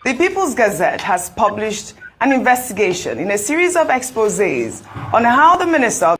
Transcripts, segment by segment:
The People's Gazette has published an investigation in a series of exposés on how the Minister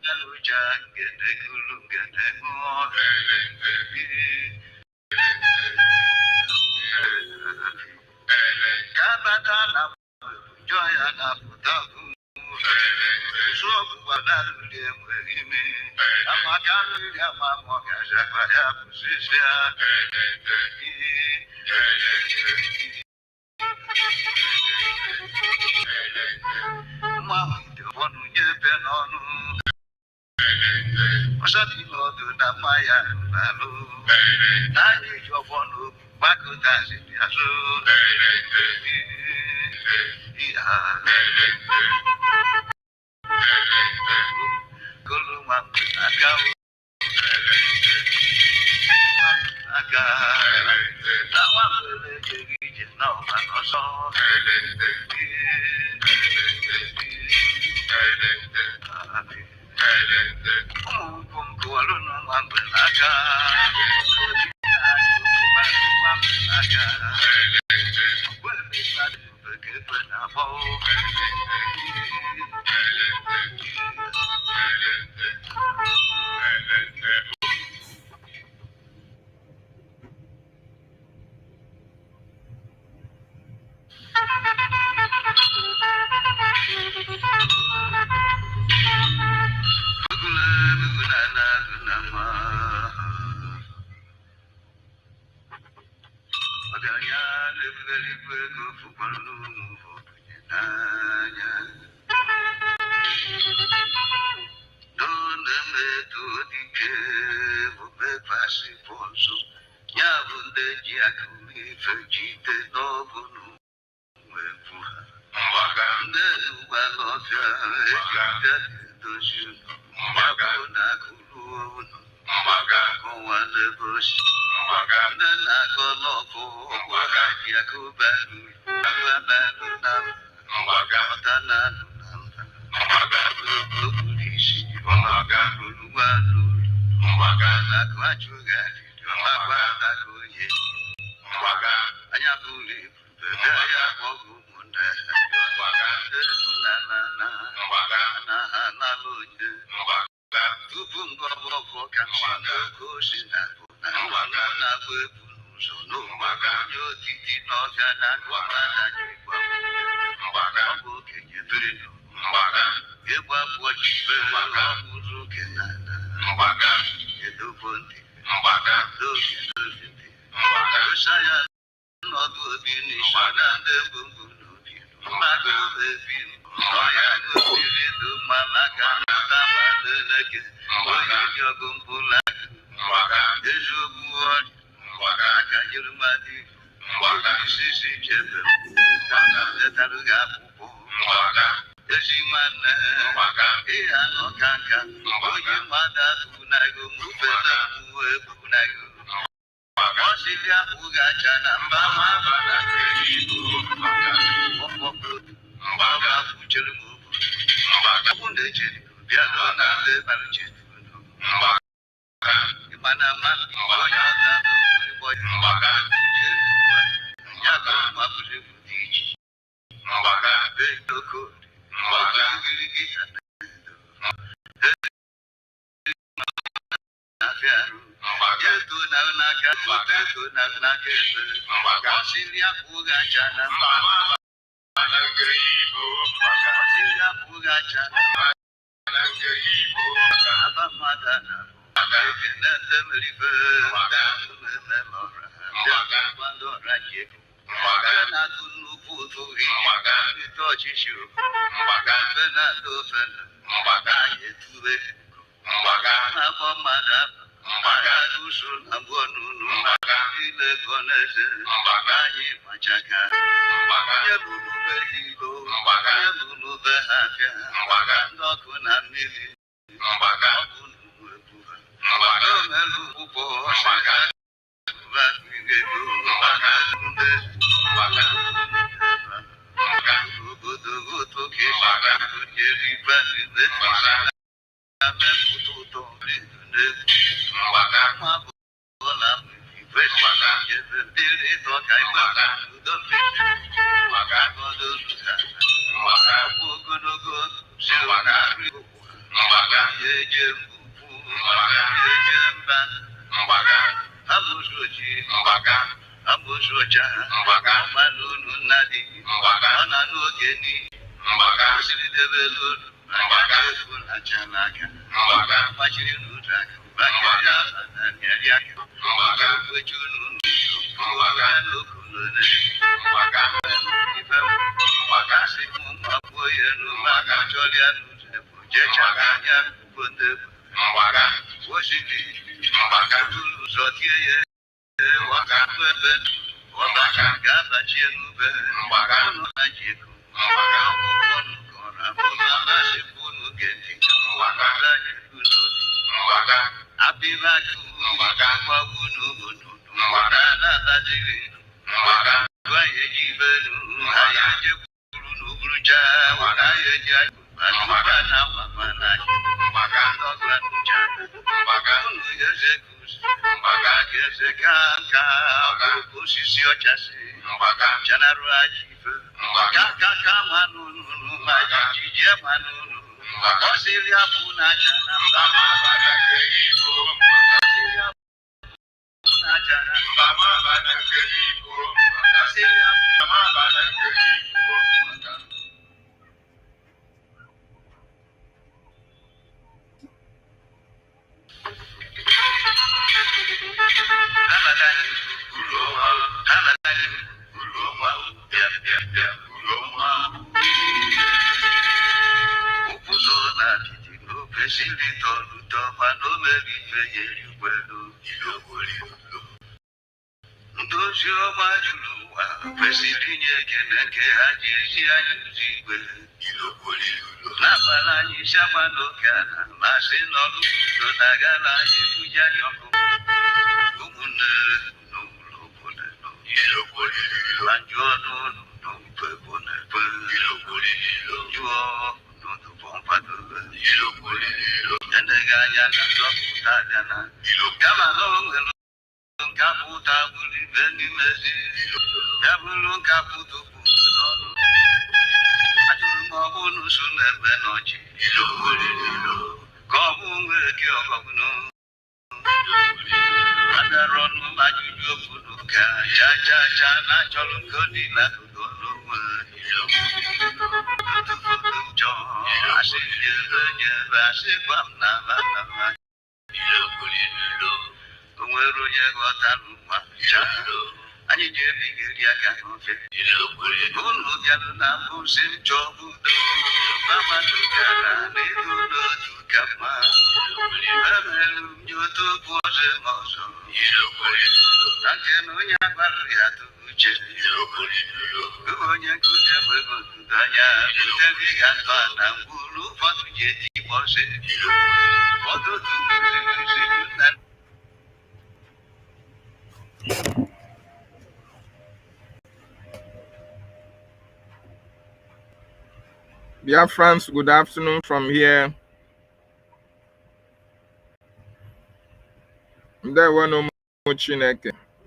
Biafrans, good afternoon from here.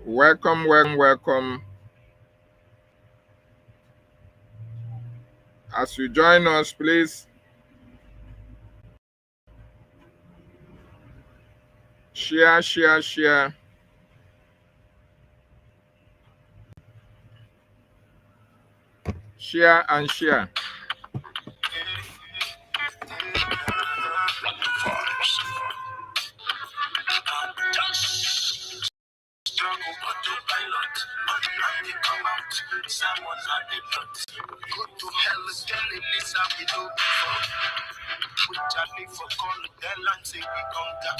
Welcome, welcome. As you join us, please share. Share and share. We Charlie for call the land say we conquer.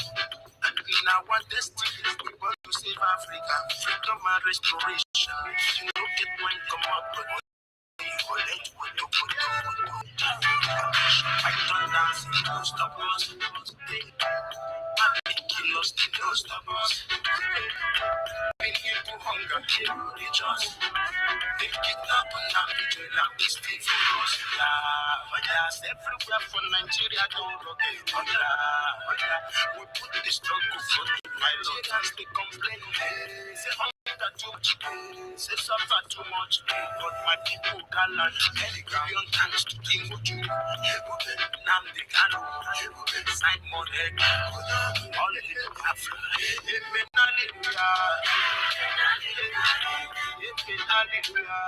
And in our destiny, we want to save Africa. Freedom and restoration. You know it when come up, but you collect what you put on. I don't dance, you don't stop us. I kill us, they don't stop us. Been here to hunger, they will reach us. They kidnap and now we do not be stay for us. But yes, everywhere from Nigeria don't go get we put the struggle for the pilots. They complain, say hunger too much, say suffer too much. But my people gallant, many billion thanks to King Oju. Now they can sign more head. All in the Africa. Amen, hallelujah. Amen, hallelujah.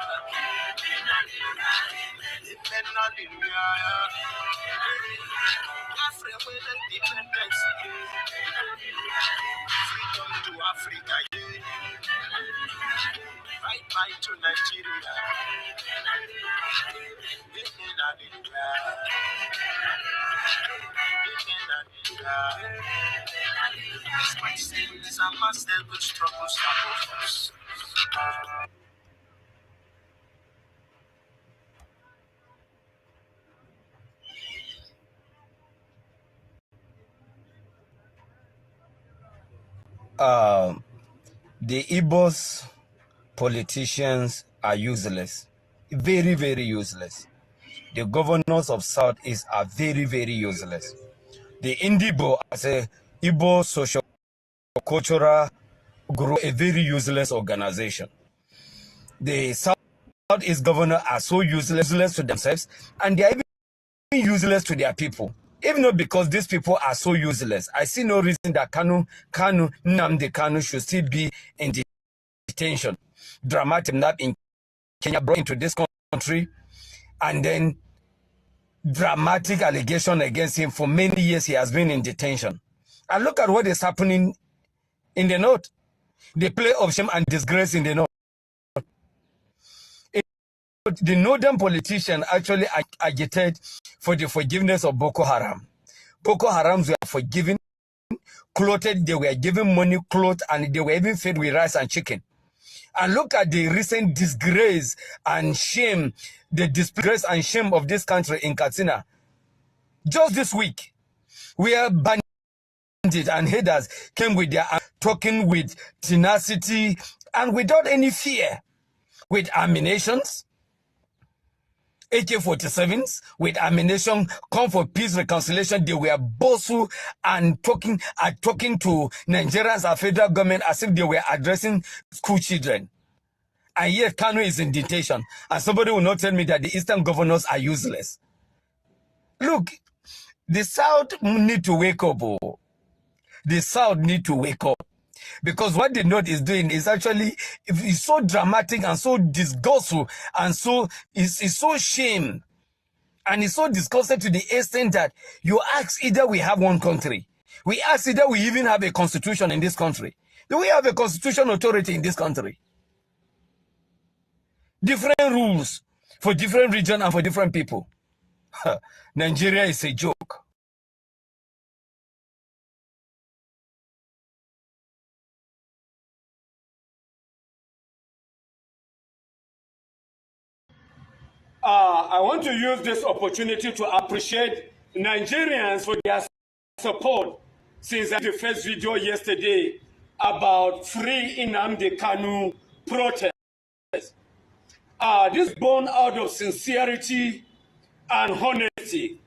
Amen, hallelujah. Africa with independence. Freedom to Africa. Bye bye to Nigeria. Amen, hallelujah. It's my sins and myself which struggles above us. The Igbos politicians are useless, very, very useless. The governors of Southeast are very, very useless. The Igbo, as a Igbo socio-cultural group, a very useless organization. The Southeast governors are so useless to themselves, and they are even useless to their people. Even not because these people are so useless, I see no reason that Nnamdi Kanu should still be in detention. Dramatic that in Kenya brought into this country, and then dramatic allegation against him. For many years he has been in detention. And look at what is happening in the north. The play of shame and disgrace in the north. The northern politician actually agitated for the forgiveness of Boko Haram. Boko Harams were forgiven, clothed, they were given money, clothes, and they were even fed with rice and chicken. And look at the recent disgrace and shame, the disgrace and shame of this country in Katsina. Just this week, where bandits and haters came with their talking with tenacity and without any fear, with ammunitions, AK-47s, with ammunition, come for peace reconciliation. They were boastful and talking to Nigerians and federal government as if they were addressing school children. And yet Kanu is in detention. And somebody will not tell me that the Eastern governors are useless. Look, the South need to wake up. Oh. The South need to wake up. Because what the North is doing is actually is so dramatic and so disgustful and so is so shame. And it's so disgusting to the extent that you ask either we have one country. We ask either we even have a constitution in this country. Do we have a constitutional authority in this country? Different rules for different regions and for different people. Nigeria is a joke. I want to use this opportunity to appreciate Nigerians for their support since the first video yesterday about free Nnamdi Kanu protest. This born out of sincerity and honesty,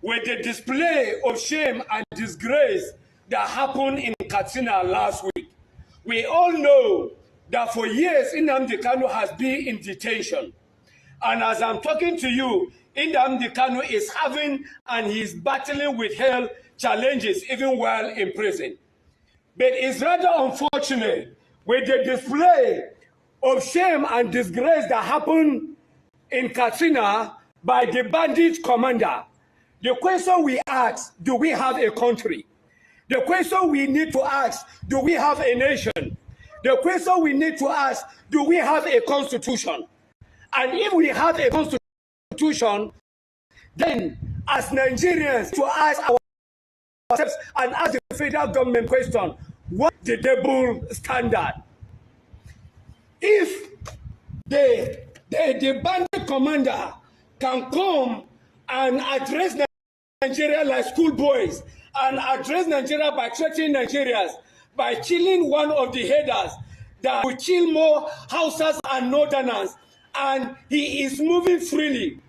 with the display of shame and disgrace that happened in Katsina last week. We all know that for years Nnamdi Kanu has been in detention. And as I'm talking to you, Nnamdi Kanu is having and he's battling with health challenges even while in prison. But it's rather unfortunate with the display of shame and disgrace that happened in Katsina by the bandit commander. The question we ask, do we have a country? The question we need to ask, do we have a nation? The question we need to ask, do we have a constitution? And if we have a constitution, then as Nigerians to ask ourselves and ask the federal government question, what is the double standard? If the bandit commander can come and address Nigeria like schoolboys and address Nigeria by threatening Nigerians, by killing one of the headers that will kill more Hausas and Northerners, and he is moving freely,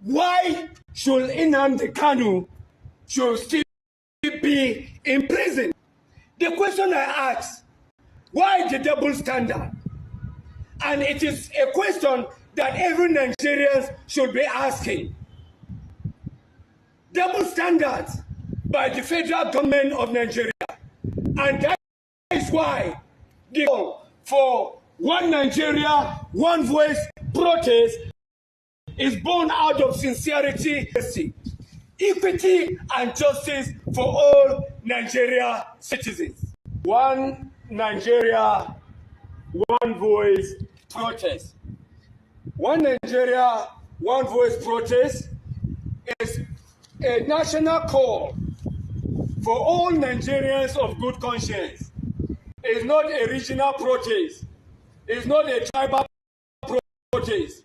why should Nnamdi Kanu should still be in prison? The question I ask, why the double standard? And it is a question that every Nigerian should be asking. Double standards by the federal government of Nigeria. And that is why the call for one Nigeria, one voice protest is born out of sincerity, equity, and justice for all Nigeria citizens. One Nigeria, one voice protest. One Nigeria, one voice protest is a national call for all Nigerians of good conscience. It's not a regional protest. It's not a tribal protest.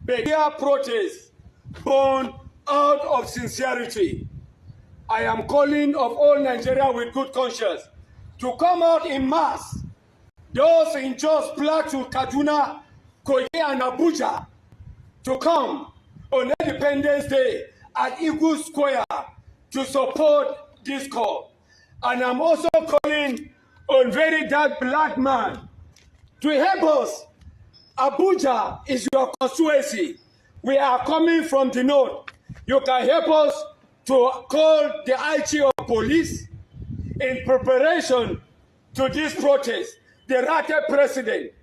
But a protest born out of sincerity. I am calling of all Nigeria with good conscience to come out in mass. Those in Jos, Plateau, Kaduna, Kogi, and Abuja to come on Independence Day at Eagle Square to support this call. And I'm also calling on very dark black man to help us. Abuja is your constituency. We are coming from the north. You can help us to call the IG of police in preparation to this protest. The Rate president,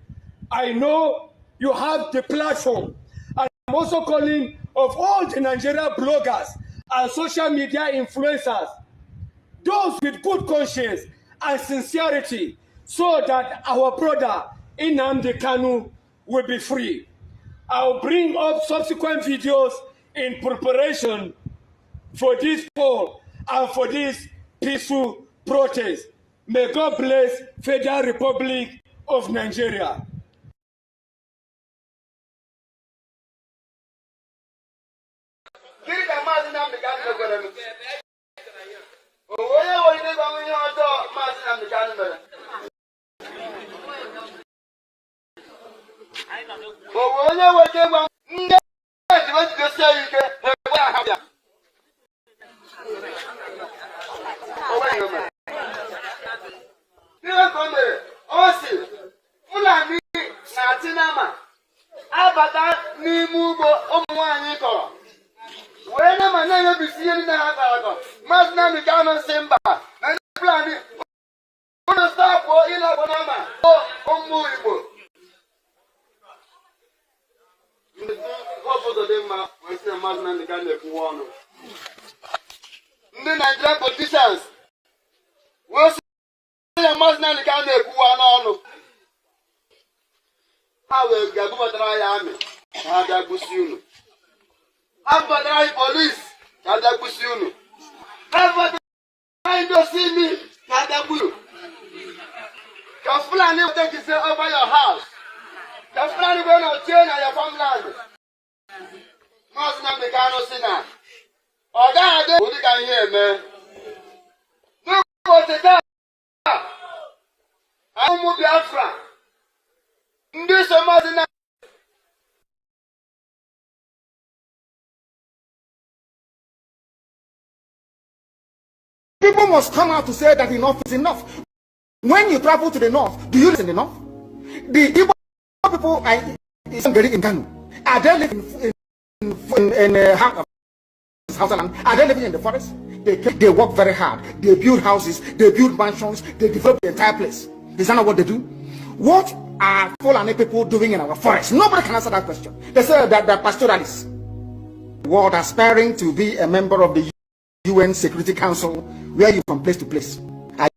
I know you have the platform. And I'm also calling of all the Nigeria bloggers and social media influencers, those with good conscience and sincerity, so that our brother Nnamdi Kanu will be free. I'll bring up subsequent videos in preparation for this call and for this peaceful protest. May God bless Federal Republic of Nigeria. The Nigerian politicians will see the Muslim can make one. How will the government army have that Busiunu? How about the police have that Busiunu? How about the kind of see me have that Busiunu? Can Fulani take you over your house? Can Fulani go to chain and your farmland? Muslim the Kano Sina. Oh, God, what you can hear, man? No, what's it that? I'm going to Biafra. This is a people must come out to say that enough is enough. When you travel to the north, do you listen enough? The Igbo people is very in Kanu. Are they living in are they living in the forest? They work very hard. They build houses, they build mansions, they develop the entire place. Is that not what they do? What are Fulani people doing in our forest? Nobody can answer that question. They say that they're pastoralists. The world aspiring to be a member of the UN Security Council, where you from place to place. Are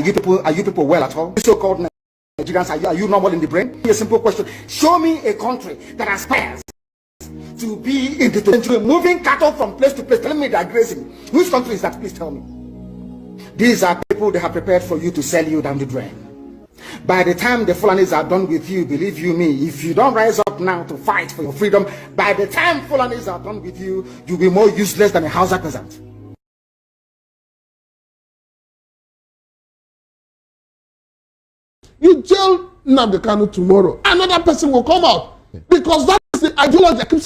you people well at all? So-called Nigerians, are you normal in the brain? A simple question. Show me a country that aspires to be in the 20th century, moving cattle from place to place, telling me they're grazing. Which country is that? Please tell me. These are people they have prepared for you to sell you down the drain. By the time the Fulanis are done with you, believe you me, if you don't rise up now to fight for your freedom, by the time Fulanis are done with you, you'll be more useless than a Hausa peasant. You jail Nnamdi Kanu tomorrow, another person will come out, because that is the ideology. I keep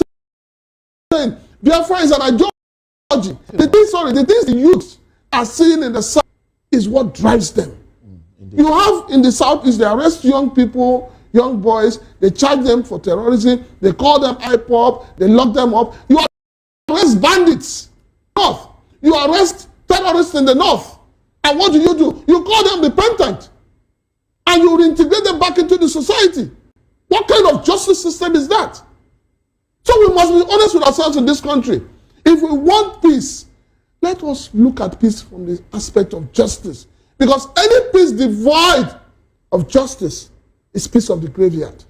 saying Biafra is an ideology. The things the youths are seeing in the South is what drives them. You have in the Southeast, they arrest young people, young boys, they charge them for terrorism, they call them IPOP, they lock them up. You arrest bandits in the North, you arrest terrorists in the North, and what do? You call them repentant, and you reintegrate them back into the society. What kind of justice system is that? So we must be honest with ourselves in this country. If we want peace, let us look at peace from the aspect of justice. Because any peace devoid of justice is peace of the graveyard.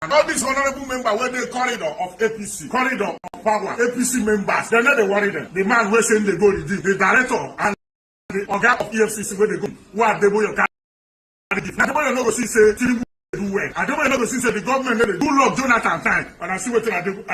And all these honorable members, when they corridor of APC, corridor of power, APC members, they're not they worry them. The man who saying they go, the director and the organ of EFCC where they go, what they boy can. Now the boy no go see say Tinubu do well. I don't know say the government they do love Jonathan time, and I see what they do.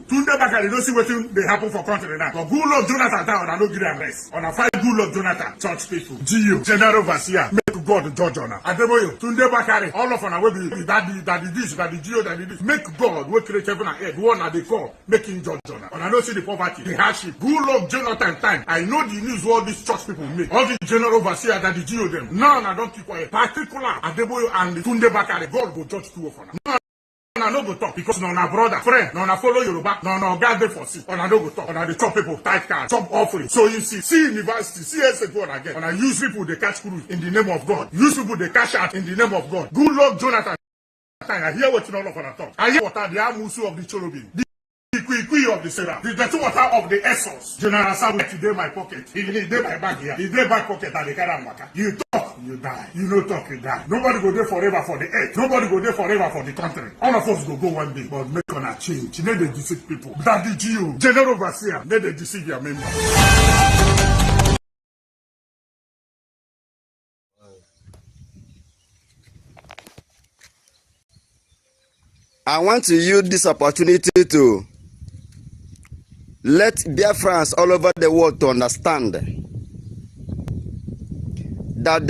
Tunde Bakari don't see what they happen for country now. But good luck Jonathan time, and I don't give them rest. And I fight good luck Jonathan, church people, GU, General Vasia, make God judge on her. Adeboyo, Tunde Bakari, all of them will be that the this, that the GO, that the this. Make God will create heaven and earth, one at the core, making judge on her. And I don't see the poverty, the hardship. Good luck Jonathan time. I know the news all these church people make. All the General Vasia, that the GO them. Now I don't keep quiet. Particular Adeboyo and the Tunde Bakari, God will judge two of them. I no go talk because no na brother, friend, no na follow Yoruba, no God dey for see. On I no go talk. On I dey chop people, tight card, chop offering. So you see university, CSA go again. On I use people they catch cruise in the name of God. Use people they cash out in the name of God. Good luck, Jonathan. I hear what you all of talk. I hear what are the Amusu of the Cherubim. The Kwikwi of the Sarah, the dirty water of the Essos. General Sabu today my pocket. He dey my bag here. He dey back pocket and the Karamaka. You talk, you die. You no talk, you die. Nobody go there forever for the earth. Nobody go there forever for the country. All of us go one day, but make on a change. Need they deceive people. That the GU, General Vasia, need they deceive your members. I want to use this opportunity to let Biafrans all over the world to understand that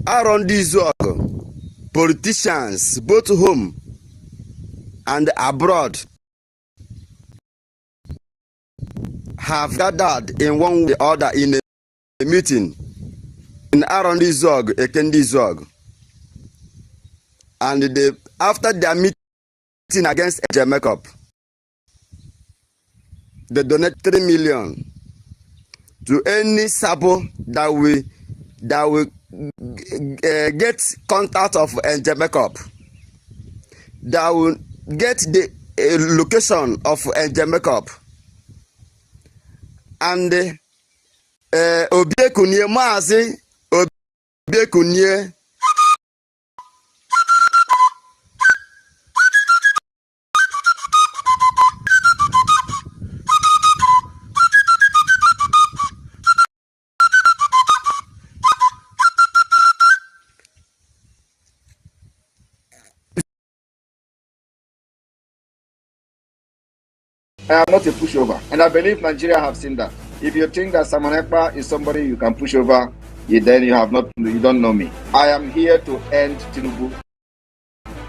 around this world, politicians, both home and abroad, have gathered in one way or other in a meeting in around this world, and they, after their meeting against Jamaica, they donate 3 million to any sabo that will get contact of Jamaica, that will get the location of Jamaica, and Obiekunye Mazi Obiekunye I am not a pushover, and I believe Nigeria have seen that. If you think that Simon Ekpa is somebody you can push over, then you don't know me. I am here to end Tinubu.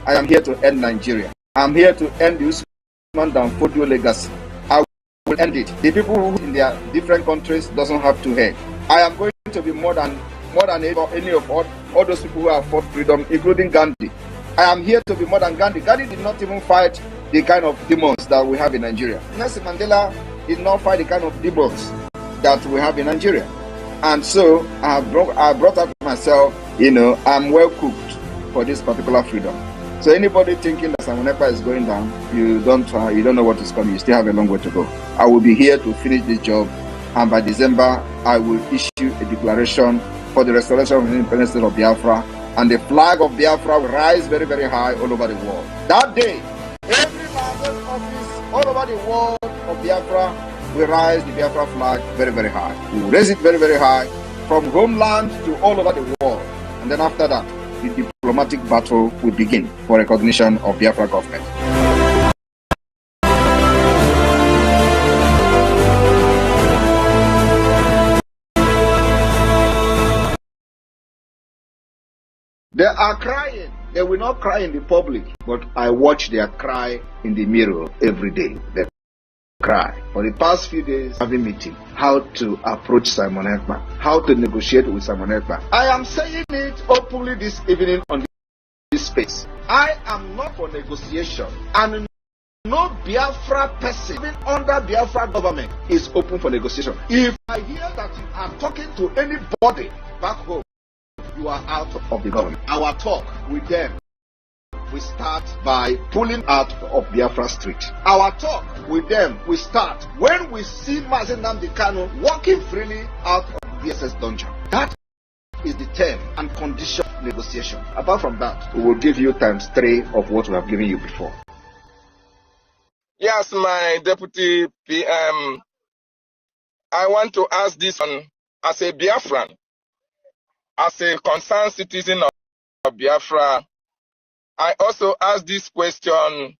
I am here to end Nigeria. I am here to end the Usman Dan Fodio legacy. I will end it. The people who in their different countries doesn't have to hate. I am going to be more than any of all those people who have fought freedom, including Gandhi. I am here to be more than Gandhi. Gandhi did not even fight the kind of demons that we have in Nigeria. Nelson Mandela did not fight the kind of demons that we have in Nigeria. And so I brought up myself, you know, I'm well cooked for this particular freedom. So anybody thinking that Simon Ekpa is going down, you don't know what is coming. You still have a long way to go. I will be here to finish this job, and by December I will issue a declaration for the restoration of the independence of Biafra, and the flag of Biafra will rise very, very high all over the world. That day, every landed office all over the world of Biafra will rise the Biafra flag very, very high. We will raise it very, very high from homeland to all over the world. And then after that, the diplomatic battle will begin for recognition of Biafra government. They are crying. They will not cry in the public, but I watch their cry in the mirror every day. They cry. For the past few days, having meeting, how to approach Simon Ekpa, how to negotiate with Simon Ekpa. I am saying it openly this evening on this space. I am not for negotiation, and no Biafra person, even under Biafra government, is open for negotiation. If I hear that you are talking to anybody back home, you are out of the government. Our talk with them, we start by pulling out of Biafra Street. Our talk with them, we start when we see Mazi Nnamdi Kanu walking freely out of DSS dungeon. That is the term and condition of negotiation. Apart from that, we will give you ×3 of what we have given you before. Yes, my deputy PM, I want to ask this one as a Biafran, as a concerned citizen of Biafra. I also ask this question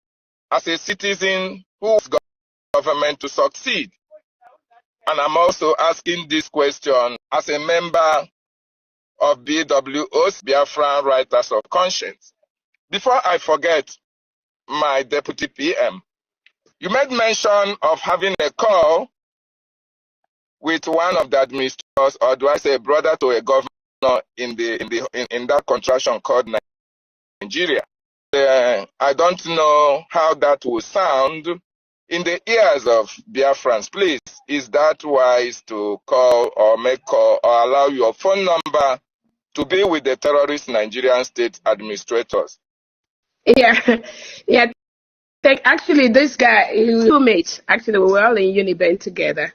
as a citizen who wants government to succeed. And I'm also asking this question as a member of BWO's Biafran Writers of Conscience. Before I forget, my deputy PM, you made mention of having a call with one of the administrators, or do I say brother to a governor in that contraction called Nigeria. I don't know how that will sound in the ears of Biafrans. Please, is that wise to call or make call or allow your phone number to be with the terrorist Nigerian state administrators? Yeah, yeah. Actually, this guy, his roommates, actually, we were all in Uniben together.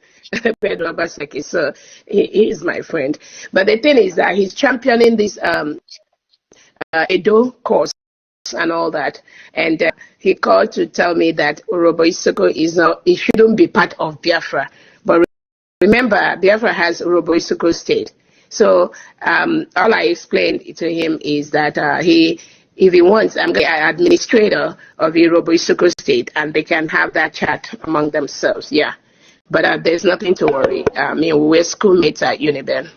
Pedro Abaseki, so he is my friend. But the thing is that he's championing this Edo course and all that. And he called to tell me that Urobo Isoko is not, it shouldn't be part of Biafra. But remember, Biafra has Urobo Isoko state. So all I explained to him is that if he wants, I'm the administrator of the Urobo Isoko state, and they can have that chat among themselves. Yeah. But there's nothing to worry. I mean, we're schoolmates at Uniben,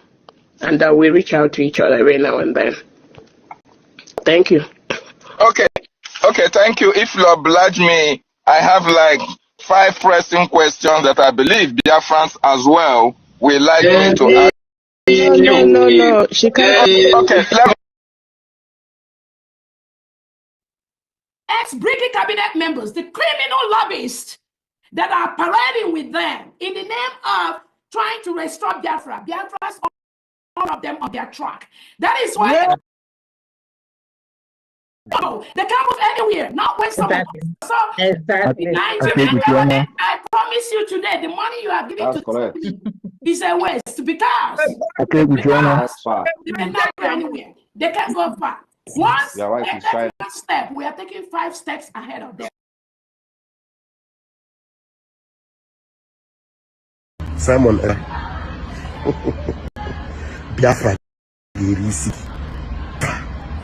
and we reach out to each other every now and then. Thank you. Okay, thank you. If you oblige me, I have like 5 pressing questions that I believe Biafrans as well will like me to ask you. No. She can't. Okay, let me. Ex-Brigadier cabinet members, the criminal lobbyists that are parading with them in the name of trying to restore Biafra. Biafra's all of them on their track. That is why they can't move anywhere, not when someone. So, Nigerian government, I promise you today, the money you are giving to is a waste because they cannot go anywhere. They can't go far. Once they take one step, we are taking 5 steps ahead of them. Simon, Biafra, we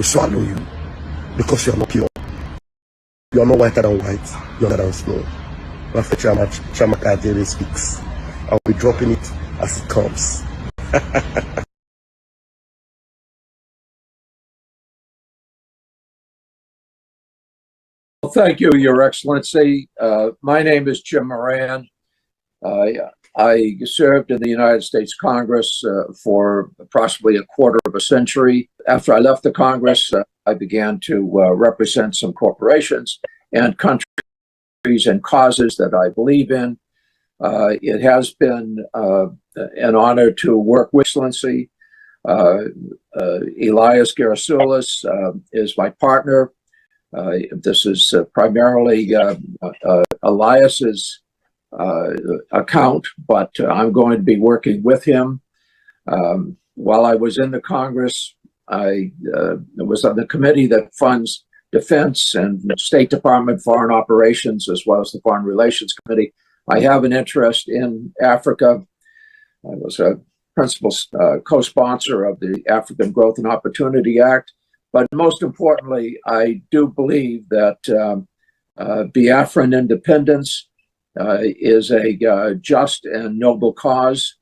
swallow you because you are not pure. You are not whiter than white, you are whiter than snow. After Chamaka Jerry speaks, I'll be dropping it as it comes. Well, thank you, Your Excellency. My name is Jim Moran. I served in the United States Congress for approximately a quarter of a century. After I left the Congress, I began to represent some corporations and countries and causes that I believe in. It has been an honor to work with Excellency. Elias Gerasulis is my partner. This is primarily Elias's account, but I'm going to be working with him. While I was in the Congress, I was on the committee that funds Defense and State Department Foreign Operations, as well as the Foreign Relations Committee. I have an interest in Africa. I was a principal co-sponsor of the African Growth and Opportunity Act. But most importantly, I do believe that Biafran independence is a just and noble cause.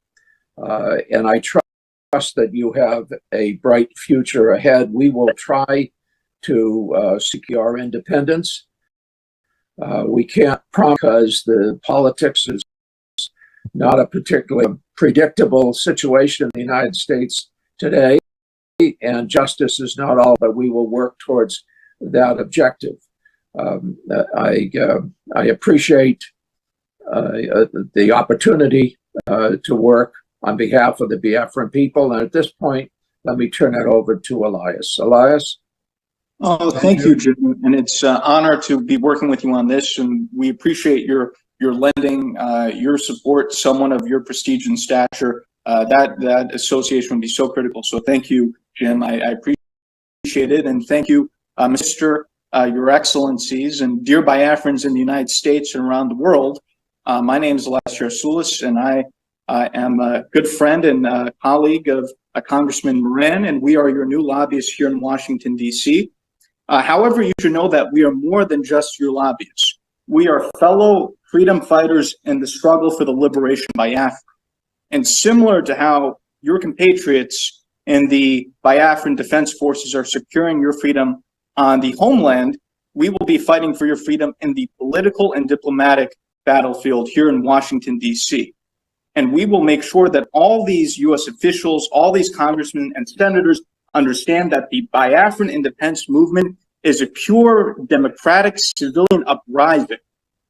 And I trust that you have a bright future ahead. We will try to secure our independence. We can't promise because the politics is not a particularly predictable situation in the United States today, and justice is not all, but we will work towards that objective. I appreciate the opportunity to work on behalf of the Biafran people, and at this point, let me turn it over to Elias. Elias? Oh, thank you, Jim, and it's an honor to be working with you on this, and we appreciate your lending, your support, someone of your prestige and stature. That association would be so critical. So thank you, Jim. I appreciate it, and thank you, Mr. Your Excellencies, and dear Biafrans in the United States and around the world. My name is Elias Gerasulis, and I am a good friend and colleague of Congressman Moran, and we are your new lobbyists here in Washington, D.C. However, you should know that we are more than just your lobbyists. We are fellow freedom fighters in the struggle for the liberation of Biafra. And similar to how your compatriots in the Biafran Defense Forces are securing your freedom on the homeland, we will be fighting for your freedom in the political and diplomatic battlefield here in Washington, D.C. And we will make sure that all these U.S. officials, all these congressmen and senators understand that the Biafran independence movement is a pure democratic civilian uprising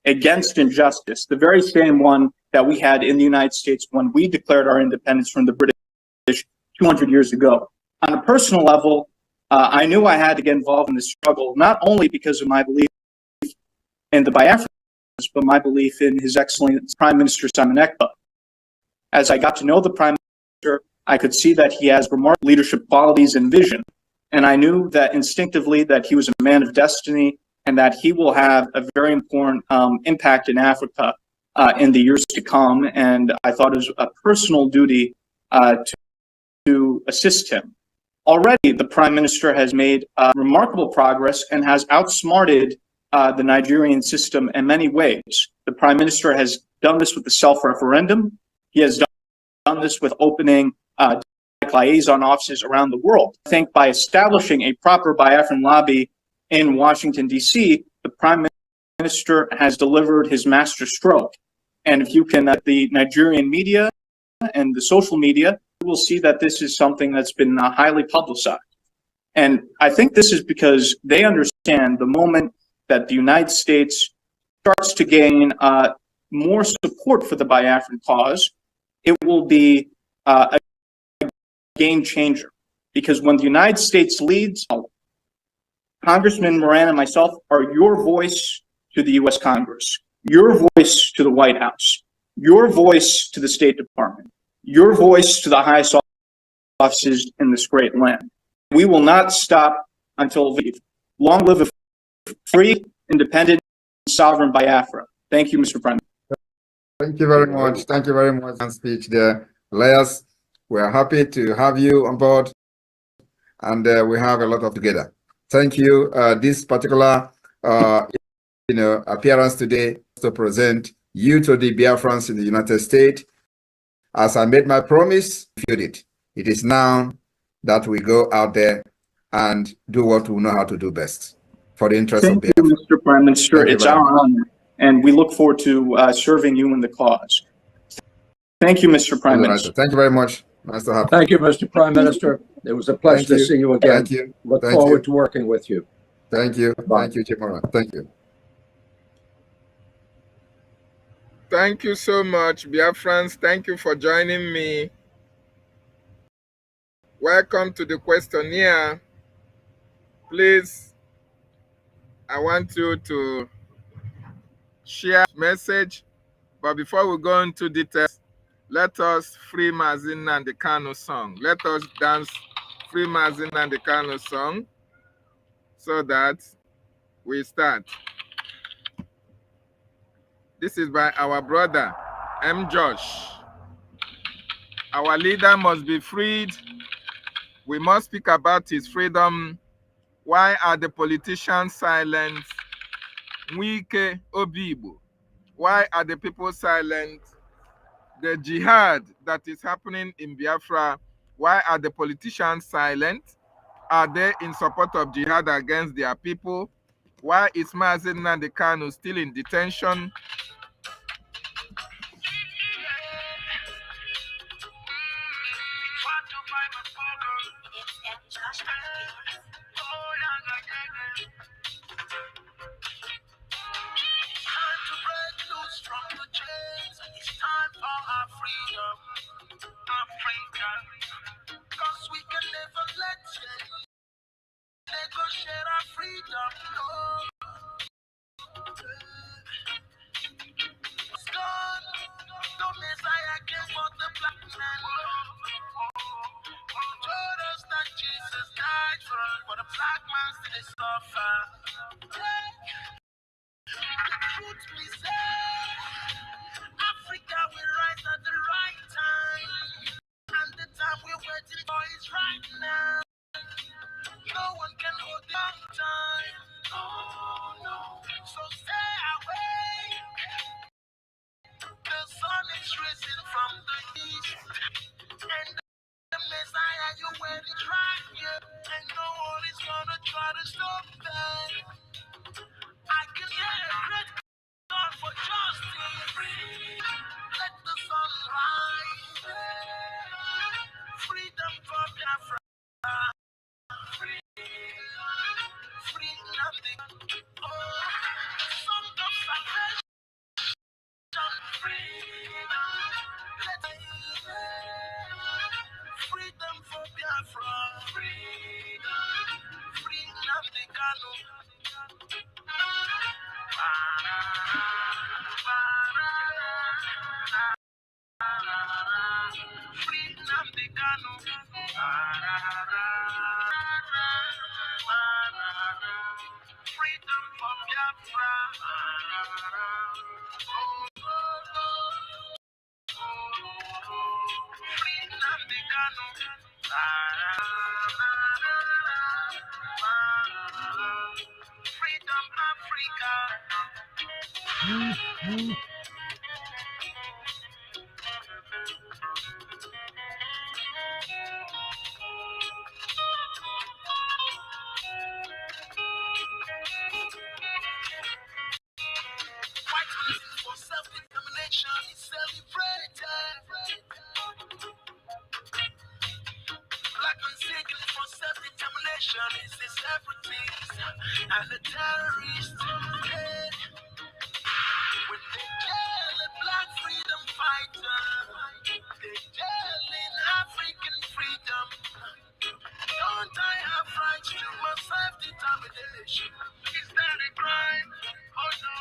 against injustice, the very same one that we had in the United States when we declared our independence from the British 200 years ago. On a personal level, I knew I had to get involved in this struggle, not only because of my belief in the Biafrans, but my belief in His Excellency Prime Minister Simon Ekpa. As I got to know the Prime Minister, I could see that he has remarkable leadership qualities and vision. And I knew that instinctively that he was a man of destiny and that he will have a very important impact in Africa in the years to come. And I thought it was a personal duty to assist him. Already, the Prime Minister has made remarkable progress and has outsmarted the Nigerian system in many ways. The Prime Minister has done this with the self-referendum. He has done this with opening liaison offices around the world. I think by establishing a proper Biafran lobby in Washington, D.C., the Prime Minister has delivered his master stroke. And if you can, the Nigerian media and the social media, you will see that this is something that's been highly publicized. And I think this is because they understand the moment that the United States starts to gain more support for the Biafran cause, it will be a game changer. Because when the United States leads, Congressman Moran and myself are your voice to the U.S. Congress, your voice to the White House, your voice to the State Department, your voice to the highest offices in this great land. We will not stop until we leave. Long live a free, independent, sovereign Biafra. Thank you, Mr. Prime Minister. Thank you very much. Thank you very much for the speech there. Elias, we are happy to have you on board, and we have a lot of together. Thank you. This particular appearance today to present you to the Biafrans in the United States. As I made my promise, it is now that we go out there and do what we know how to do best for the interest of Biafra. Thank you, Mr. Prime Minister. It's our honor, and we look forward to serving you in the cause. Thank you, Mr. Prime Minister. Thank you very much. Nice to have you. Thank you, Mr. Prime Minister. It was a pleasure to see you again. Thank you. Look forward to working with you. Thank you. Bye. Thank you, Chimara. Thank you. Thank you so much, Biafrans. Thank you for joining me. Welcome to the questionnaire. Please, I want you to share message. But before we go into details, let us free Mazin Nnamdi Kanu song. Let us dance free Mazin Nnamdi Kanu song so that we start. This is by our brother, M. Josh. Our leader must be freed. We must speak about his freedom. Why are the politicians silent? Wike, Obigbo. Why are the people silent? The jihad that is happening in Biafra, why are the politicians silent? Are they in support of jihad against their people? Why is Mazin Nnamdi Kanu still in detention? It's time for our freedom, Africa. Cause we can never let you negotiate our freedom, no. It's gone. No Messiah came for the black man. Told us that Jesus died for the black man still suffer. The truth be said, Africa will rise at the right time. And the time we're waiting for is right now. No one can hold the long time. No, no. So stay awake. The sun is rising from the east. And the Messiah you're waiting right here. And no one is gonna try to stop that. I can hear a great call for justice. Let the sun rise. Freedom for Biafra. Free nothing. Oh, some of salvation. Freedom for Biafra. Free Nnamdi Kanu. Free Nnamdi Kanu. Freedom for Biafra. Free Nnamdi Kanu. Freedom Africa. White person for self-determination is celebrated. Black man seeking for self-determination is a separatist and a terrorist. When they jail a black freedom fighter, they jail in African freedom. Don't I have rights to my self-determination? Is that a crime? Oh no.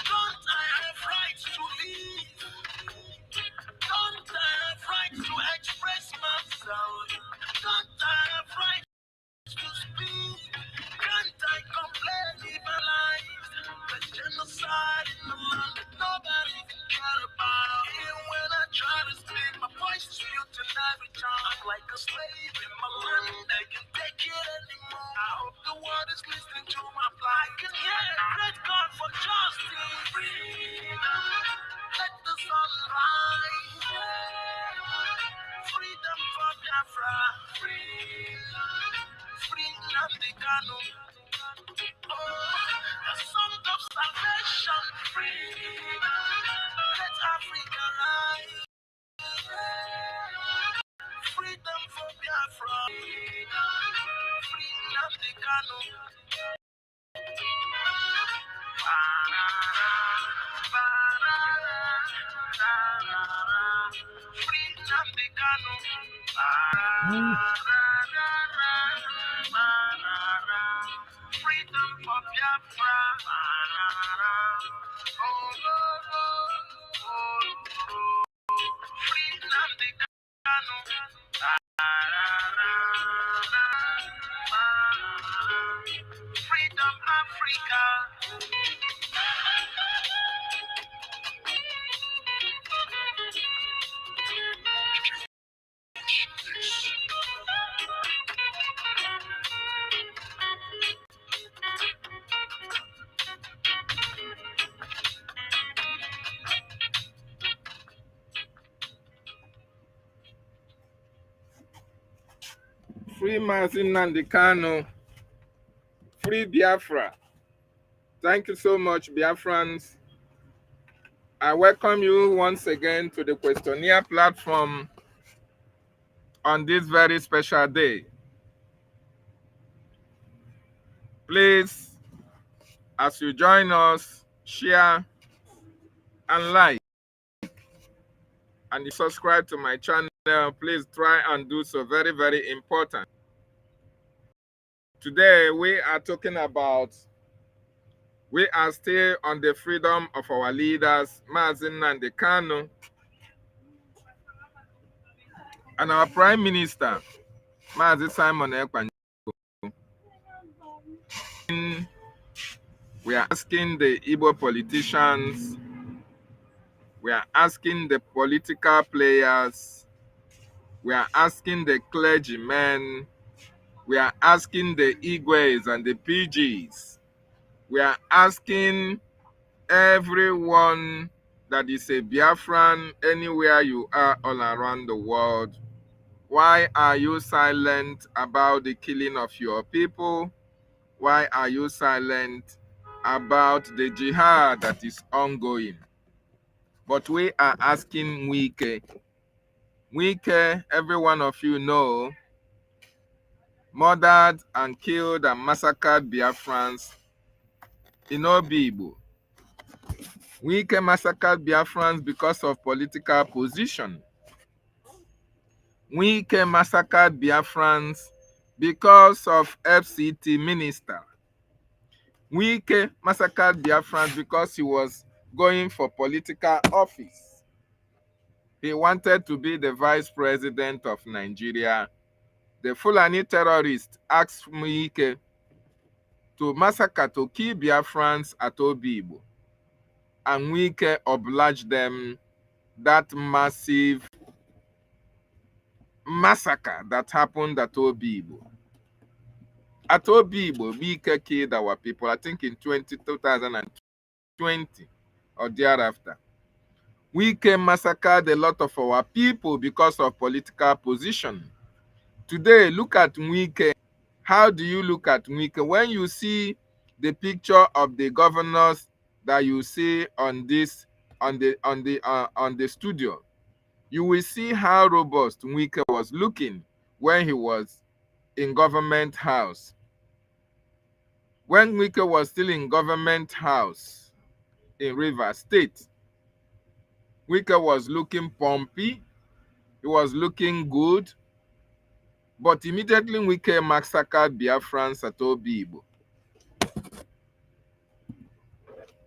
Don't I have rights to live? Don't I have rights to express myself? Don't I have rights to speak? Can't I complain if I lie? There's genocide in the land that nobody even care about. Even when I try to speak, my voice is mute and every time I'm like a slave in my land. I can't take it anymore. I hope the world is listening to my plight. I can hear a great call for justice. Freedom, let the sun rise. Freedom for Biafra. Free Nnamdi Kanu. Oh, the song of salvation. Freedom, let Africa rise. Freedom for Biafra. Free Nnamdi Kanu. Freedom Africa. Free Nnamdi Kanu. Free Biafra. Thank you so much, Biafrans. I welcome you once again to the questionnaire platform on this very special day. Please, as you join us, share and like, and you subscribe to my channel. Please try and do so. Very, very important. Today, we are talking about, we are still on the freedom of our leaders, Mazi Nnamdi Kanu, and our Prime Minister, Mazi Simon Ekpa. We are asking the Igbo politicians, we are asking the political players, we are asking the clergymen, we are asking the Igwes and the PGs, we are asking everyone that is a Biafran anywhere you are all around the world, why are you silent about the killing of your people? Why are you silent about the jihad that is ongoing? But we are asking Wike. Wike, every one of you know, murdered and killed and massacred Biafrans in Obigbo. Wike massacred Biafrans because of political position. Wike massacred Biafrans because of FCT minister. Wike massacred Biafrans because he was going for political office. He wanted to be the vice president of Nigeria. The Fulani terrorists asked Wike to massacre, to kill Biafrans at Obigbo. And Wike obliged them. That massive massacre that happened at Obigbo. At Obigbo, Wike killed our people, I think in 2020 or thereafter. Wike massacred a lot of our people because of political position. Today, look at Wike. How do you look at Wike? When you see the picture of the governors that you see on this, on the studio, you will see how robust Wike was looking when he was in government house. When Wike was still in government house in Rivers State, Wike was looking pumpy, he was looking good, but immediately Wike massacred Biafrans at Obigbo,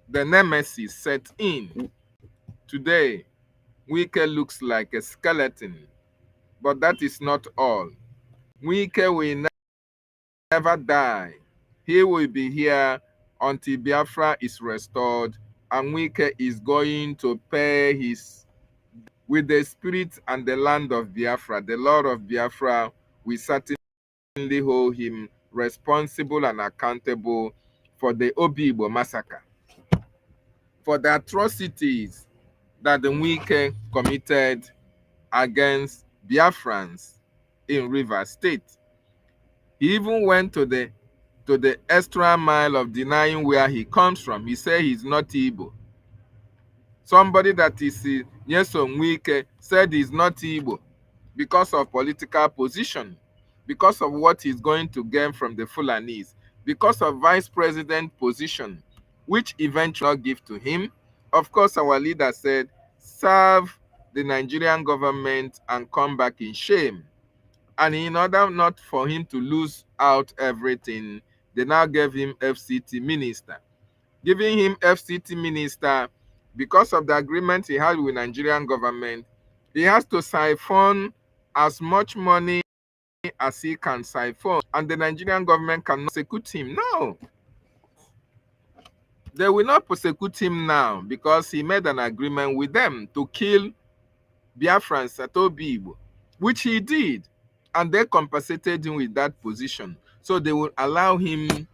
the nemesis set in. Today, Wike looks like a skeleton, but that is not all. Wike will never die. He will be here until Biafra is restored, and Wike is going to pay his with the spirit and the land of Biafra. The Lord of Biafra will certainly hold him responsible and accountable for the Obigbo massacre, for the atrocities that the Wike committed against Biafrans in Rivers State. He even went to the extra mile of denying where he comes from. He said he's not Igbo. Somebody that is Nyesom Wike said he's not Igbo because of political position, because of what he's going to gain from the Fulanis, because of vice president position, which eventually give to him. Of course, our leader said, serve the Nigerian government and come back in shame. And in order not for him to lose out everything, they now gave him FCT minister. Giving him FCT minister, because of the agreement he had with Nigerian government, he has to siphon as much money as he can siphon, and the Nigerian government cannot prosecute him. No. They will not prosecute him now because he made an agreement with them to kill Biafrans at Obigbo, which he did. And they compensated him with that position. So they will allow him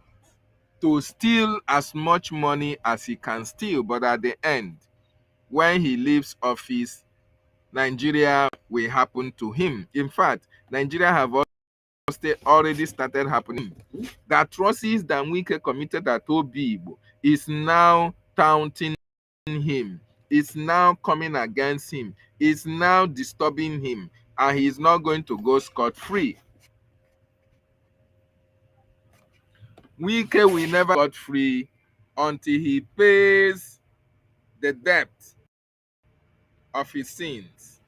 to steal as much money as he can steal. But at the end, when he leaves office, Nigeria will happen to him. In fact, Nigeria have already started happening. The atrocities that Wike committed at Obigbo is now taunting him, is now coming against him, is now disturbing him, and he is not going to go scot-free. Wike will never go scot-free until he pays the debt of his sins.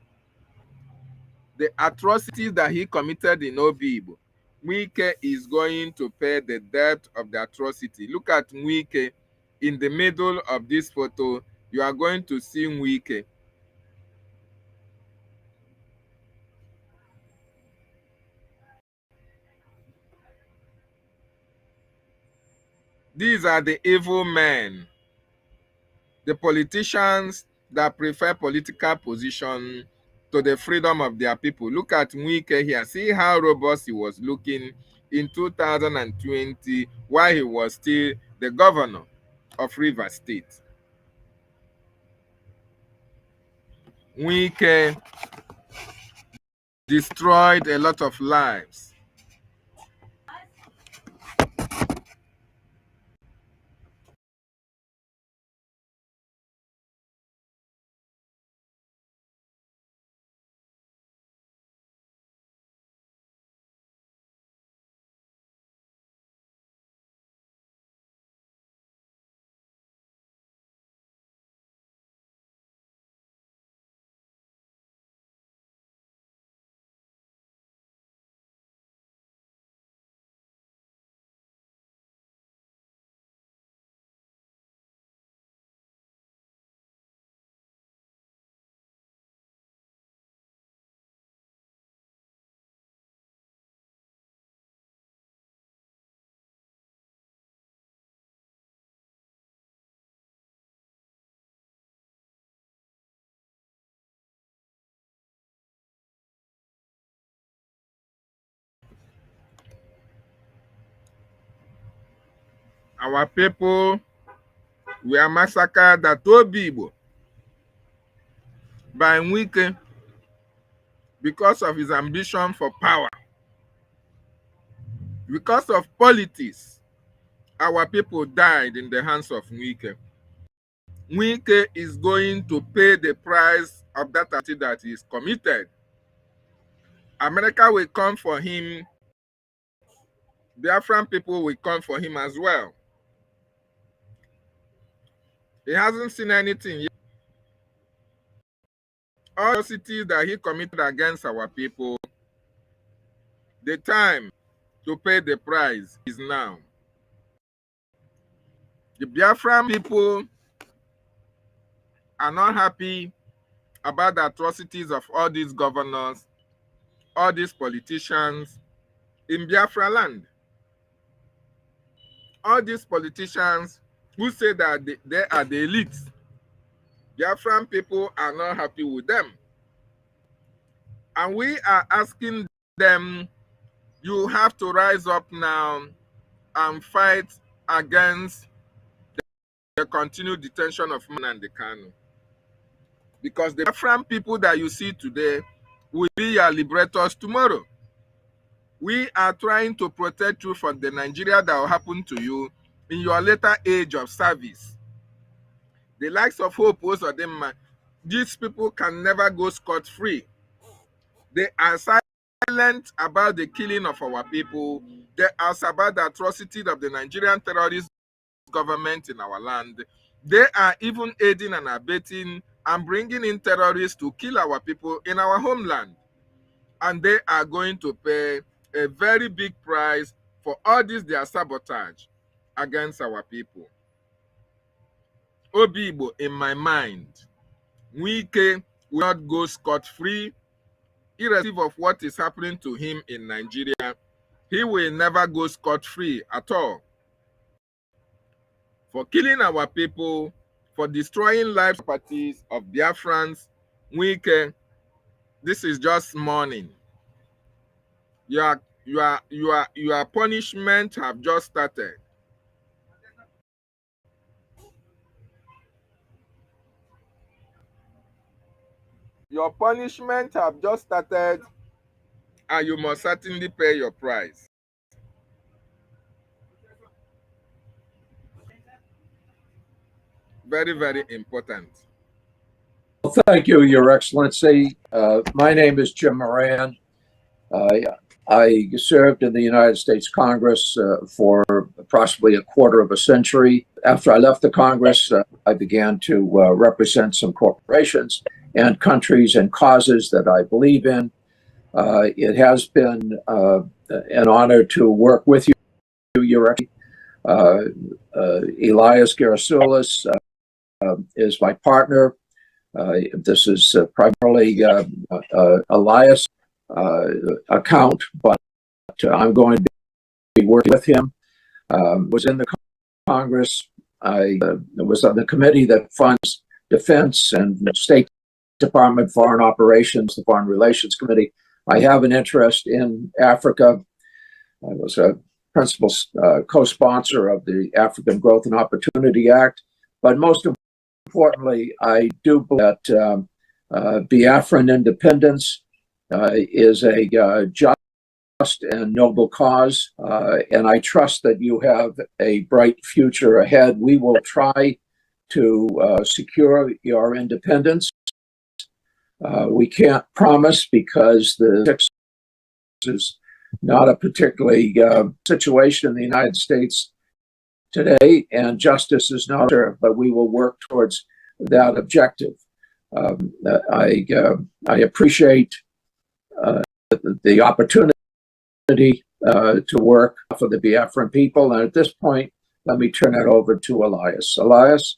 The atrocities that he committed in Obigbo, Wike is going to pay the debt of the atrocity. Look at Wike in the middle of this photo. You are going to see Wike. These are the evil men, the politicians that prefer political position to the freedom of their people. Look at Wike here. See how robust he was looking in 2020 while he was still the governor of Rivers State. Wike destroyed a lot of lives. Our people were massacred at Obigbo by Wike because of his ambition for power. Because of politics, our people died in the hands of Wike. Wike is going to pay the price of that activity that he is committed. America will come for him. Biafran people will come for him as well. He hasn't seen anything yet. All the cities that he committed against our people, the time to pay the price is now. The Biafran people are not happy about the atrocities of all these governors, all these politicians in Biafra land. All these politicians who say that they are the elite, Biafran people are not happy with them. And we are asking them, you have to rise up now and fight against the continued detention of Nnamdi Kanu. Because the Biafran people that you see today will be your liberators tomorrow. We are trying to protect you from the Nigeria that will happen to you in your later age of service. The likes of Hope Uzodimma, these people can never go scot-free. They are silent about the killing of our people. They are about the atrocity of the Nigerian terrorist government in our land. They are even aiding and abetting and bringing in terrorists to kill our people in our homeland. And they are going to pay a very big price for all this their sabotage against our people. Obigbo, in my mind, Wike will not go scot-free irrespective of what is happening to him in Nigeria, he will never go scot-free at all. For killing our people, for destroying lives and properties of Biafrans, Wike, this is just mourning. Your punishment have just started. Your punishment have just started, and you must certainly pay your price. Very, very important. Well, thank you, Your Excellency. My name is Jim Moran. I served in the United States Congress for approximately a quarter of a century. After I left the Congress, I began to represent some corporations and countries and causes that I believe in. It has been an honor to work with you, Your Excellency. Elias Gerasulis is my partner. This is primarily Elias' account, but I'm going to be working with him. Was in the Congress. I was on the committee that funds defense and State Department Foreign Operations, the Foreign Relations Committee. I have an interest in Africa. I was a principal co-sponsor of the African Growth and Opportunity Act, but most importantly, I do believe that Biafran independence is a just and noble cause, and I trust that you have a bright future ahead. We will try to secure your independence. We can't promise because the is not a particularly situation in the United States today, and justice is not there, but we will work towards that objective. I appreciate the opportunity to work for the Biafran people, and at this point, let me turn it over to Elias. Elias?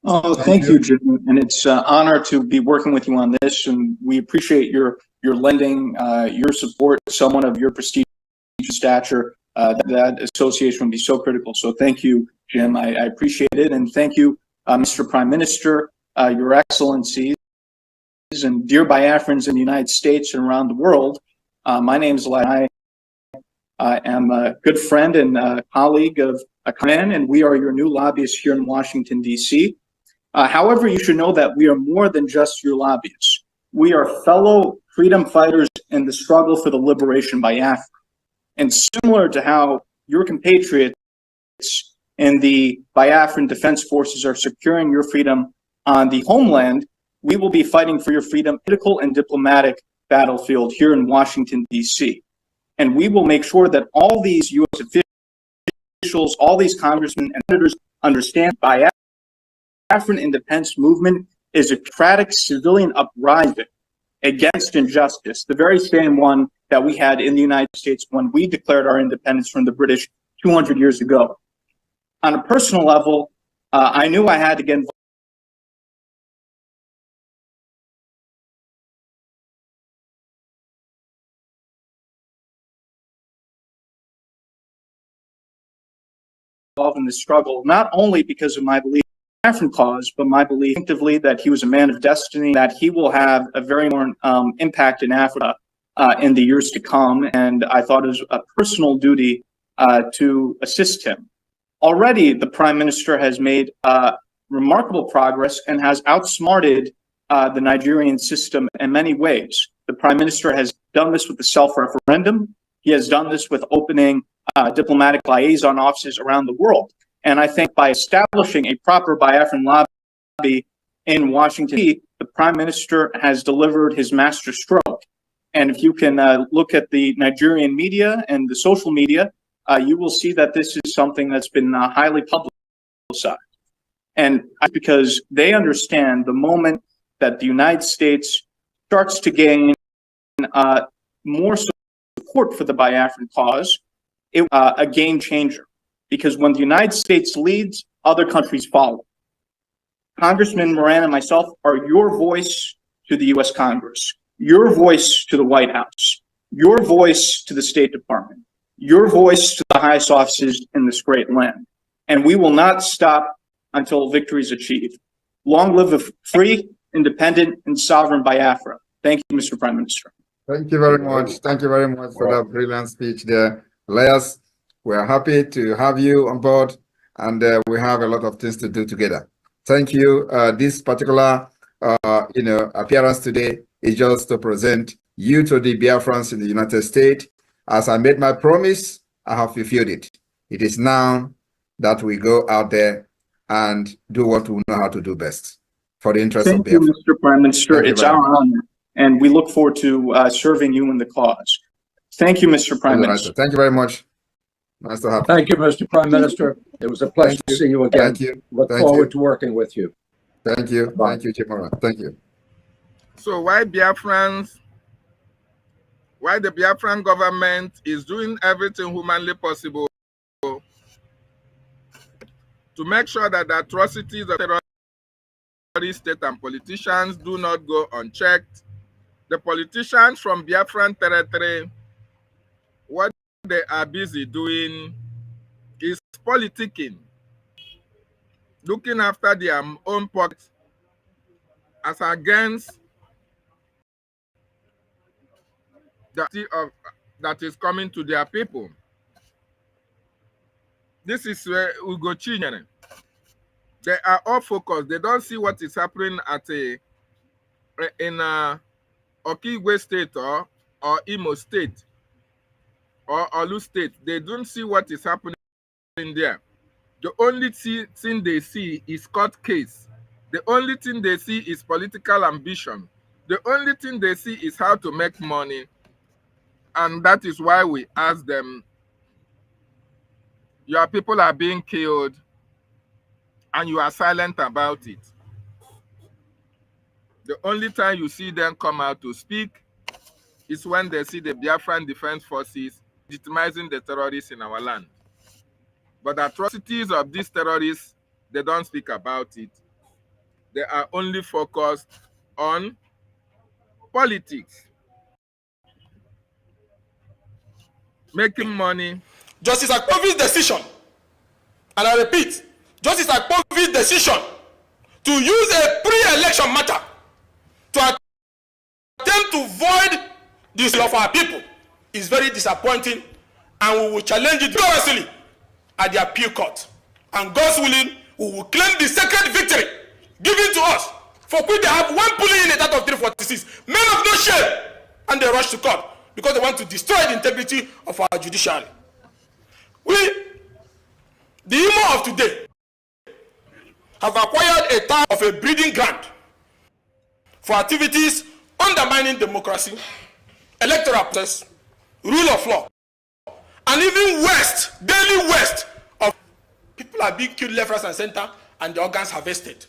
Oh, thank you, Jim. And it's an honor to be working with you on this, and we appreciate your lending, your support, someone of your prestige and stature. That association would be so critical. So thank you, Jim. I appreciate it. And thank you, Mr. Prime Minister, Your Excellencies, and dear Biafrans in the United States and around the world. My name is Elias. I am a good friend and colleague of Akaman, and we are your new lobbyists here in Washington, D.C. However, you should know that we are more than just your lobbyists. We are fellow freedom fighters in the struggle for the liberation by Biafra. And similar to how your compatriots in the Biafran Defense Forces are securing your freedom on the homeland, we will be fighting for your freedom, political and diplomatic battlefield here in Washington, D.C. And we will make sure that all these U.S. officials, all these congressmen and senators understand Biafran independence movement is a democratic civilian uprising against injustice, the very same one that we had in the United States when we declared our independence from the British 200 years ago. On a personal level, I knew I had to get involved in this struggle, not only because of my belief in the Biafran cause, but my belief instinctively that he was a man of destiny, that he will have a very more impact in Africa in the years to come. And I thought it was a personal duty to assist him. Already, the Prime Minister has made remarkable progress and has outsmarted the Nigerian system in many ways. The Prime Minister has done this with the self-referendum. He has done this with opening diplomatic liaison offices around the world. And I think by establishing a proper Biafran lobby in Washington, D.C., the Prime Minister has delivered his master stroke. And if you can look at the Nigerian media and the social media, you will see that this is something that's been highly publicized. And because they understand the moment that the United States starts to gain more support for the Biafran cause, it's a game changer. Because when the United States leads, other countries follow. Congressman Moran and myself are your voice to the U.S. Congress. your voice to the White House, your voice to the State Department, your voice to the highest offices in this great land. And we will not stop until victory is achieved. Long live a free, independent, and sovereign Biafra. Thank you, Mr. Prime Minister. Thank you very much. Thank you very much for that brilliant speech there. Lawyers, we are happy to have you on board, and we have a lot of things to do together. Thank you. This particular appearance today is just to present you to the Biafrans in the United States. As I made my promise, I have fulfilled it. It is now that we go out there and do what we know how to do best for the interest of Biafra. Thank you, Mr. Prime Minister. It's our honor, and we look forward to serving you in the cause. Thank you, Mr. Prime Minister. Thank you very much. Nice to have you. Thank you, Mr. Prime Minister. It was a pleasure to see you again. Thank you. Look forward to working with you. Thank you. Thank you, Chimara. Thank you. So why the Biafran government is doing everything humanly possible to make sure that the atrocities of terrorist state and politicians do not go unchecked. The politicians from Biafran territory, what they are busy doing is politicking, looking after their own pockets as against that is coming to their people. This is where Ugo Chinyere. They are all focused. They don't see what is happening in Okigwe State or Imo State or Olu State. They don't see what is happening there. The only thing they see is court case. The only thing they see is political ambition. The only thing they see is how to make money. And that is why we ask them, your people are being killed and you are silent about it. The only time you see them come out to speak is when they see the Biafran Defense Forces legitimizing the terrorists in our land. But the atrocities of these terrorists, they don't speak about it. They are only focused on politics. Making money. Justice Akpovi's decision, and I repeat, Justice Akpovi's decision to use a pre-election matter to attempt to void this of our people is very disappointing, and we will challenge it vigorously at the appeal court. And God's willing, we will claim the sacred victory given to us, for which they have one pulling in it out of 346, men of no shame, and they rush to court because they want to destroy the integrity of our judiciary. The Imo of today, have acquired a type of a breeding ground for activities undermining democracy, electoral process, rule of law, and even daily waste of people are being killed left, right, and center, and the organs harvested.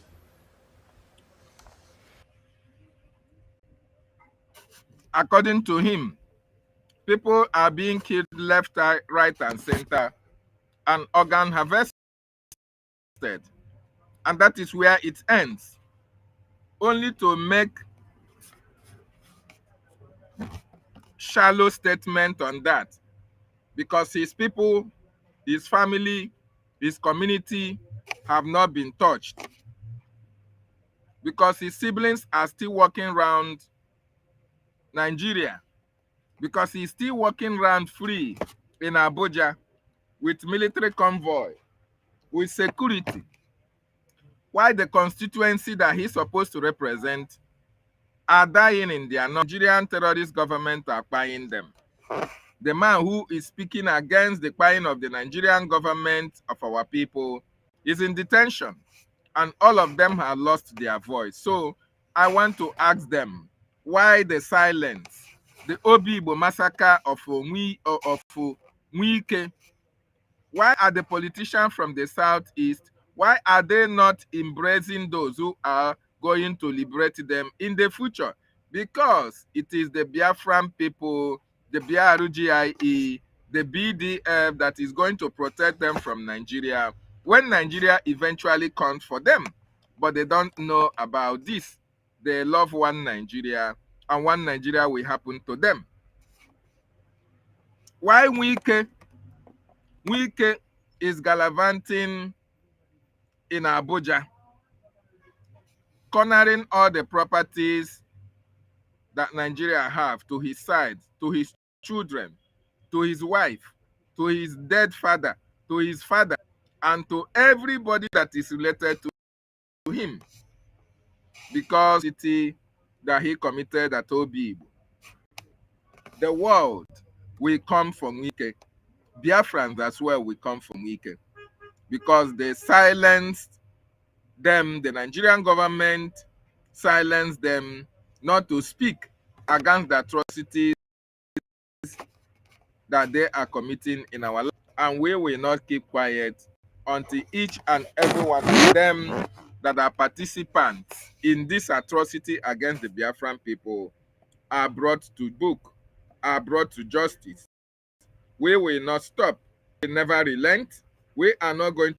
According to him, people are being killed left, right, and center, and organ harvested. And that is where it ends. Only to make shallow statement on that. Because his people, his family, his community have not been touched. Because his siblings are still walking around Nigeria. Because he's still walking around free in Abuja with military convoy, with security. Why the constituency that he's supposed to represent are dying in their Nigerian terrorist government are buying them. The man who is speaking against the buying of the Nigerian government of our people is in detention, and all of them have lost their voice. So I want to ask them, why the silence? The Obigbo massacre of Wike. Why are the politicians from the southeast, why are they not embracing those who are going to liberate them in the future? Because it is the Biafran people, the BRUGIE, the BDF that is going to protect them from Nigeria when Nigeria eventually comes for them. But they don't know about this. They love one Nigeria. and one Nigeria will happen to them. Why Wike is gallivanting in Abuja, cornering all the properties that Nigeria have to his side, to his children, to his wife, to his dead father, to his father, and to everybody that is related to him, because it that he committed at Obigbo. The world will come from Wike. Biafrans as well will come from Wike, because they silenced them, the Nigerian government silenced them not to speak against the atrocities that they are committing in our land. And we will not keep quiet until each and every one of them that are participants in this atrocity against the Biafran people are brought to book, are brought to justice. We will not stop. We never relent. We are not going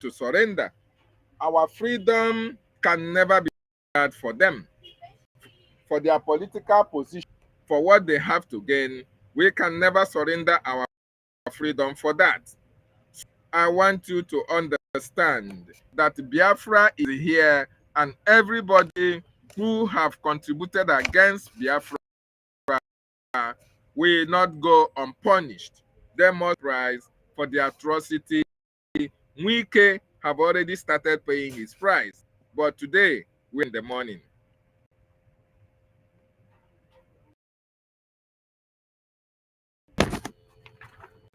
to surrender. Our freedom can never be hard for them, for their political position, for what they have to gain. We can never surrender our freedom for that. I want you to understand that Biafra is here, and everybody who have contributed against Biafra will not go unpunished. They must rise for the atrocity. Wike have already started paying his price, but today we're in the morning.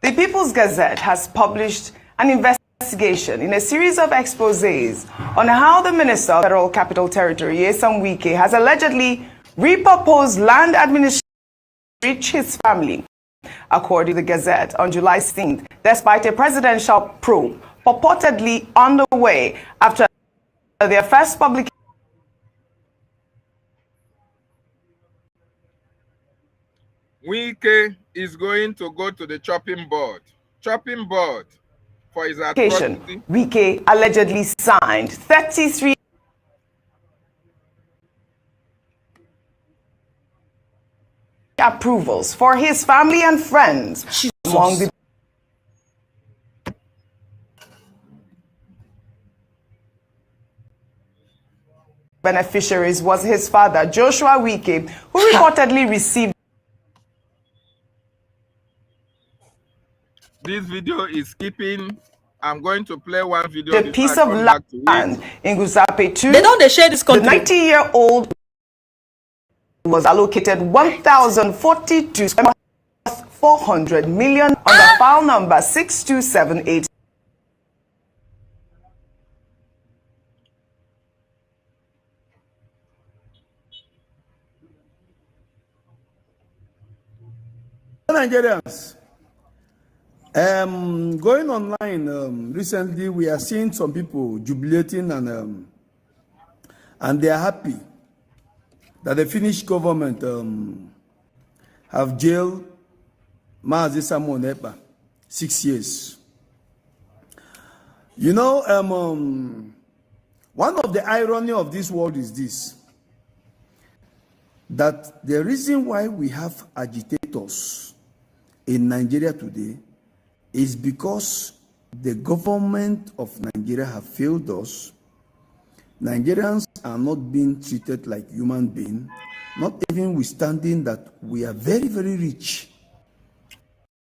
The People's Gazette has published an investigation in a series of exposés on how the Minister of Federal Capital Territory, Wike, has allegedly repurposed land administration to reach his family. According to the Gazette, on July 16th, despite a presidential probe purportedly underway after their first publication, Wike is going to go to the chopping board for his atrocity. Wike allegedly signed 33 approvals for his family and friends. Jesus. Among the beneficiaries was his father, Joshua Wike, who reportedly received. This video is skipping. I'm going to play one video. The piece of land in Guzape 2. They don't share this country. The 90-year-old was allocated 1,042 square miles, 400 million under file number 6278. Nigerians, going online recently, we are seeing some people jubilating and they are happy that the Finnish government have jailed Mazi Samuel Ekpa 6 years. You know, one of the irony of this world is this, that the reason why we have agitators in Nigeria today is because the government of Nigeria have failed us. Nigerians are not being treated like human beings, not even withstanding that we are very, very rich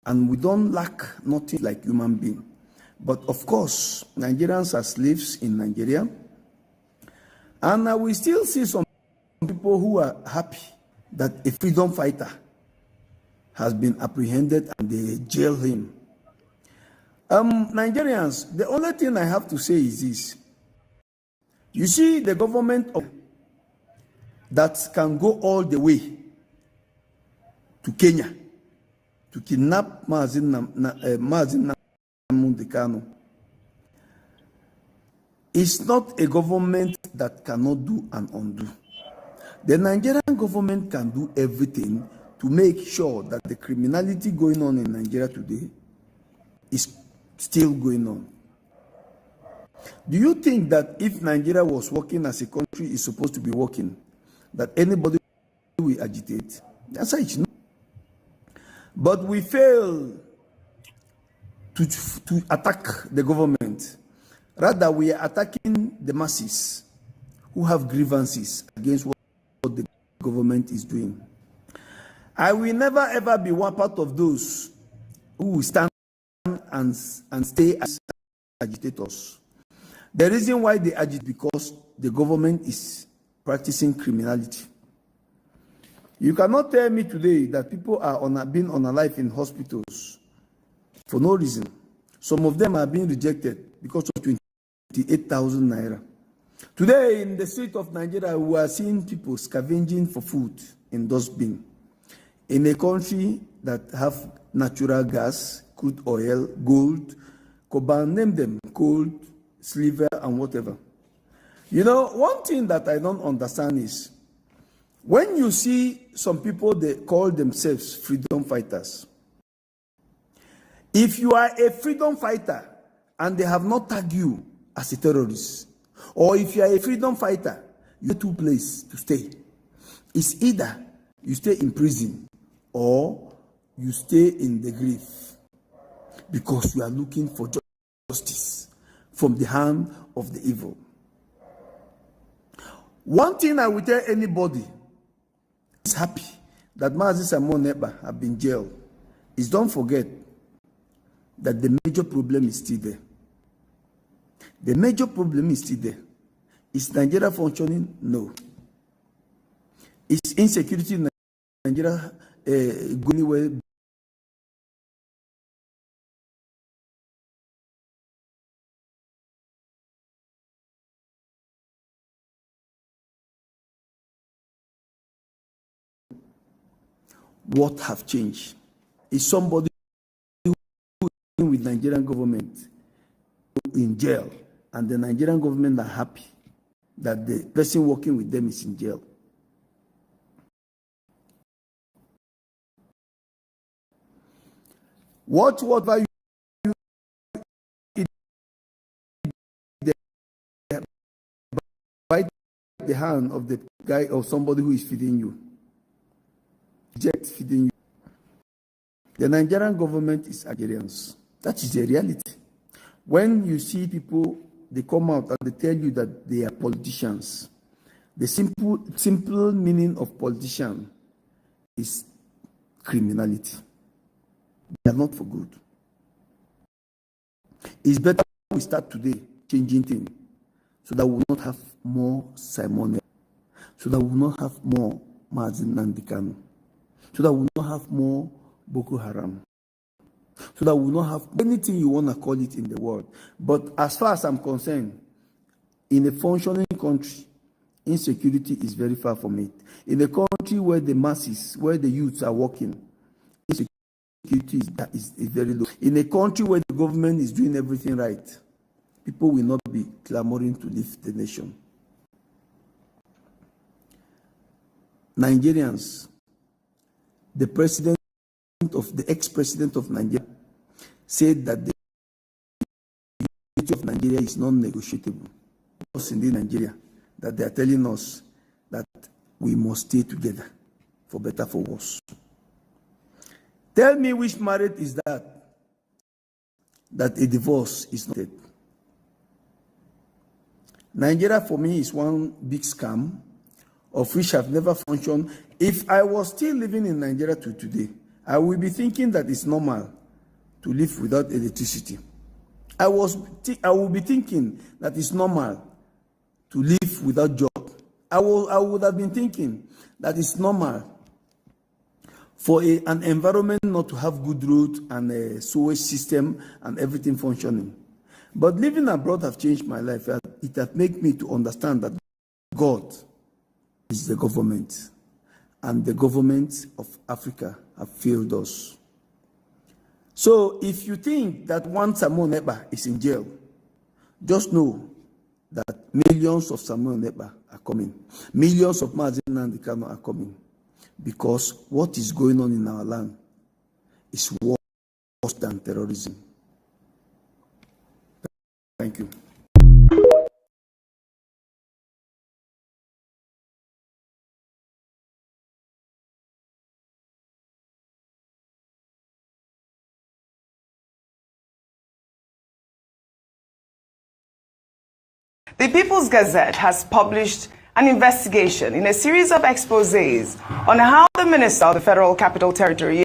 and we don't lack nothing like human beings. But of course, Nigerians are slaves in Nigeria, and we still see some people who are happy that a freedom fighter has been apprehended and they jail him. Nigerians, the only thing I have to say is this. You see, the government that can go all the way to Kenya to kidnap Mazi Nnamdi Kanu is not a government that cannot do and undo. The Nigerian government can do everything to make sure that the criminality going on in Nigeria today is still going on. Do you think that if Nigeria was working as a country is supposed to be working, that anybody we agitate. That's how it's not. But we fail to attack the government. Rather, we are attacking the masses who have grievances against what the government is doing. I will never ever be one part of those who will stand and stay as agitators. The reason why they agitate because the government is practicing criminality. You cannot tell me today that people are being unalive in hospitals for no reason. Some of them are being rejected because of 28,000 naira. Today in the street of Nigeria, we are seeing people scavenging for food in dustbin. In a country that have natural gas, crude oil, gold, cobalt, name them, gold, silver, and whatever. You know, one thing that I don't understand is, when you see some people, they call themselves freedom fighters. If you are a freedom fighter and they have not tagged you as a terrorist, or if you are a freedom fighter, you have two places to stay. It's either you stay in prison or you stay in the grave, because you are looking for justice from the hand of the evil. One thing I will tell anybody is happy that Mazi Samuel Neba have been jailed is, don't forget that the major problem is still there. The major problem is still there. Is Nigeria functioning? No. Is insecurity in Nigeria going anywhere? What have changed? Is somebody who is with Nigerian government in jail, and the Nigerian government are happy that the person working with them is in jail? Whatever you bite the hand of the guy or somebody who is feeding you, reject feeding you. The Nigerian government is Nigerians. That is the reality. When you see people, they come out and they tell you that they are politicians. The simple meaning of politician is criminality. They are not for good. It's better we start today changing things, so that we will not have more Simon, so that we will not have more Mazin Nandikano, so that we will not have more Boko Haram, so that we will not have anything you want to call it in the world. But as far as I'm concerned, in a functioning country, insecurity is very far from it. In a country where the masses, where the youths are working, insecurity is very low. In a country where the government is doing everything right, people will not be clamoring to leave the nation. Nigerians, the ex-president of Nigeria said that the unity of Nigeria is non-negotiable. Us in Nigeria, that they are telling us that we must stay together, for better, for worse. Tell me which marriage is that a divorce is not it. Nigeria for me is one big scam of which I've never functioned. If I was still living in Nigeria to today, I will be thinking that it's normal to live without electricity. I will be thinking that it's normal to live without job. I would have been thinking that it's normal for an environment not to have good roads and a sewage system and everything functioning. But living abroad have changed my life. It has made me to understand that God is the government, and the governments of Africa have failed us. So if you think that one Samuel Neba is in jail, just know that millions of Samuel Neba are coming. Millions of Mazin Nandikano are coming. Because what is going on in our land is worse than terrorism. Thank you. The People's Gazette has published an investigation in a series of exposés on how the Minister of the Federal Capital Territory,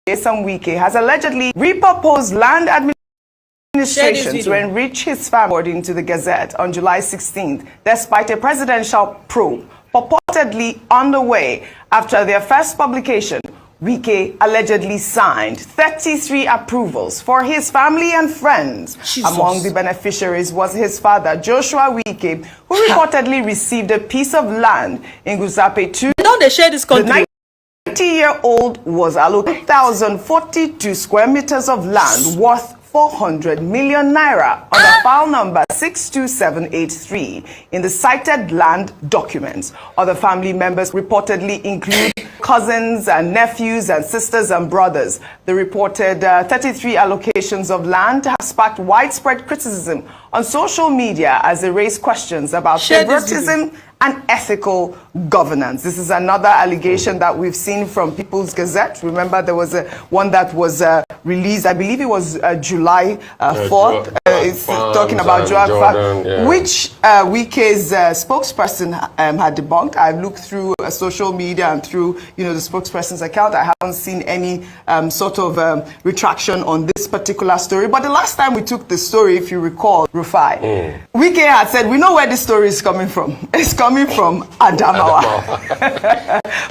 Wike, has allegedly repurposed land administration to enrich his family, according to the Gazette on July 16th, despite a presidential probe purportedly underway. After their first publication, Wike allegedly signed 33 approvals for his family and friends. Jesus. Among the beneficiaries was his father, Joshua Wike, who reportedly received a piece of land in Gusape 2. Don't they share this country? The 90-year-old was allocated 1,042 square meters of land worth 400 million naira under file number 62783 in the cited land documents. Other family members reportedly include cousins and nephews and sisters and brothers. The reported 33 allocations of land have sparked widespread criticism on social media as they raise questions about favoritism and ethical governance. This is another allegation that we've seen from People's Gazette. Remember, there was one that was released, I believe it was July 4th. It's talking about Jordan, which Wike's spokesperson had debunked. I've looked through social media and through the spokesperson's account. I haven't seen any sort of retraction on this particular story. But the last time we took the story, if you recall, Rufai, Wike had said, we know where this story is coming from. It's coming from Adamawa.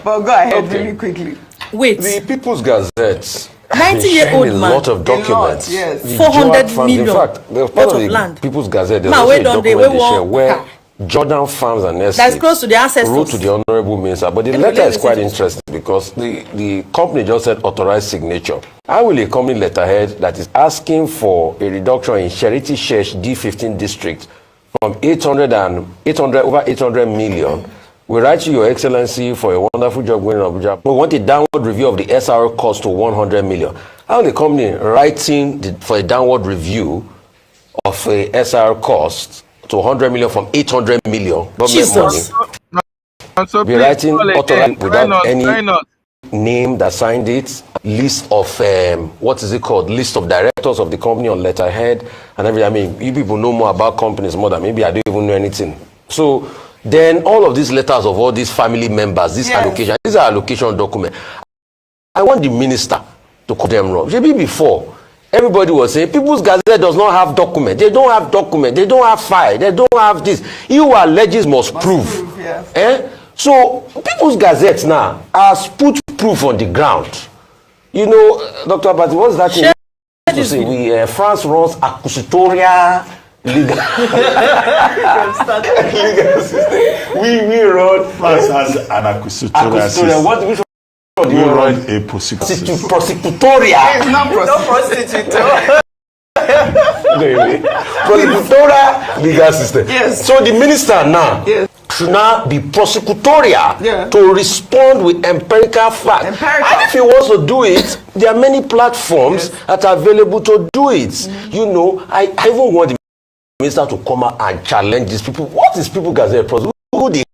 But go ahead really quickly. Wait. The People's Gazette 90-year-old man. A lot of documents. Yes. 400 million. In fact, the part of the land. People's Gazette, there's also a document they share where Jordan Farms and Estates that's close to the ancestors. Wrote to the Honorable Minister. But the letter is quite interesting because the company just said authorized signature. How will a company letterhead that is asking for a reduction in Sherity Shesh D15 district from 800 million, we write to Your Excellency for a wonderful job going on Abuja. We want a downward review of the SR cost to 100 million. How the company writing for a downward review of a SR cost to 100 million from 800 million? Jesus. We're writing without any name that signed it, list of what is it called? List of directors of the company on letterhead and everything. I mean, you people know more about companies more than maybe I don't even know anything. So then all of these letters of all these family members, this allocation, these are allocation documents. I want the minister to call them wrong. Maybe before, everybody was saying People's Gazette does not have document. They don't have document. They don't have file. They don't have this. You alleges must prove. So People's Gazette now has put proof on the ground. You know, Dr. Abati, what's that thing? To say France runs accusatorial legal system. We run France has an accusatorial system. Which one do you run? A prosecutorial. It's not prosecutorial. Prosecutorial legal system. Yes. So the minister now should now be prosecutorial to respond with empirical facts. And if he wants to do it, there are many platforms that are available to do it. You know, I even want the minister to come out and challenge these people. What is People's Gazette? Who is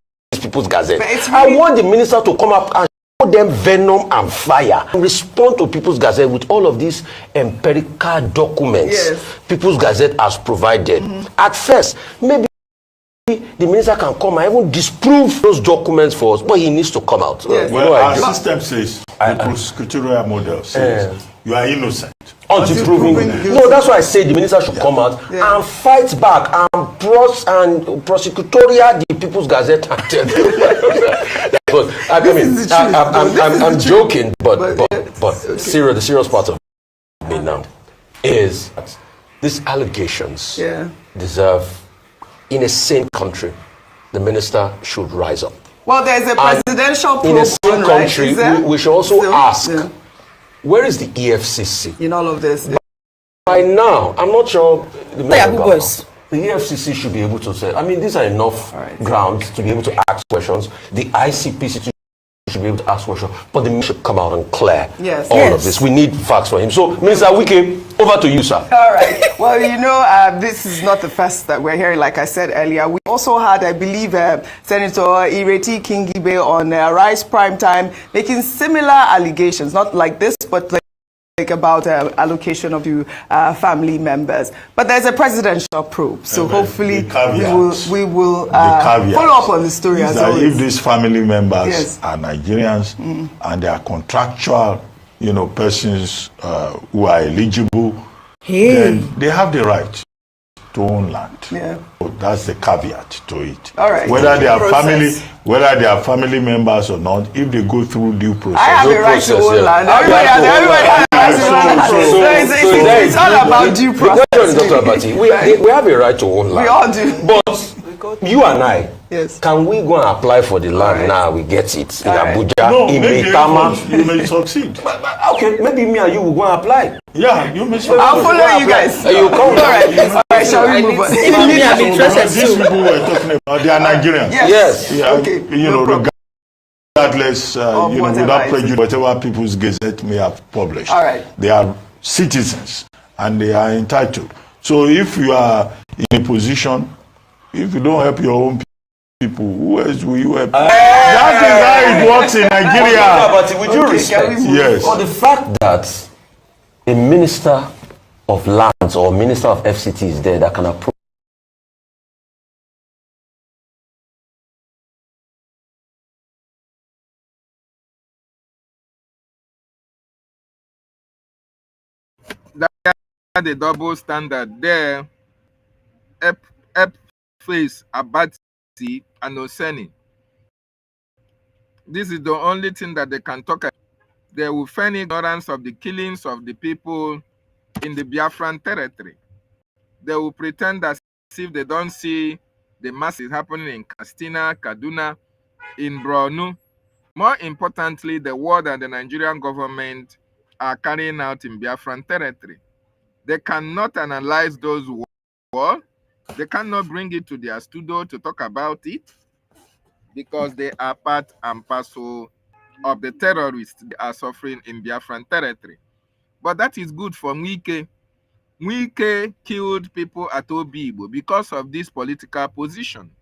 People's Gazette? I want the minister to come up and show them venom and fire and respond to People's Gazette with all of these empirical documents People's Gazette has provided. At first, maybe the minister can come and even disprove those documents for us, but he needs to come out. Well, our system says, the prosecutorial model says, you are innocent. Until proven. No, that's why I say the minister should come out and fight back and prosecutorial the People's Gazette. I'm joking, but the serious part of me now is these allegations deserve, in a sane country, the minister should rise up. Well, there's a presidential probe. In a sane country, we should also ask, where is the EFCC in all of this? By now, I'm not sure the EFCC should be able to say, I mean, these are enough grounds to be able to ask questions. The ICPC should be able to ask questions, but the minister should come out and clear all of this. We need facts for him. So, Minister Wike, over to you, sir. All right. Well, you know, this is not the first that we're hearing. Like I said earlier, we also had, I believe, Senator Ireti Kingibe on Rise Prime Time making similar allegations, not like this, but like about allocation of to family members, but there's a presidential probe, so hopefully we will follow up on the story as always. If these family members are Nigerians and they are contractual, persons who are eligible, then they have the right to own land. So that's the caveat to it. All right. Whether they are family members or not, if they go through due process. I have a right to own land. Everybody has it's all about due process. We have a right to own land. We all do. But you and I, can we go and apply for the land now? We get it in Abuja, in Maitama. You may succeed. Okay, maybe me and you will go and apply. Yeah, you may succeed. I'll follow you guys. You come. All right, shall we move on? These people we're talking about, they are Nigerians. Yes. Yeah, okay. Regardless, without prejudice, whatever People's Gazette may have published. All right. They are citizens and they are entitled. So if you are in a position, if you don't help your own people, who else will you help? That is how it works in Nigeria. But with due respect, for the fact that a minister of lands or minister of FCT is there that can approve the double standard there. Face Abati and Oseni. This is the only thing that they can talk about. They will feign ignorance of the killings of the people in the Biafran territory. They will pretend as if they don't see the masses happening in Katsina, Kaduna, in Borno. More importantly, the war that the Nigerian government are carrying out in Biafran territory. They cannot analyze those wars. They cannot bring it to their studio to talk about it because they are part and parcel of the terrorists they are suffering in Biafran territory. But that is good for Wike. Wike killed people at Obigbo because of this political position.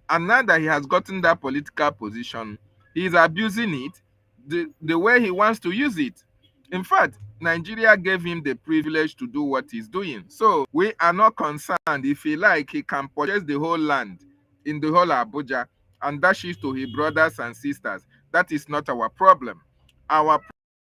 And now that he has gotten that political position, he is abusing it the way he wants to use it. In fact, Nigeria gave him the privilege to do what he's doing. So we are not concerned. If he like, he can purchase the whole land in the whole Abuja and dash it to his brothers and sisters. That is not our problem. Our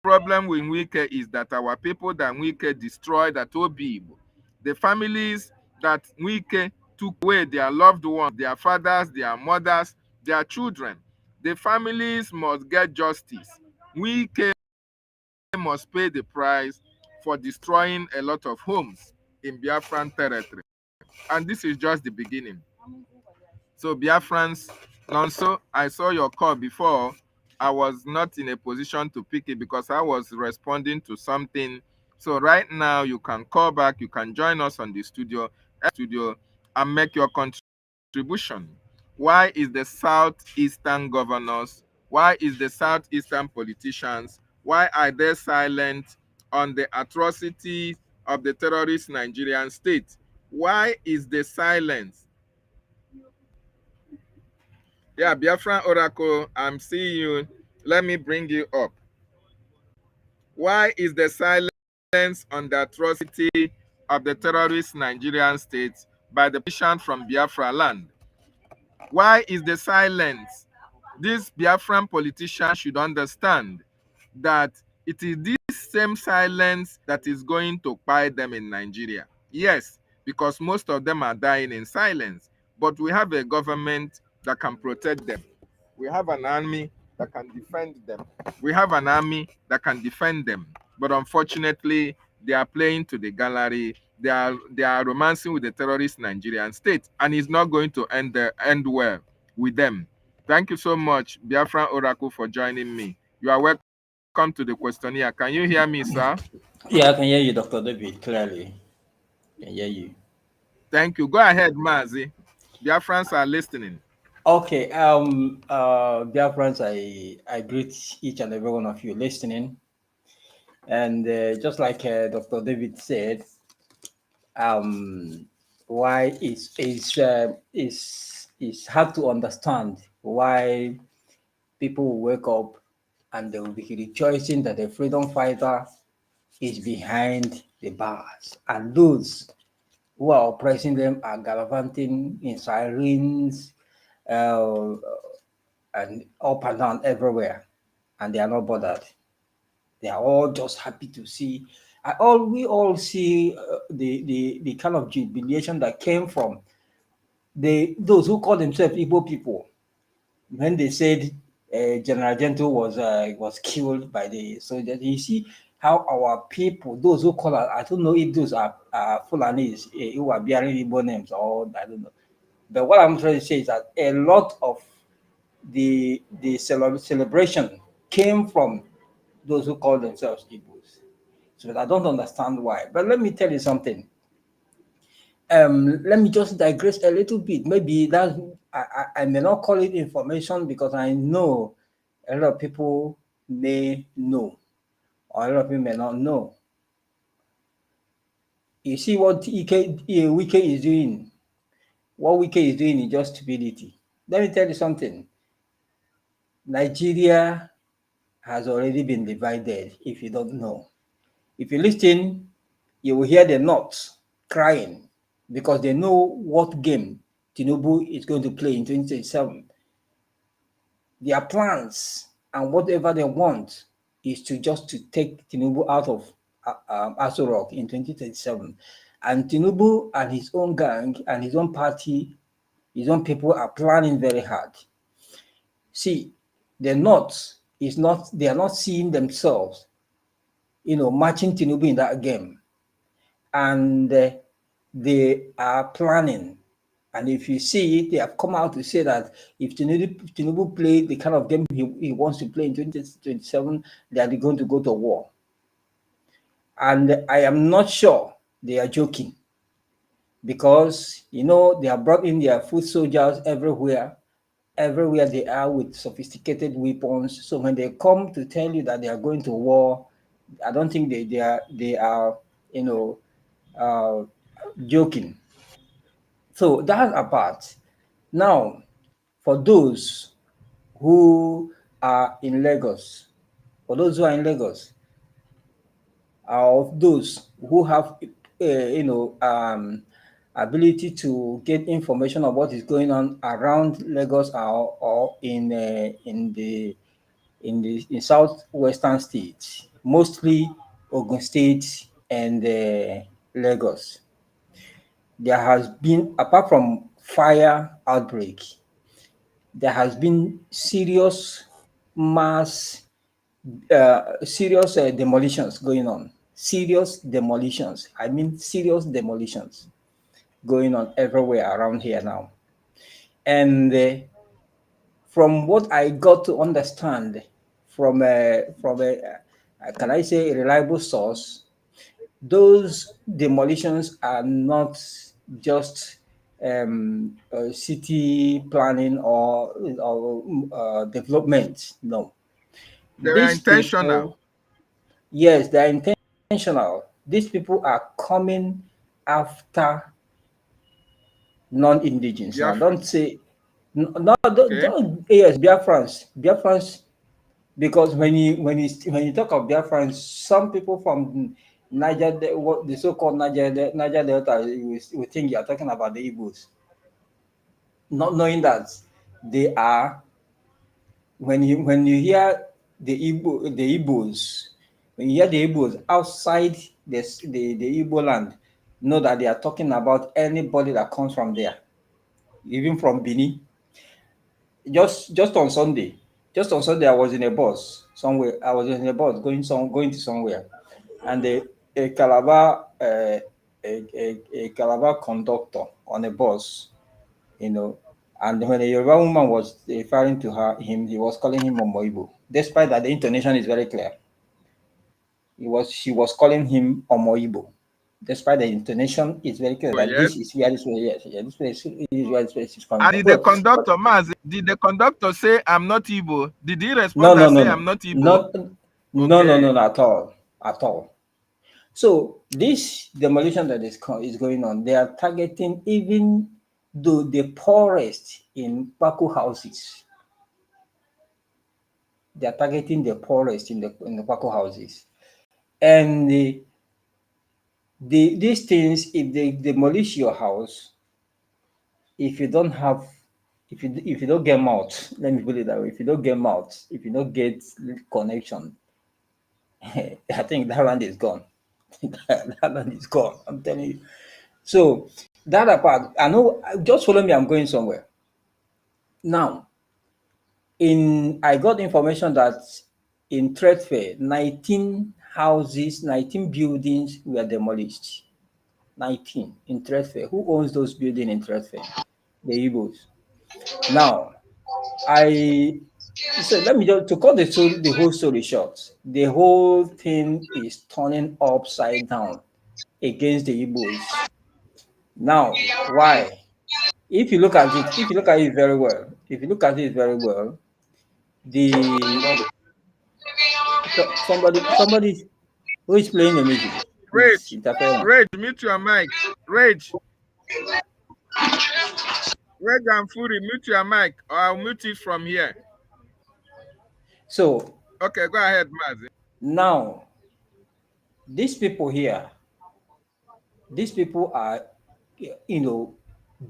problem with Wike is that our people that Wike destroyed at Obigbo, the families that Wike took away their loved ones, their fathers, their mothers, their children, the families must get justice. Wike must pay the price for destroying a lot of homes in Biafran territory. And this is just the beginning. So Biafrans, Lonso, I saw your call before. I was not in a position to pick it because I was responding to something. So right now you can call back, you can join us on the studio and make your contribution. Why is the Southeastern governors, why is the Southeastern politicians, why are they silent on the atrocities of the terrorist Nigerian state? Why is the silence? Yeah, Biafran Oracle, I'm seeing you. Let me bring you up. Why is the silence on the atrocity of the terrorist Nigerian state by the petition from Biafra land? Why is the silence? These Biafran politicians should understand that it is this same silence that is going to buy them in Nigeria. Yes, because most of them are dying in silence, but we have a government that can protect them. We have an army that can defend them. We have an army that can defend them. But unfortunately, they are playing to the gallery. They are romancing with the terrorist Nigerian state, and it's not going to end well with them. Thank you so much, Biafran Oracle, for joining me. You are welcome to the questionnaire. Can you hear me, sir? Yeah, I can hear you, Dr. David, clearly. I can hear you. Thank you. Go ahead, Mazi. Biafrans are listening. Okay, Biafrans, I greet each and every one of you listening. And just like Dr. David said, why it's hard to understand why people will wake up and they will be rejoicing that a freedom fighter is behind the bars, and those who are oppressing them are gallivanting in sirens and up and down everywhere, and they are not bothered. They are all just happy to see. We all see the kind of jubilation that came from those who call themselves Igbo people when they said General Gento was killed by the soldiers. You see how our people, those who call us, I don't know if those are Fulanis who are bearing Igbo names, or I don't know. But what I'm trying to say is that a lot of the celebration came from those who call themselves Igbos. So I don't understand why. But let me tell you something. Let me just digress a little bit. Maybe that I may not call it information because I know a lot of people may know, or a lot of people may not know. You see what Wike is doing. What Wike is doing is just stupidity. Let me tell you something. Nigeria has already been divided, if you don't know. If you listen, you will hear the North crying because they know what game Tinubu is going to play in 2027. Their plans and whatever they want is to take Tinubu out of Aso Rock in 2037. And Tinubu and his own gang and his own party, his own people are planning very hard. See, the North they are not seeing themselves, matching Tinubu in that game. And they are planning. And if you see it, they have come out to say that if Tinubu play the kind of game he wants to play in 2027, they are going to go to war. And I am not sure they are joking, because, they have brought in their foot soldiers everywhere they are with sophisticated weapons. So when they come to tell you that they are going to war, I don't think they are joking. So that's apart. Now, for those who are in Lagos, of those who have, ability to get information of what is going on around Lagos or in southwestern states, mostly Ogun State and Lagos. There has been, apart from fire outbreak, there has been serious demolitions going on. Serious demolitions. I mean, serious demolitions going on everywhere around here now. And from what I got to understand from a can I say, a reliable source, those demolitions are not just city planning or development. No, They're these intentional. people, yes, they're intentional. These people are coming after non-indigenous. Now, don't say no. Yes, Biafrans. Because when you talk of Biafrans, some people from Niger, the so-called Niger Delta, we think you are talking about the Igbos, not knowing that they are. When you hear the Igbos, when you hear the Igbos outside the Igbo land, know that they are talking about anybody that comes from there, even from Benin. Just on Sunday, I was in a bus somewhere. I was in a bus going to somewhere, and a Calabar a Calabar conductor on a bus, and when a Yoruba woman was referring to him, he was calling him Omoibo, despite that the intonation is very clear. She was calling him Omoibo, despite the intonation is very clear that Yes. this is where this way, yes, yeah, this place is where this place is coming And from. did the conductor say, "I'm not Igbo"? Did he respond No, and say, "I'm not Igbo"? no, at all. So this demolition that is going on, they are targeting even the poorest in Paku houses. They are targeting the poorest in the Paku houses. And these things, if they demolish your house, if you don't have, if you don't get mouth, let me put it that way, if you don't get mouth, if you don't get connection, I think that land is gone. That land is gone. I'm telling you. So that apart, I know. Just follow me. I'm going somewhere. Now, I got information that in Trade Fair, 19 houses, 19 buildings were demolished. 19 in Trade Fair. Who owns those buildings in Trade Fair? The Igbos. Now, so let me just, to cut the whole story short, the whole thing is turning upside down against the Igbos. Now, why? If you look at it very well, the somebody who is playing the music is interfering. Rage, mute your mic. Rage, and Fury, mute your mic, or I'll mute it from here. So, okay, go ahead, Mazi. Now, these people here, are,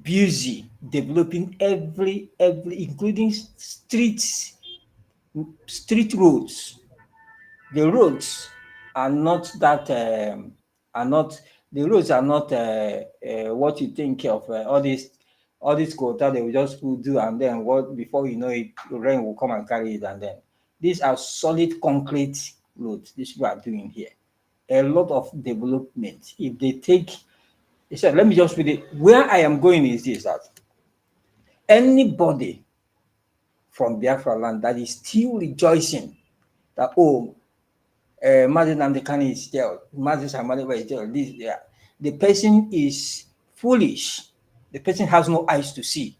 busy developing every including street roads. The roads are not that the roads are not what you think of, all this quota they will just do, and then before you know it, rain will come and carry it, and then these are solid concrete roads these people are doing here. A lot of development. If they take, so let me just read it. Where I am going is this: that anybody from Biafra land that is still rejoicing that, oh, Mazi Nnamdi Kanu is there, Mazi Samaliwa is there, this, there, the person is foolish. The person has no eyes to see.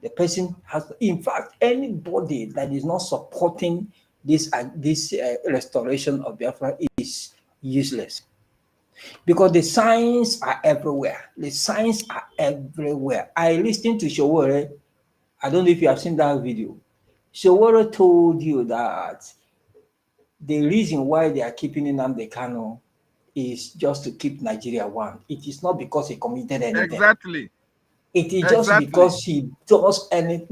The person has, in fact, anybody that is not supporting this restoration of Biafra is useless. Because the signs are everywhere. The signs are everywhere. I listened to Showore. I don't know if you have seen that video. Showore told you that the reason why they are keeping Nnamdi Kanu is just to keep Nigeria one. It is not because he committed anything. Exactly. It is just because he does anything.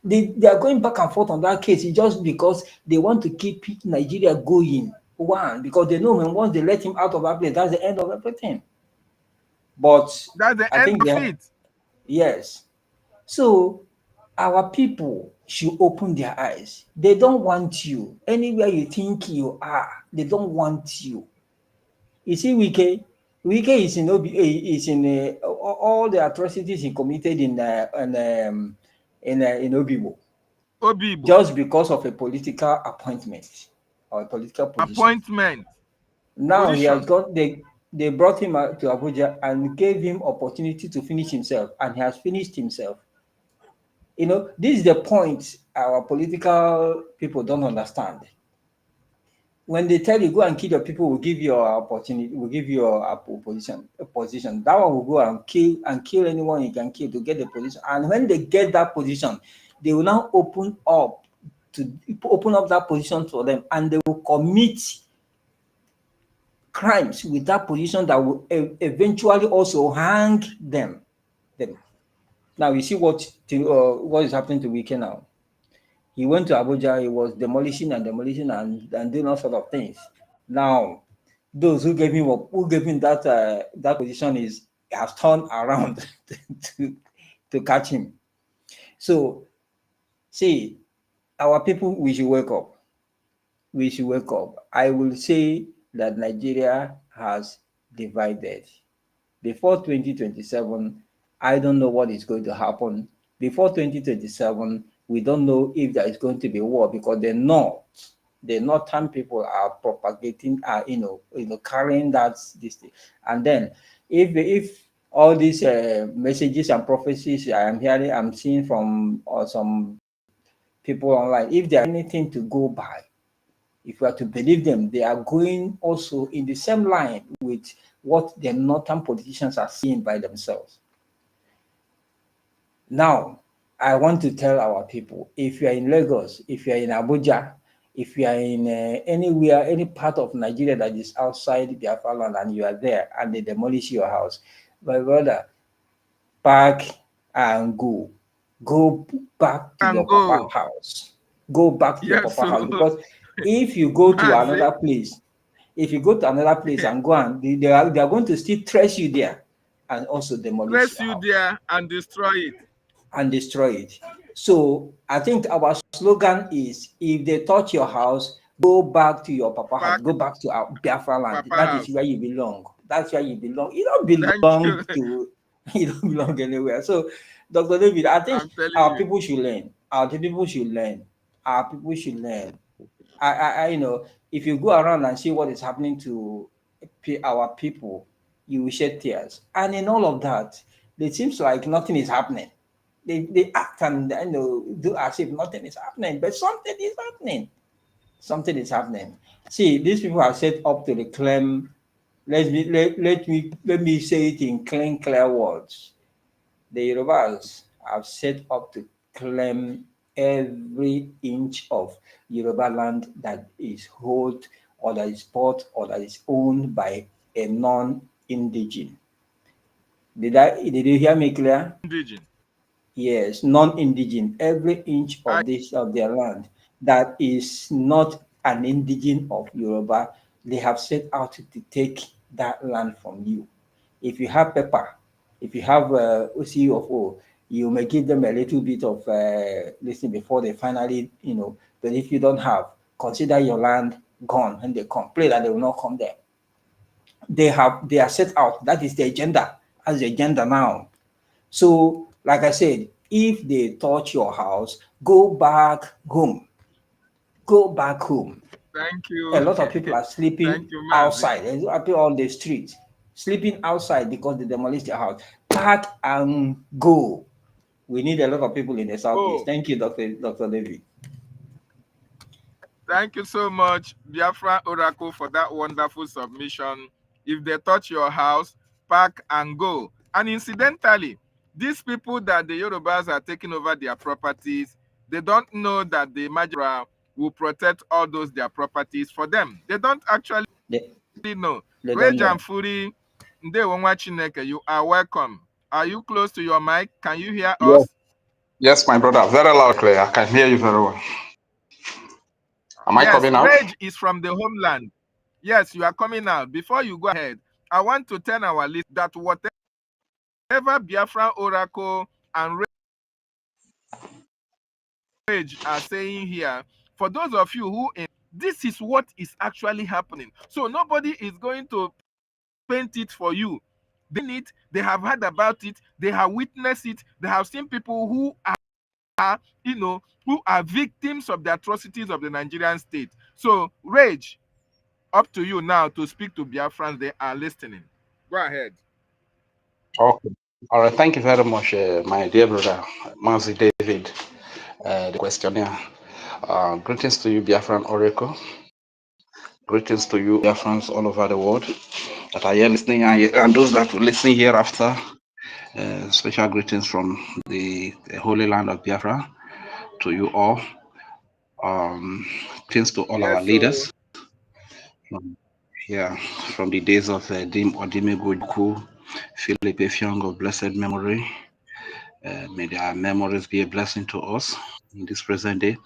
They are going back and forth on that case. It's just because they want to keep Nigeria going one, because they know when once they let him out of that place, that's the end of everything. But that's the end of it. Yes. So our people should open their eyes. They don't want you. Anywhere you think you are, they don't want you. You see, Wike is in all the atrocities he committed in Obigbo. Just because of a political appointment or a political position. Now he has got, they brought him to Abuja and gave him opportunity to finish himself, and he has finished himself. This is the point our political people don't understand. When they tell you go and kill your people, we'll give you an opportunity, we'll give you a position. That one will go and kill anyone you can kill to get the position. And when they get that position, they will now open up that position for them, and they will commit crimes with that position that will eventually also hang them. Now you see what is happening to Wike now. He went to Abuja, he was demolishing and doing all sort of things. Now, those who gave him that position has turned around to catch him. So, see, our people, we should wake up. We should wake up. I will say that Nigeria has divided. Before 2027, I don't know what is going to happen. Before 2027, we don't know if there is going to be war, because the northern people are propagating, carrying this thing. And then if all these messages and prophecies I'm seeing from some people online, if there is anything to go by, if we are to believe them, they are going also in the same line with what the northern politicians are seeing by themselves. Now, I want to tell our people, if you are in Lagos, if you are in Abuja, If you are in anywhere, any part of Nigeria that is outside Biafra land and you are there and they demolish your house, my brother, pack and go. Go back to your papa house. Go back to your papa house, because if you go to another place, and go and they are going to still trace you there and also demolish your house. there and destroy it. So I think our slogan is: if they touch your house, go back to your papa house, go back to our Biafra land. That is where you belong. That's where you belong. You don't belong to you don't belong anywhere. So, Dr. David, I think our people should learn. Our people should learn. Our people should learn. I if you go around and see what is happening to our people, you will shed tears. And in all of that, it seems like nothing is happening. They act and do as if nothing is happening, but something is happening. Something is happening. See, these people are set up to reclaim. Let me say it in clear words. The Yorubas have set up to claim every inch of Yoruba land that is held or that is bought or that is owned by a non-indigenous. Did you hear me clear? Indigenous. Yes, non-indigenous. Every inch of their land that is not an indigenous of Yoruba, they have set out to take that land from you. If you have pepper, if you have OCU, you may give them a little bit of listening before they finally, but if you don't have, consider your land gone and they complain that they will not come there. They are set out. That is the agenda. As the agenda now. So, like I said, if they touch your house, go back home. Go back home. Thank you. A lot of people are sleeping outside. There's people on the street, sleeping outside because they demolished their house. Pack and go. We need a lot of people in the southeast. Thank you, Dr. David. Thank you so much, Biafra Oracle, for that wonderful submission. If they touch your house, pack and go. And incidentally, these people that the Yorubas are taking over their properties, they don't know that the Majora will protect all those their properties for them. They don't actually know. Rage and Fury, you are welcome. Are you close to your mic? Can you hear us? Yes, my brother. Very loud, clear. I can hear you very well. Am I coming out? Rage is from the homeland. Yes, you are coming out. Before you go ahead, I want to tell our list that whatever Biafra Oracle and Rage are saying here, for those of you who this is what is actually happening. So nobody is going to paint it for you. They have heard about it, they have witnessed it, they have seen people who are who are victims of the atrocities of the Nigerian state. So, Rage, up to you now to speak to Biafrans. They are listening. Go ahead. Okay. All right. Thank you very much, my dear brother, Mazi David, the questionnaire. Greetings to you, Biafran Oracle. Greetings to you, Biafrans all over the world that are here listening, and those that will listen hereafter. Special greetings from the Holy Land of Biafra to you all. Greetings to all our leaders. From the days of Obigbo, Philip Effiong of blessed memory. May their memories be a blessing to us in this present day.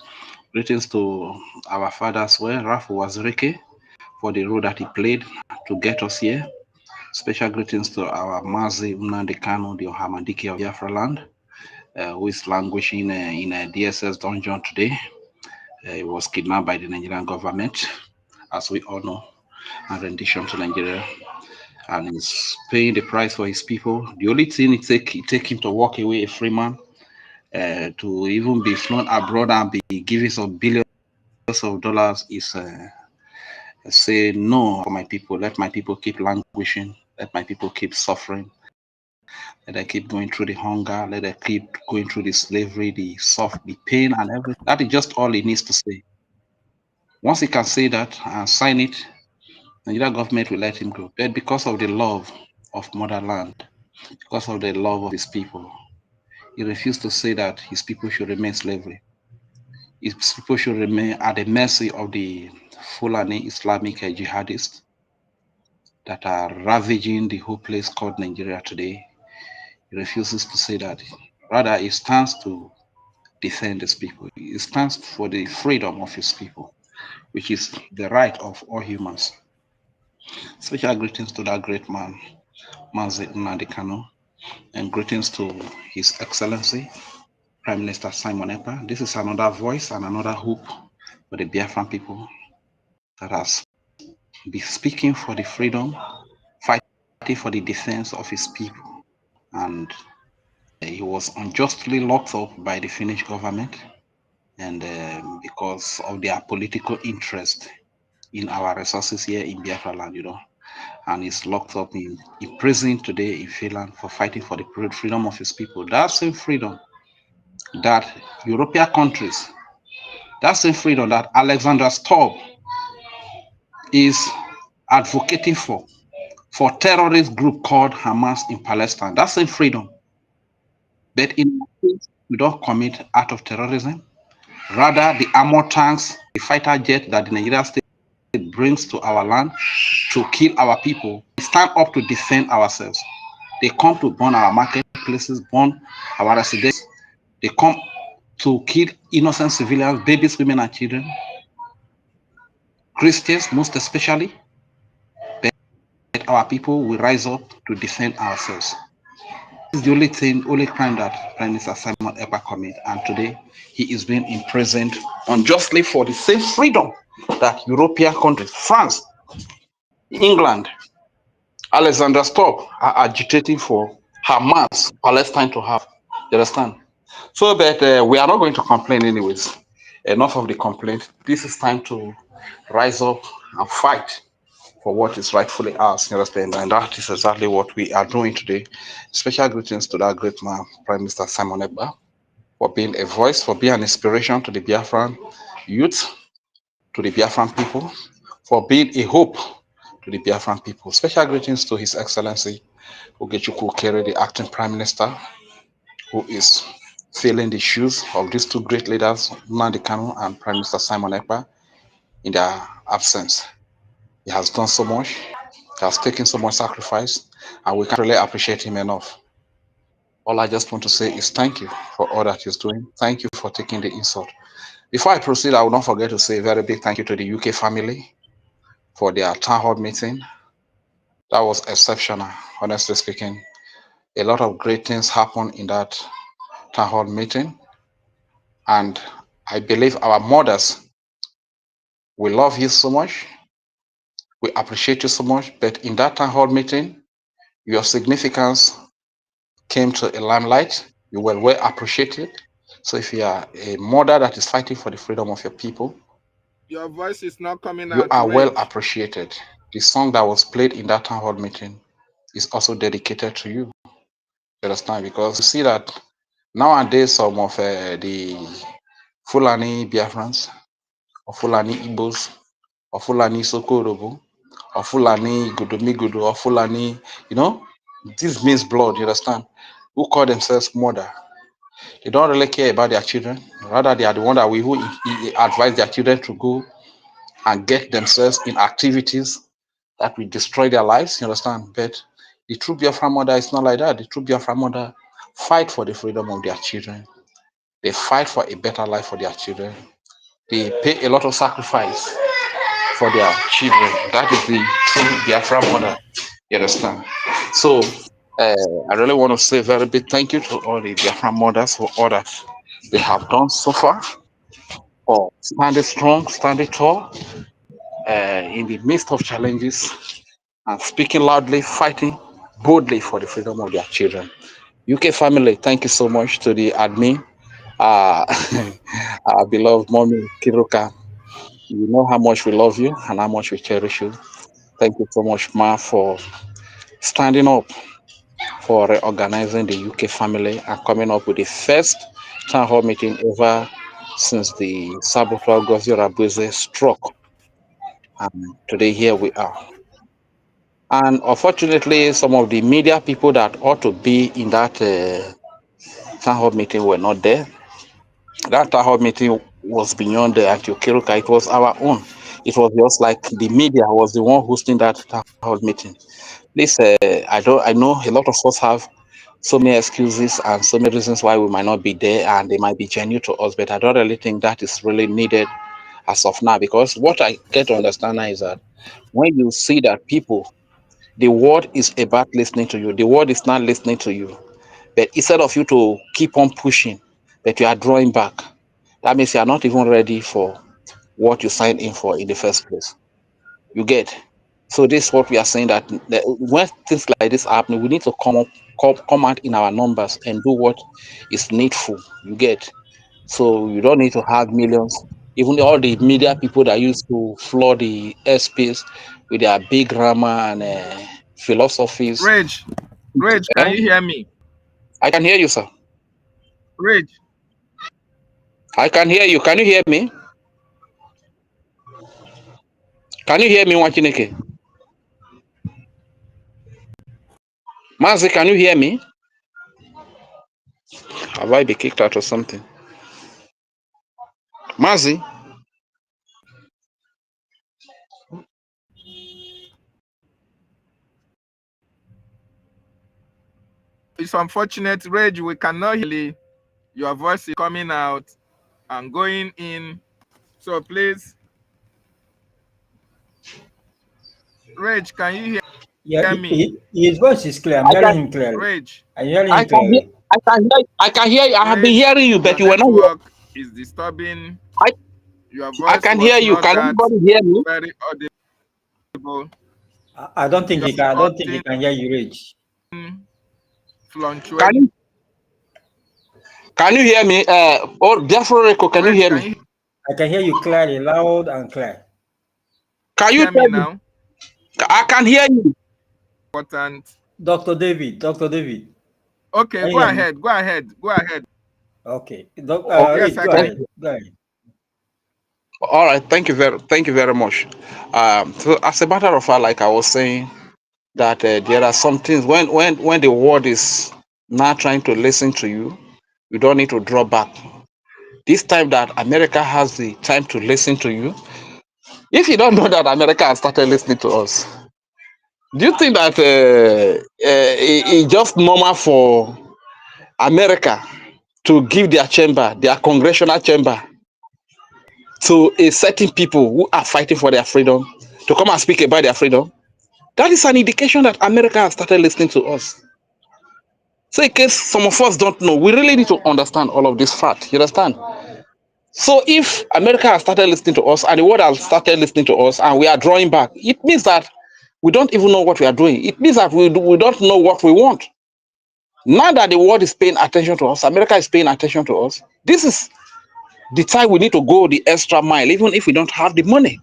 Greetings to our father as well, Rafu Wazirike, for the role that he played to get us here. Special greetings to our Mazi Nnamdi Kanu, the Ohamadike of Biafra land, who is languishing in a DSS dungeon today. He was kidnapped by the Nigerian government, as we all know, and rendition to Nigeria, and he's paying the price for his people. The only thing it take him to walk away a free man, to even be flown abroad and be given some billions of dollars is say no for my people. Let my people keep languishing. Let my people keep suffering. Let them keep going through the hunger. Let them keep going through the slavery, the pain, and everything. That is just all he needs to say. Once he can say that and sign it, the Nigerian government will let him go. But because of the love of motherland, because of the love of his people, he refused to say that his people should remain slavery. Its people should remain at the mercy of the Fulani Islamic jihadists that are ravaging the whole place called Nigeria today. He refuses to say that. Rather, he stands to defend his people. He stands for the freedom of his people, which is the right of all humans. Special greetings to that great man, Mazi Nnamdi Kanu, and greetings to His Excellency, Prime Minister Simon Ekpa. This is another voice and another hope for the Biafran people that has been speaking for the freedom, fighting for the defense of his people. And he was unjustly locked up by the Finnish government, and because of their political interest in our resources here in Biafra land, and he's locked up in prison today in Finland for fighting for the freedom of his people. That same freedom that European countries, that same freedom that Alexander Stubb is advocating for terrorist group called Hamas in Palestine. That same freedom. But in case we don't commit act of terrorism, rather the armor tanks, the fighter jet that the Nigerian state brings to our land to kill our people, we stand up to defend ourselves. They come to burn our marketplaces, burn our residents. They come to kill innocent civilians, babies, women, and children. Christians, most especially. But our people will rise up to defend ourselves. This is the only crime that Prime Minister Simon Ekpa committed, and today he is being imprisoned unjustly for the same freedom that European countries, France, England, Alexander Stubb are agitating for Hamas, Palestine to have. You understand? So, but we are not going to complain anyways. Enough of the complaint. This is time to rise up and fight for what is rightfully ours. You understand? And that is exactly what we are doing today. Special greetings to that great man, Prime Minister Simon Ekpa, for being a voice, for being an inspiration to the Biafran youth, to the Biafran people, for being a hope to the Biafran people. Special greetings to His Excellency Ogechukwu Kere, the acting Prime Minister, who is filling the shoes of these two great leaders, Nnamdi Kanu and Prime Minister Simon Ekpa, in their absence. He has done so much, he has taken so much sacrifice, and we can't really appreciate him enough. All I just want to say is thank you for all that he's doing. Thank you for taking the insult. Before I proceed, I will not forget to say a very big thank you to the UK family for their town hall meeting. That was exceptional, honestly speaking. A lot of great things happened in that town hall meeting. And I believe our mothers, we love you so much. We appreciate you so much. But in that town hall meeting, your significance came to a limelight. You were well appreciated. So if you are a mother that is fighting for the freedom of your people, Your voice is not coming out. You are well appreciated. The song that was played in that town hall meeting is also dedicated to you. You understand? Because you see that nowadays some of the Fulani Biafrans, or Fulani Igbos, or Fulani Sokorobo, or Fulani Gudomigudu, or Fulani, this means blood, you understand? Who call themselves mother. They don't really care about their children. Rather, they are the one that who advise their children to go and get themselves in activities that will destroy their lives, you understand? But the true Biafra mother is not like that. The true Biafra mother fight for the freedom of their children. They fight for a better life for their children. They pay a lot of sacrifice for their children. That is the true Biafra mother, you understand? So I really want to say a very big thank you to all the Biafra mothers for all that they have done so far, for standing strong, standing tall, in the midst of challenges, and speaking loudly, fighting boldly for the freedom of their children. UK family, thank you so much to the admin, our beloved mommy Kiruka. You know how much we love you and how much we cherish you. Thank you so much, Ma, for standing up, for reorganizing the UK family and coming up with the first town hall meeting ever since the saboteur Gozi Rabuze struck. And today here we are. And unfortunately, some of the media people that ought to be in that town hall meeting were not there. That town hall meeting was beyond the Antiocheruka. It was our own. It was just like the media was the one hosting that town hall meeting. Please, I know a lot of us have so many excuses and so many reasons why we might not be there, and they might be genuine to us, but I don't really think that is really needed as of now, because what I get to understand now is that when you see that people, the world is about listening to you, the world is not listening to you, but instead of you to keep on pushing, but you are drawing back, that means you are not even ready for what you signed in for in the first place. You get? So this is what we are saying, that when things like this happen, we need to come out in our numbers and do what is needful. You get? So you don't need to have millions. Even all the media people that used to flood the airspace with their big grammar and philosophies. Rage, can you hear me? I can hear you, sir. Rage. I can hear you. Can you hear me? Can you hear me, Wachineke? Mazi, can you hear me? Have I been kicked out or something? Mazi? It's unfortunate, Rage, we cannot hear your voice is coming out and going in. So please, Rage, can you hear me? His voice is clear. I'm hearing him clearly. Rage. I'm hearing him clearly. I can hear you. I have been hearing you, but you were not here. Network is disturbing. Your voice I can hear you. Can anybody hear me? Very audible. I don't think he can. I don't think he can hear you, Rage. Can you hear me? Or Biafra, can you hear me? I can hear you clearly, loud and clear. Can you hear me now? I can hear you. Important. Dr. David. Okay, go ahead. Okay. Yes, go ahead. All right. Thank you very much. So as a matter of fact, like I was saying, that there are some things when the world is not trying to listen to you, you don't need to draw back. This time that America has the time to listen to you, if you don't know that America has started listening to us, do you think that it's just normal for America to give their congressional chamber, to a certain people who are fighting for their freedom, to come and speak about their freedom? That is an indication that America has started listening to us. So in case some of us don't know, we really need to understand all of this fact. You understand? So if America has started listening to us and the world has started listening to us and we are drawing back, it means that we don't even know what we are doing. It means that we don't know what we want. Now that the world is paying attention to us, America is paying attention to us, this is the time we need to go the extra mile, even if we don't have the money.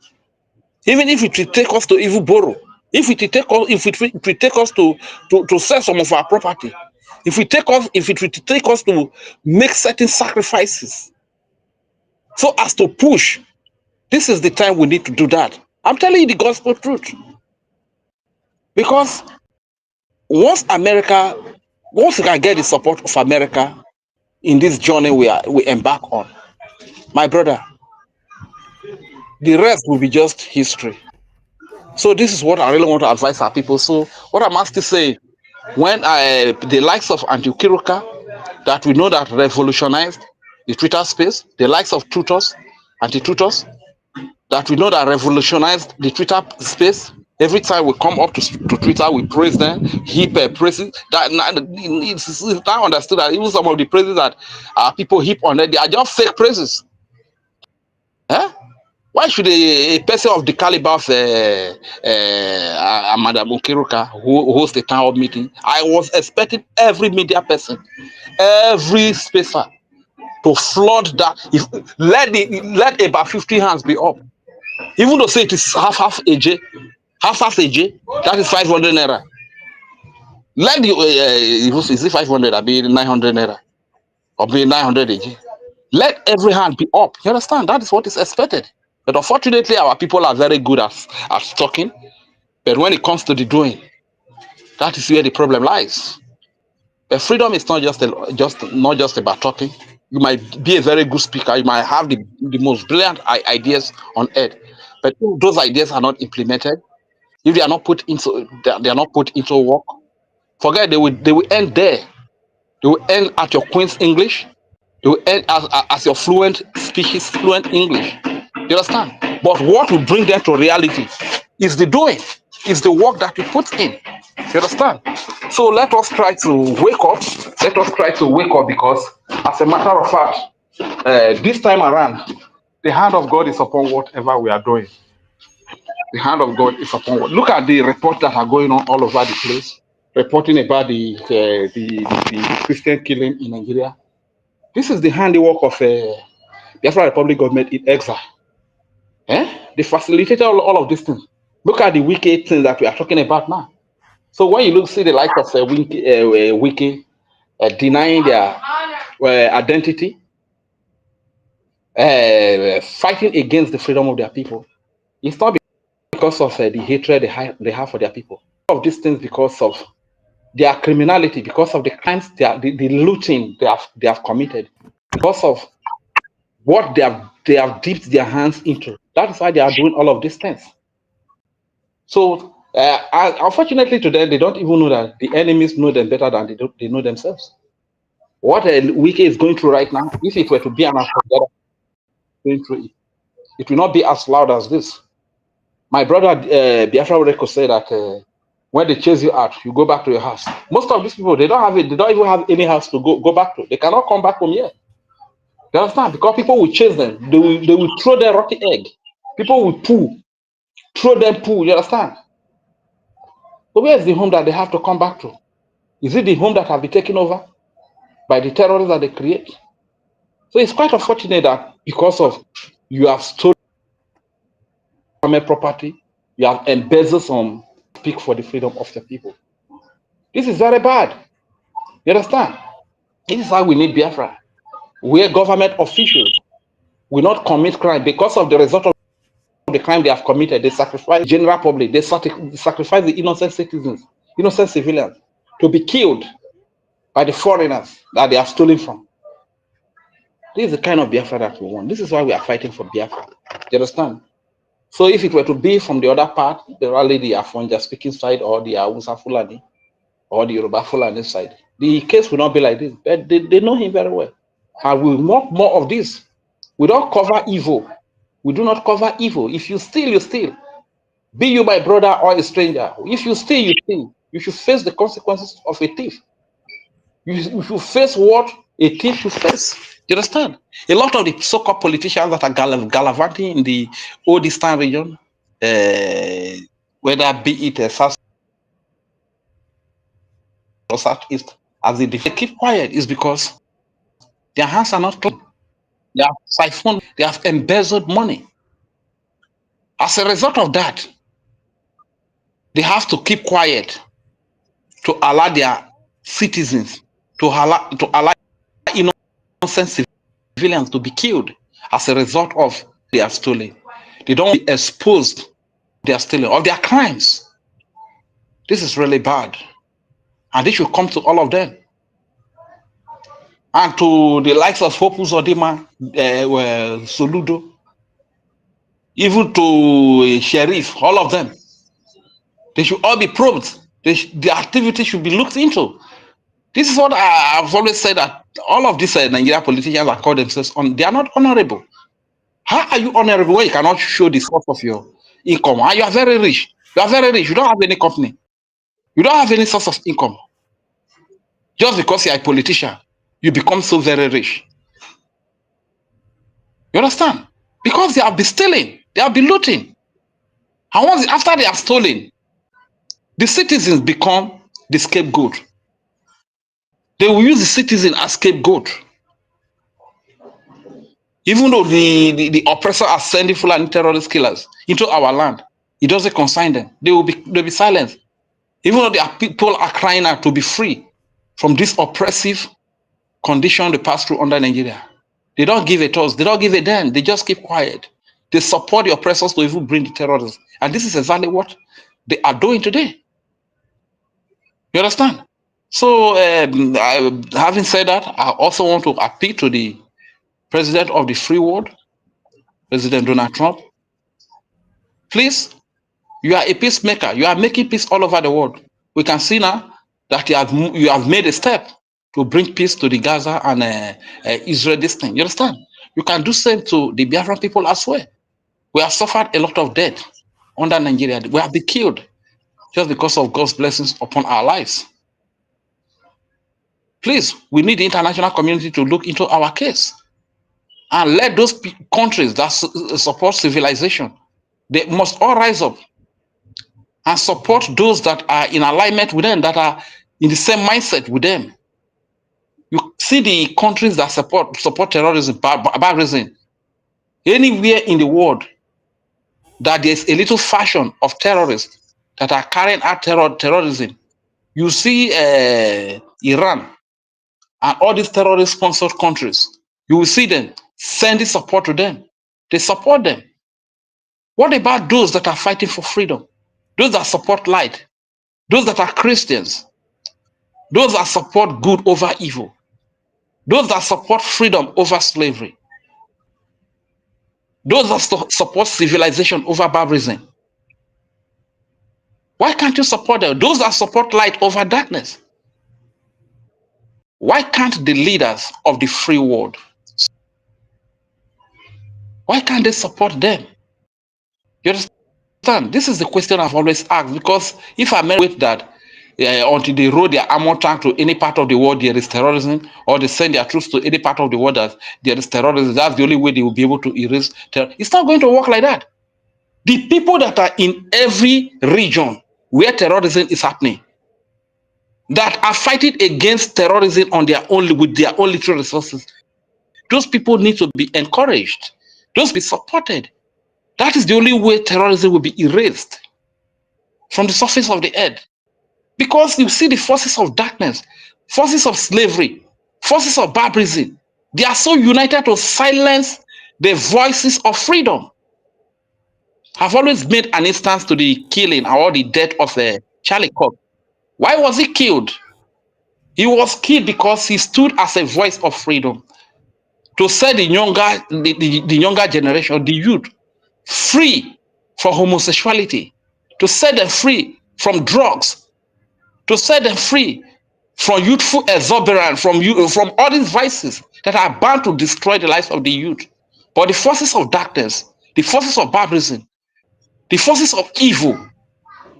Even if it will take us to even borrow. If it will take us to sell some of our property. If it will take us to make certain sacrifices so as to push, this is the time we need to do that. I'm telling you the gospel truth. Because once we can get the support of America in this journey we embark on, my brother, the rest will be just history. So this is what I really want to advise our people. So what I'm asking to say, when the likes of Antiocheruka, that we know that revolutionized the Twitter space, the likes of Tutors, anti-Tutors, that we know that revolutionized the Twitter space. Every time we come up to Twitter, we praise them, heap praises. It's now understood that even some of the praises that people heap on it, they are just fake praises. Why should a person of the caliber of Madam Okiruka who host a town hall meeting? I was expecting every media person, every spacer to flood that. Let about 50 hands be up. Even though say it is half AJ, that is 500 naira. Let the is it 500 or be 900 naira or be 900 AJ? Let every hand be up. You understand? That is what is expected. But unfortunately, our people are very good at talking. But when it comes to the doing, that is where the problem lies. But freedom is not just about talking. You might be a very good speaker. You might have the most brilliant ideas on earth. But if those ideas are not implemented, if they are not put into work, forget they will end there. They will end at your Queen's English. They will end as your fluent English. You understand? But what will bring them to reality is the doing, is the work that we put in. You understand? So let us try to wake up. Let us try to wake up, because as a matter of fact, this time around, the hand of God is upon whatever we are doing. The hand of God is upon what. Look at the reports that are going on all over the place, reporting about the Christian killing in Nigeria. This is the handiwork of the Biafra Republic government in exile. They facilitated all of these things. Look at the wicked things that we are talking about now. So when you see the likes of Wike denying their identity, fighting against the freedom of their people, it's not because of the hatred they have for their people. All of these things because of their criminality, because of the crimes, the looting they have committed, because of what they have dipped their hands into. That is why they are doing all of these things. So unfortunately to them, they don't even know that the enemies know them better than they know themselves. What Wike is going through right now, if it were to be an African going through it, it will not be as loud as this. My brother Biafra Reko said that when they chase you out, you go back to your house. Most of these people, they don't even have any house to go back to. They cannot come back from here. You understand? Because people will chase them. They will throw their rotten egg. People will throw them poo. You understand? But where is the home that they have to come back to? Is it the home that have been taken over by the terrorists that they create? So it's quite unfortunate that because of you have stolen property, you have embezzled some, speak for the freedom of the people. This is very bad. You understand? This is why we need Biafra, where government officials will not commit crime because of the result of the crime they have committed. They sacrifice the general public. They sacrifice the innocent citizens, innocent civilians, to be killed by the foreigners that they have stolen from. This is the kind of Biafra that we want. This is why we are fighting for Biafra. You understand? So if it were to be from the other part, the rally, the Afonja speaking side, or the Hausa Fulani, or the Yoruba Fulani side, the case will not be like this. But they know him very well. And we want more of this. We don't cover evil. We do not cover evil. If you steal, you steal. Be you my brother or a stranger. If you steal, you steal. You should face the consequences of a thief. You should face what a thief should face. You understand? A lot of the so-called politicians that are gallivanting in the old Eastern region, whether be it South or Southeast, as they keep quiet, is because their hands are not clean. They have siphoned, they have embezzled money. As a result of that, they have to keep quiet to allow their citizens, to allow innocent civilians to be killed as a result of their stealing. They don't be exposed to their stealing of their crimes. This is really bad. And this should come to all of them. And to the likes of Hopu Zodima, Soludo, even to Sheriff, all of them. They should all be probed. The activity should be looked into. This is what I've always said, that all of these Nigerian politicians that call themselves they are not honorable. How are you honorable when you cannot show the source of your income? And you are very rich. You are very rich. You don't have any company. You don't have any source of income. Just because you are a politician, you become so very rich. You understand? Because they have been stealing. They have been looting. And once after they have stolen, the citizens become the scapegoat. They will use the citizen as scapegoat. Even though the oppressor are sending Fulani terrorist killers into our land, it doesn't concern them. They'll be silent. Even though their people are crying out to be free from this oppressive condition they pass through under Nigeria. They don't give a toss. They don't give a damn. They just keep quiet. They support the oppressors to even bring the terrorists. And this is exactly what they are doing today. You understand? So, having said that, I also want to appeal to the president of the free world, President Donald Trump. Please, you are a peacemaker. You are making peace all over the world. We can see now that you have made a step to bring peace to the Gaza and Israel. This thing, you understand? You can do same to the Biafran people as well. We have suffered a lot of death under Nigeria. We have been killed just because of God's blessings upon our lives. Please, we need the international community to look into our case and let those countries that support civilization, they must all rise up and support those that are in alignment with them, that are in the same mindset with them. You see the countries that support terrorism, barbarism, anywhere in the world that there's a little faction of terrorists that are carrying out terrorism. You see Iran and all these terrorist-sponsored countries. You will see them sending support to them. They support them. What about those that are fighting for freedom? Those that support light? Those that are Christians? Those that support good over evil? Those that support freedom over slavery? Those that support civilization over barbarism? Why can't you support them? Those that support light over darkness? Why can't the leaders of the free world, why can't they support them? You understand? This is the question I've always asked, because if I wait that until they roll their armor tank to any part of the world there is terrorism, or they send their troops to any part of the world that there is terrorism, that's the only way they will be able to erase terror. It's not going to work like that. The people that are in every region where terrorism is happening, that are fighting against terrorism on their own, with their own literal resources, those people need to be encouraged. Those be supported. That is the only way terrorism will be erased from the surface of the earth. Because you see the forces of darkness, forces of slavery, forces of barbarism, they are so united to silence the voices of freedom. I've always made an instance to the killing or the death of Charlie Kirk. Why was he killed? He was killed because he stood as a voice of freedom to set the younger generation, the youth, free from homosexuality, to set them free from drugs, to set them free from youthful exuberance, from all these vices that are bound to destroy the lives of the youth. But the forces of darkness, the forces of barbarism, the forces of evil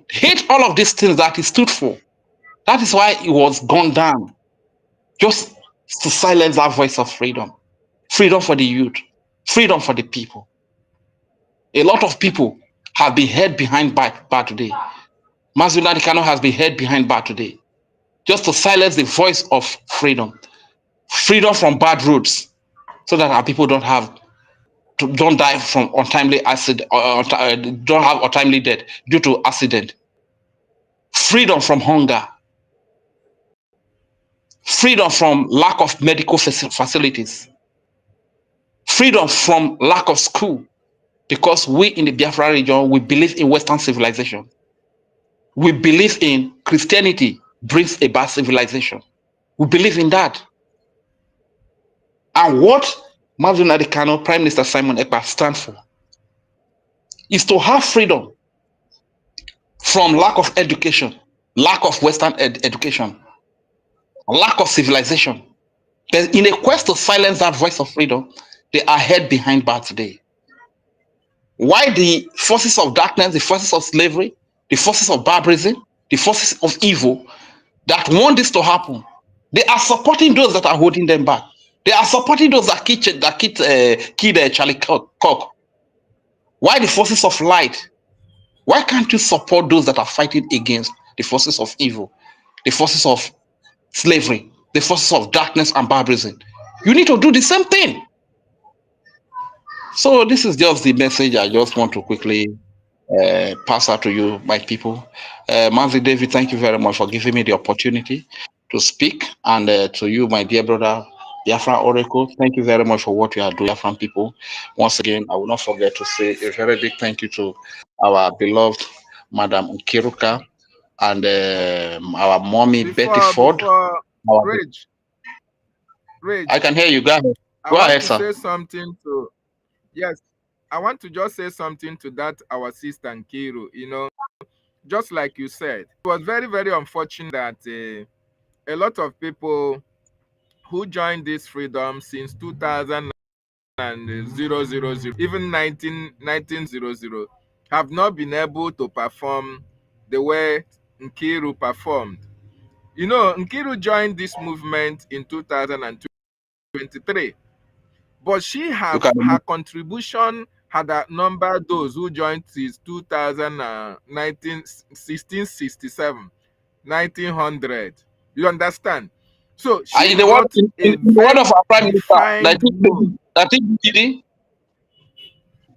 hate all of these things that he stood for. That is why he was gunned down, just to silence that voice of freedom. Freedom for the youth, freedom for the people. A lot of people have been held behind bar today. Mazi Nnamdi Kanu has been held behind bar today, just to silence the voice of freedom. Freedom from bad roads, so that our people don't die from untimely accident, don't have untimely death due to accident. Freedom from hunger. Freedom from lack of medical facilities. Freedom from lack of school. Because we in the Biafra region, we believe in Western civilization. We believe in Christianity brings about civilization. We believe in that. And what Mazi Nnamdi Kanu, Prime Minister Simon Ekpa stand for is to have freedom from lack of education, lack of Western education, lack of civilization. But in a quest to silence that voice of freedom, they are held behind bars today. Why the forces of darkness, the forces of slavery, the forces of barbarism, the forces of evil that want this to happen, they are supporting those that are holding them back. They are supporting those that killed Charlie Kirk. Why the forces of light? Why can't you support those that are fighting against the forces of evil, the forces of slavery, the forces of darkness and barbarism? You need to do the same thing. So this is just the message I just want to quickly pass out to you, my people. Mazi David, thank you very much for giving me the opportunity to speak. And to you, my dear brother, Biafra Oracle, thank you very much for what you are doing, Biafran people. Once again, I will not forget to say a very big thank you to our beloved Madam Nkiruka and our mommy Betty Ford. Rage, I can hear you. Go ahead. I Go want ahead, to sir. say something to, yes, I want to just say something to that, our sister Nkiru, you know, just like you said. It was very, very unfortunate that a lot of people who joined this freedom since 2000 and 000, even 1900, have not been able to perform the way Nkiru performed. You know, Nkiru joined this movement in 2023, but her contribution had outnumbered those who joined since 2019, 1667, 1900. You understand? So she In the word, brought a in the word of very our prime minister, defined role. that is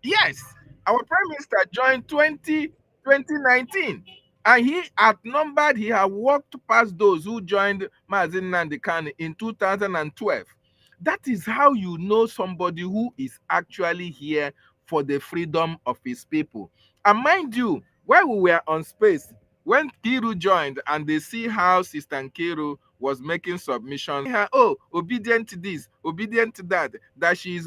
Yes, our prime minister joined 2019, and he outnumbered, he had walked past those who joined Mazin Nandekane in 2012. That is how you know somebody who is actually here for the freedom of his people. And mind you, while we were on space, when Kiru joined and they see how Sister Kiru was making submissions, oh, obedient to this, obedient to that she is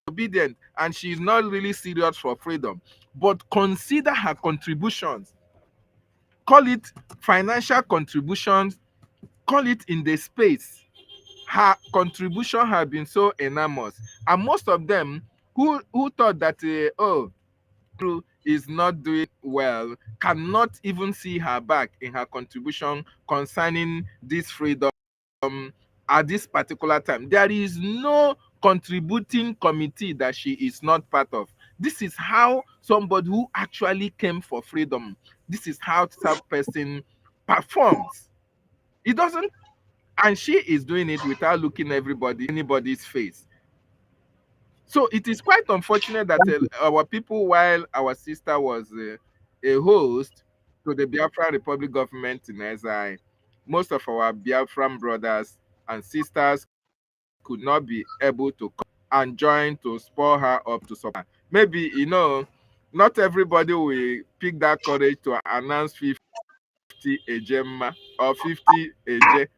obedient and she's not really serious for freedom. But consider her contributions. Call it financial contributions, call it in the space. Her contribution has been so enormous. And most of them who thought that, is not doing well, cannot even see her back in her contribution concerning this freedom at this particular time. There is no contributing committee that she is not part of. This is how somebody who actually came for freedom, this is how that person performs. It doesn't, and she is doing it without looking anybody's face. So it is quite unfortunate that our people, while our sister was a host to the Biafran Republic government in exile, most of our Biafran brothers and sisters could not be able to come and join to spur her up to support. Maybe, you know, not everybody will pick that courage to announce 50 Ejema or 50 Eje,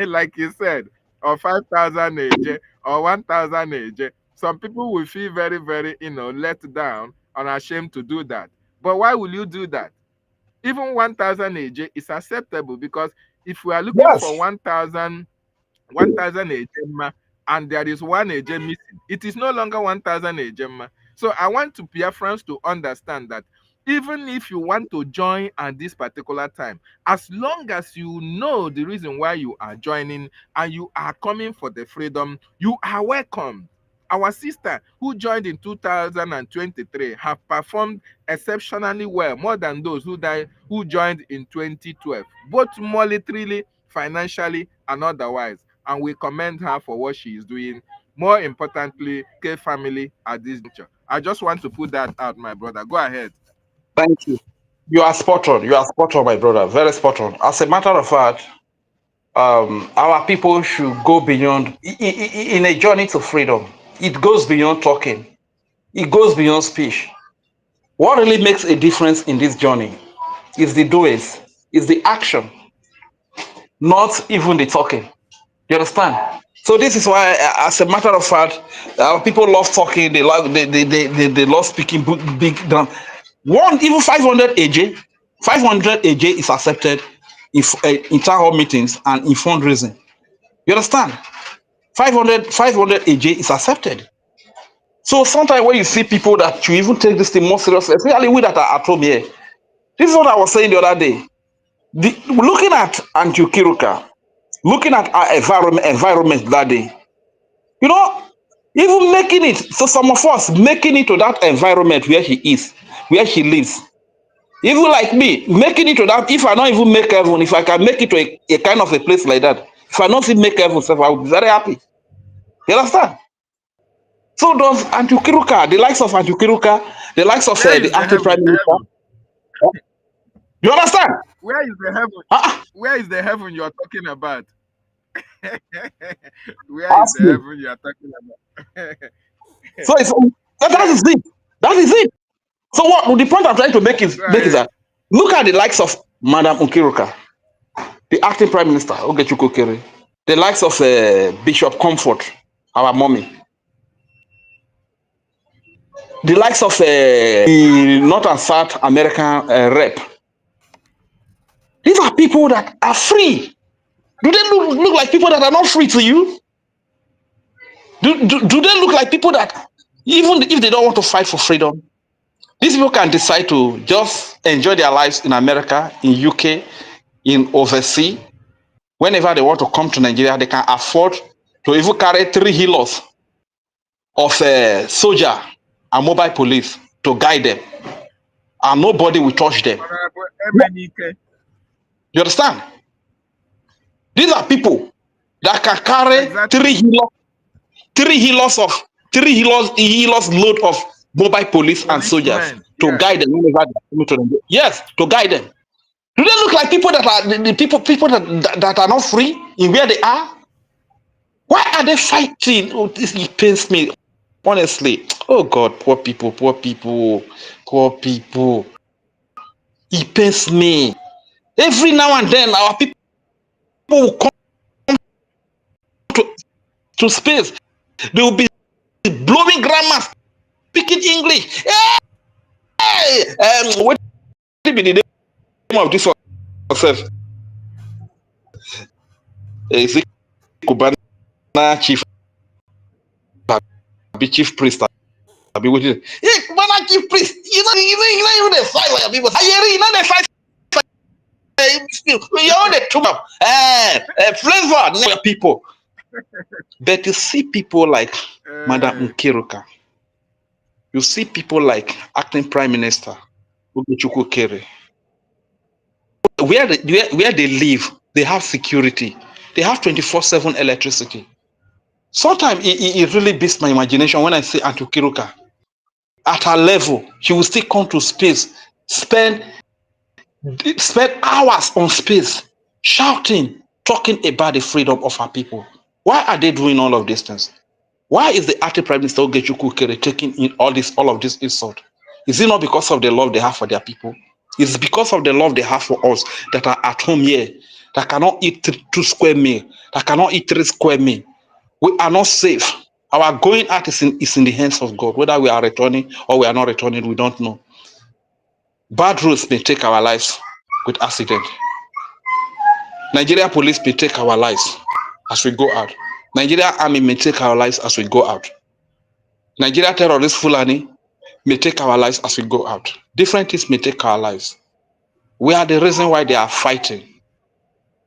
like you said, or 5,000 Eje or 1,000 Eje. Some people will feel very, very, let down and ashamed to do that. But why will you do that? Even 1,000 AJ is acceptable, because if we are looking for 1,000 Ejema and there is one AJ missing, it is no longer 1,000 Ejema. So I want to Biafrans to understand that even if you want to join at this particular time, as long as you know the reason why you are joining and you are coming for the freedom, you are welcome. Our sister who joined in 2023 have performed exceptionally well, more than those who joined in 2012, both monetarily, financially, and otherwise. And we commend her for what she is doing. More importantly, K family at this juncture. I just want to put that out, my brother. Go ahead. Thank you. You are spot on. You are spot on, my brother. Very spot on. As a matter of fact, our people should go beyond in a journey to freedom. It goes beyond talking. It goes beyond speech. What really makes a difference in this journey is the doers, is the action, not even the talking. You understand? So this is why, as a matter of fact, our people love talking. They love speaking big. Even 500 AJ, 500 AJ is accepted in town hall meetings and in fundraising. You understand? 500 AJ is accepted. So sometimes when you see people that you even take this thing more seriously, especially we that are at home here, this is what I was saying the other day. Looking at Antikiruka, looking at our environment that day, you know, even making it, so some of us making it to that environment where he is, where he lives. Even like me, making it to that, if I don't even make heaven, if I can make it to a kind of a place like that, if I don't even make heaven, I will be very happy. You understand? So does Antikiruka, the likes of Antikiruka, the likes of the acting prime minister. You understand? Where is the heaven? Where is the heaven you are talking about? Where is the heaven you are talking about? So that is it. That is it. So what the point I'm trying to make is that Look at the likes of Madam Nkiruka, the acting prime minister, Ogechukwu Kere, the likes of Bishop Comfort, our mommy, the likes of the North and South American rep. These are people that are free. Do they look like people that are not free to you? Do they look like people that, even if they don't want to fight for freedom, these people can decide to just enjoy their lives in America, in UK, in overseas. Whenever they want to come to Nigeria, they can afford to even carry 3 healers of soldier and mobile police to guide them, and nobody will touch them. You understand? These are people that can carry 3 healers load of mobile police and soldiers to guide them whenever they come to Nigeria. Yes, to guide them. Do they look like people that are the people that are not free in where they are? Why are they fighting? Oh, this it pains me, honestly. Oh God, poor people, poor people, poor people. It pains me. Every now and then, our people will come to space. They will be blowing grammar, speaking English. Hey, what will be the name of this yourself? Is it Kubana chief? Be chief priest. Be with you. Hey, Kubana chief priest. You know the fight for your people. You know the fight. You know the tumor. Flavor your people. But you see people like Madam Nkiruka. You see people like acting prime minister Ogechukwu Kere. Where they live, they have security. They have 24/7 electricity. Sometimes it really beats my imagination when I see Auntie Nkiruka. At her level, she will still come to space, spend hours on space, shouting, talking about the freedom of her people. Why are they doing all of these things? Why is the acting prime minister Ogechukwu Kere taking in all of this insult? Is it not because of the love they have for their people? It's because of the love they have for us that are at home here, that cannot eat 2 square meal, that cannot eat 3 square meal. We are not safe. Our going out is in the hands of God. Whether we are returning or we are not returning, we don't know. Bad roads may take our lives with accident. Nigeria police may take our lives as we go out. Nigeria army may take our lives as we go out. Nigeria terrorist Fulani may take our lives as we go out. Different things may take our lives. We are the reason why they are fighting.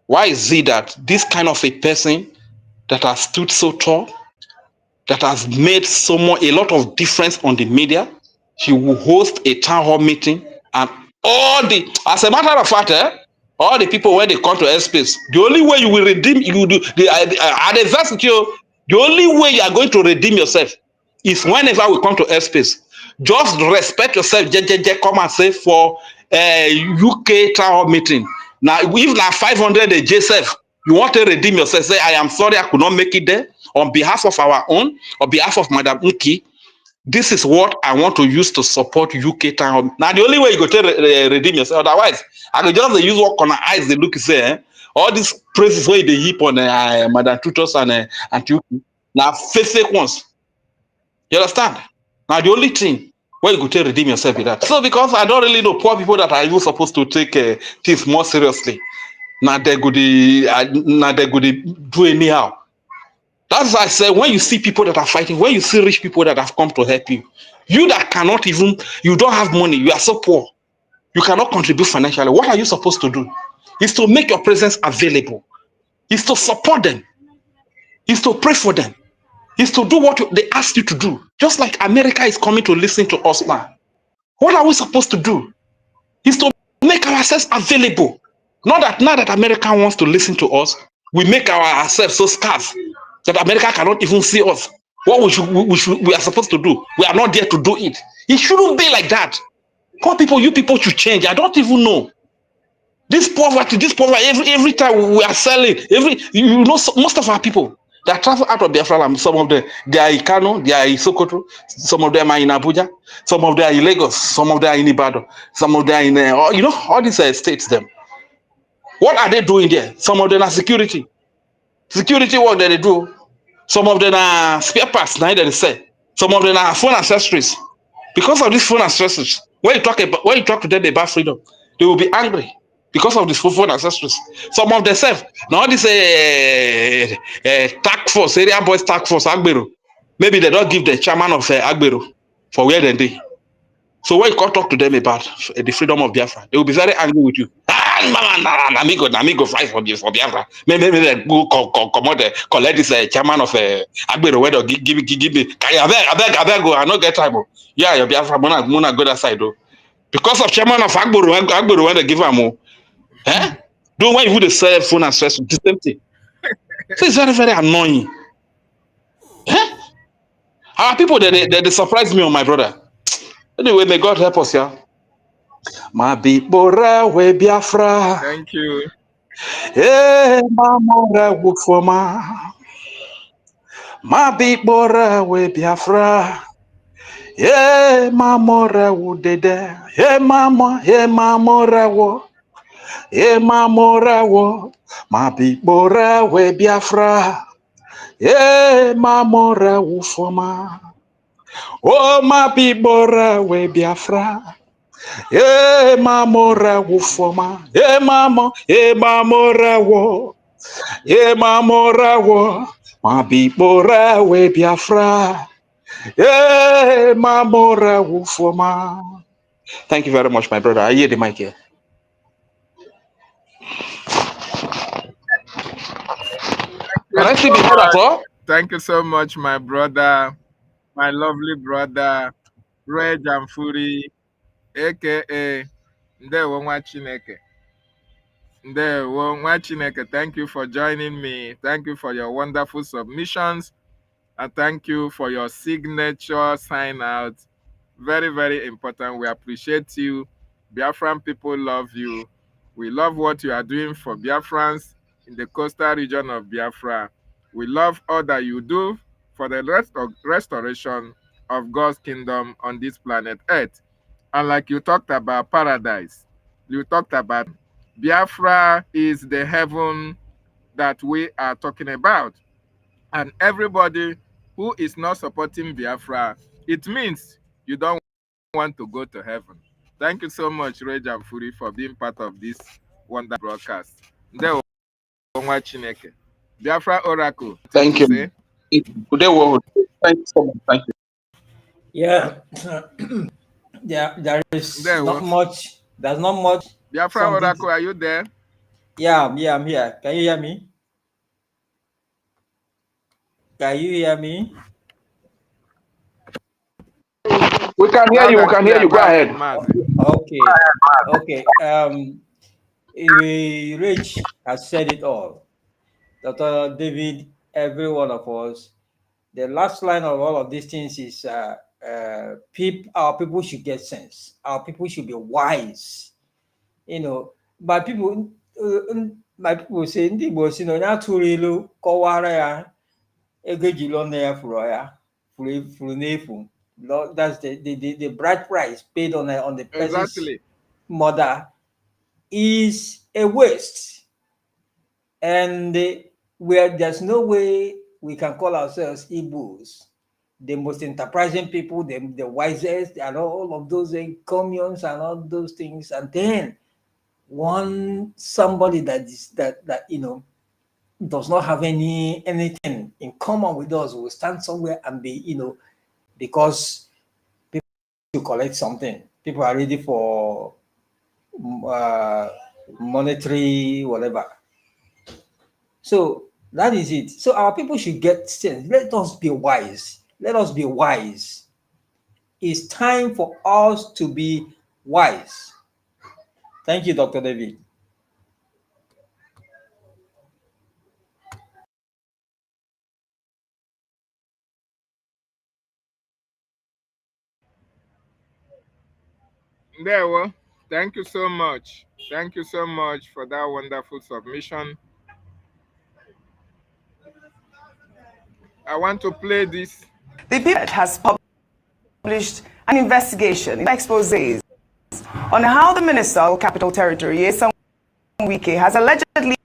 Why is it that this kind of a person that has stood so tall, that has made a lot of difference on the media, he will host a town hall meeting, and as a matter of fact, all the people when they come to airspace, the only way you will redeem, the only way you are going to redeem yourself is whenever we come to airspace. Just respect yourself, come and say for UK town hall meeting. Now, if now 500 a JSF, you want to redeem yourself, say, I am sorry I could not make it there. On behalf of our own, on behalf of Madam Nki, this is what I want to use to support UK town hall. Now, the only way you go to redeem yourself, otherwise, I could just use what kind of eyes they look, say, all these praises where they heap on Madam Tutos and Yuki, now fake ones. You understand? Now, the only thing where you go to redeem yourself is that. So, because I don't really know poor people that are even supposed to take things more seriously, now they go do anyhow. That's why I say, when you see people that are fighting, when you see rich people that have come to help you, you that cannot even, you don't have money, you are so poor, you cannot contribute financially, what are you supposed to do? Is to make your presence available, is to support them, is to pray for them, is to do what they ask you to do. Just like America is coming to listen to us now. What are we supposed to do? Is to make ourselves available. Not that now that America wants to listen to us, we make ourselves so scarce that America cannot even see us. What we are supposed to do, we are not there to do it. It shouldn't be like that. Poor people, you people should change. I don't even know. This poverty, every time we are selling, most of our people, They are traveling out of Biafra land. Some of them, they are in Kano, they are in Sokoto, some of them are in Abuja, some of them are in Lagos, some of them are in Ibadan, some of them are in, all these states. Them. What are they doing there? Some of them are security work that they do. Some of them are spare parts, now they say. Some of them are phone accessories. Because of these phone accessories, when you talk to them about freedom, they will be angry because of these phone accessories. Some of themselves, now this task force, area boys task force, Agbero, maybe they don't give the chairman of Agbero for where they dey. So when you come talk to them about the freedom of Biafra, they will be very angry with you. Amigo fight for Biafra. Maybe they go collect this chairman of Agbero. Where they give me. I beg go. I no get time. Yeah, your Biafra. Mona go that side though. Because of chairman of Agbero when they give am. Eh? Don't why you would sell phone and stress the same thing. So it's very very annoying. Eh? Our people they surprise me on my brother. Anyway, may God help us, yeah. Mabibora we Biafra. Thank you. Mamora wufoma. Mabibora we Biafra. Mamora wudede. Mamora wo. Mamora wo. Mabibora we Biafra. Mamora wufoma. Oh, mabibora we Biafra. Mamora wufoma. Mamora wo. Mamora wo. Mabibora we Biafra. Mamora wufoma. Thank you very much, my brother. I hear the mic here. Can I still be heard at all? Thank you so much, my brother, my lovely brother, Reg and Fury, aka Ndewo Nwa Chineke. Ndewo Nwa Chineke, thank you for joining me. Thank you for your wonderful submissions. And thank you for your signature sign out. Very, very important. We appreciate you. Biafran people love you. We love what you are doing for Biafrans in the coastal region of Biafra. We love all that you do for the restoration of God's kingdom on this planet Earth. And like you talked about paradise, you talked about Biafra is the heaven that we are talking about. And everybody who is not supporting Biafra, it means you don't want to go to heaven. Thank you so much, Reg and Fury, for being part of this wonderful broadcast. Ndewo Nwa Chineke. Biafra Oracle. Thank you. Thank you so much. Thank you. Yeah. There is not much. There's not much. Biafra Oracle, are you there? Yeah, I'm here. Can you hear me? Can you hear me? We can hear you. We can hear you. Go ahead. Okay. Rich has said it all. Dr. David, every one of us. The last line of all of these things is our people should get sense. Our people should be wise. My people say, ndị Igbo si na onye atụrụ ilu kọwara ya ego ji lụọ ya furu ya furu n'efu. That's the bright price paid on the person's mother is a waste. And where there's no way we can call ourselves Igbos, the most enterprising people, the wisest, and all of those communes and all those things, and then somebody that does not have anything in common with us will stand somewhere and be, because people to collect something. People are ready for monetary whatever. So that is it. So our people should get sense. Let us be wise. Let us be wise. It's time for us to be wise. Thank you, Dr. David. Ndewo, thank you so much. Thank you so much for that wonderful submission. I want to play this. The PEOPLE has published an investigation, exposés on how the Minister of Capital Territory, Wike, has allegedly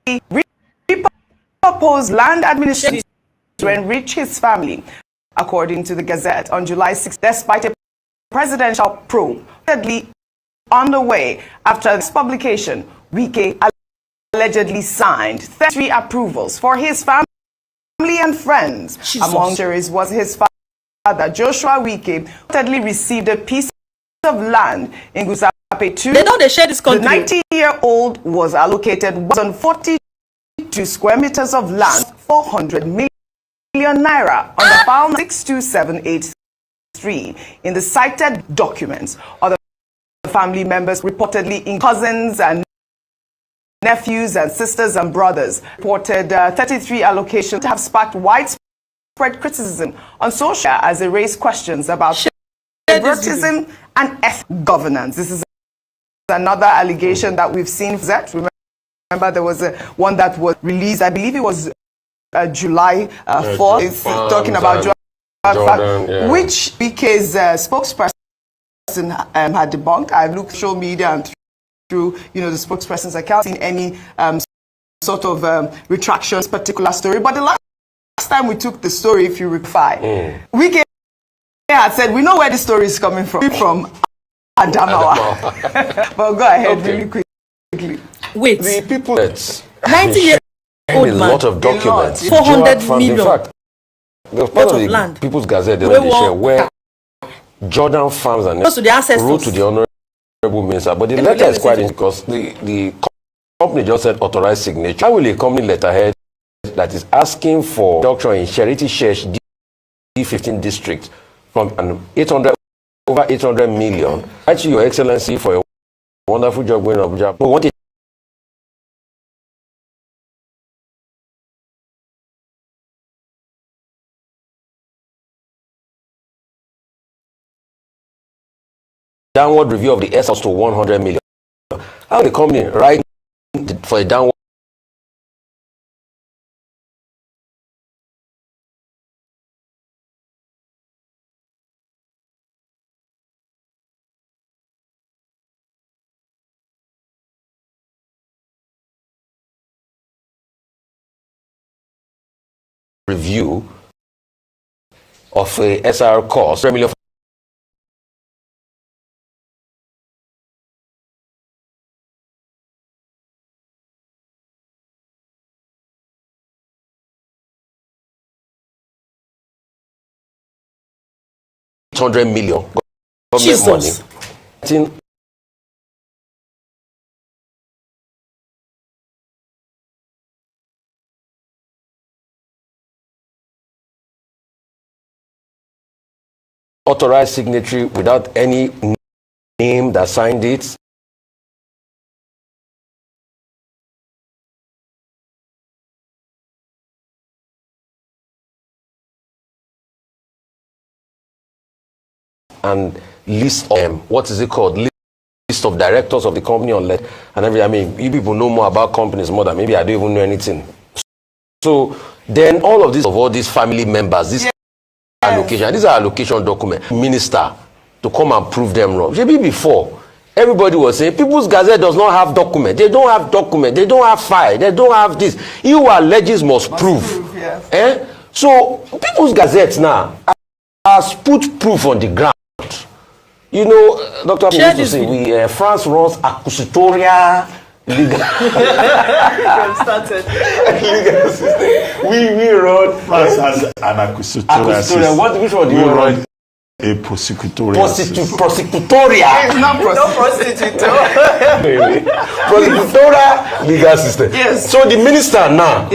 repurposed land administration to enrich his family, according to the Gazette on July 6th, despite a presidential probe underway. After this publication, Wike allegedly signed 33 approvals for his family and friends. Jesus. Among juries was his father, Joshua Wike, reportedly received a piece of land in Gusape 2. They know they share this country. The 90-year-old was allocated 142 square meters of land, 400 million naira, on the file 62783. In the cited documents, other family members, reportedly in cousins and nephews and sisters and brothers, reported 33 allocations have sparked widespread criticism on social as they raise questions about favoritism and ethnic governance. This is another allegation that we've seen. Remember, there was one that was released, I believe it was July 4th, talking about Jordan, which BK's spokesperson had debunked. I've looked through media and through the spokesperson's account, seen any sort of retractions, particular story. But the last time we took the story, if you recall, Wike had said, we know where the story is coming from Adamawa. But go ahead really quickly. Wait. The people 90-year-old man. A lot of documents. 400 million. In fact, the part of the land. People's Gazette they share where Jordan Farms and to the ancestors wrote to the honorable minister. But the letter is quite interesting because the company just said authorized signature. How will a company letterhead that is asking for doctrine in Charity Church D15 district from an over 800 million? Actually, Your Excellency, for a wonderful job going on Abuja. We want it downward review of the S to 100 million. How the company write for a downward review of a SR cost, 3 million. $100 million government money. Authorized signatory without any name that signed it. And list of what is it called? List of directors of the company on let and everything. I mean, you people know more about companies more than maybe I don't even know anything. So then all of this of all these family members, this allocation, these are allocation document. Minister to come and prove them wrong. Maybe before everybody was saying People's Gazette does not have document. They don't have document. They don't have file. They don't have this. You who alleges must prove. So People's Gazette now has put proof on the ground. You know, Dr. used to say, France runs accusatorial legal. Legal system. We run France has an accusatorial system. Which one do you run? A prosecutorial system. Prosecutorial. It's not prostitute. Prosecutorial legal system. Yes. So the minister now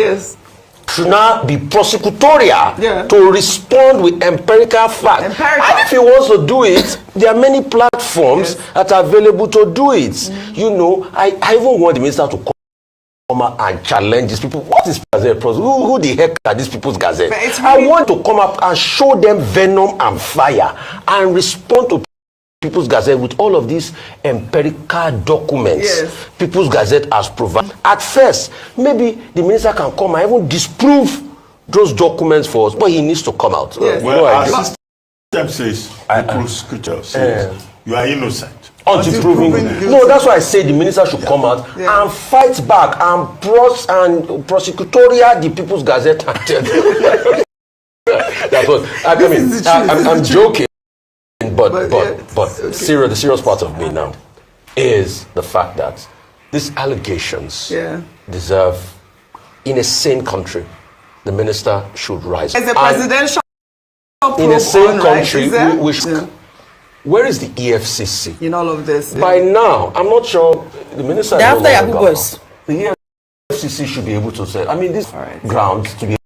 should now be prosecutorial to respond with empirical facts. And if he wants to do it, there are many platforms that are available to do it. You know, I even want the minister to come out and challenge these people. What is Gazette? Who the heck are these People's Gazette? I want to come up and show them venom and fire and respond to People's Gazette with all of these empirical documents People's Gazette has provided. At first, maybe the minister can come and even disprove those documents for us, but he needs to come out. Yes. Well, our system says, the prosecutor says, you are innocent. Until proven guilty. No, that's why I say the minister should come out and fight back and prosecutorial the People's Gazette. That's what I mean. I'm joking, but the serious part of me now is the fact that these allegations deserve, in a sane country, the minister should rise. As a presidential in a sane country, we should. Where is the EFCC in all of this? By now, I'm not sure the minister. After Yakubo's. The EFCC should be able to say. I mean, these grounds to be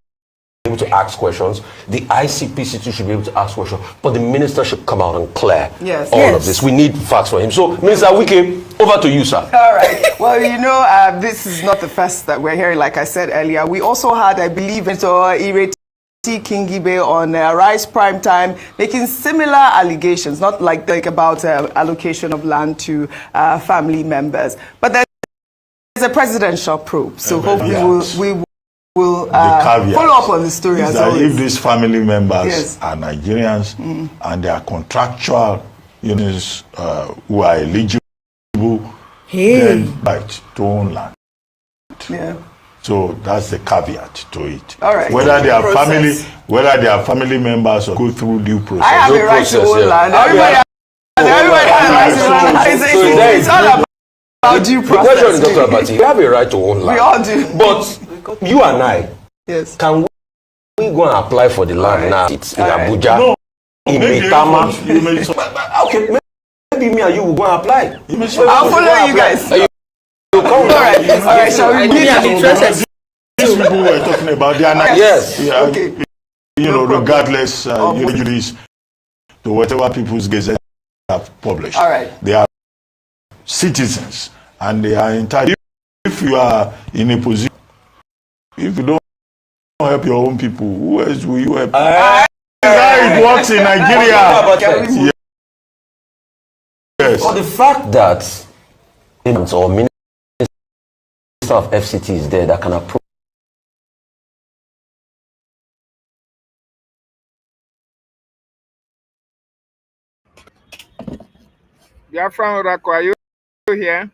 able to ask questions. The ICPC should be able to ask questions, but the minister should come out and clear all of this. We need facts for him. So, Minister Wike, over to you, sir. All right. Well, you know, this is not the first that we're hearing. Like I said earlier, we also had, I believe, Ireti Kingibe on Rise Prime Time making similar allegations, not like about allocation of land to family members, but there's a presidential probe. So hopefully we will follow up on the story as always. If these family members are Nigerians and they are contractual units who are eligible, then right to own land. Yeah. So that's the caveat to it. All right. Whether they are family members or go through due process. I have a right to own land. Everybody has a right to own land. It's all about due process. The question is, Dr. Abati, you have a right to own land. We all do. But you and I, can we go and apply for the land now? It's in Abuja, in Maitama. Okay, maybe me and you will go and apply. I'll follow you guys. All right, shall we be interested? These people were talking about their you know, regardless injuries to whatever People's Gazette have published. All right. They are citizens and they are entitled. If you are in a position, if you don't help your own people, who else will you help? That's how it works in Nigeria. Yes. But the fact that or minister of FCT is there that can approve. Biafran Oracle, are you here?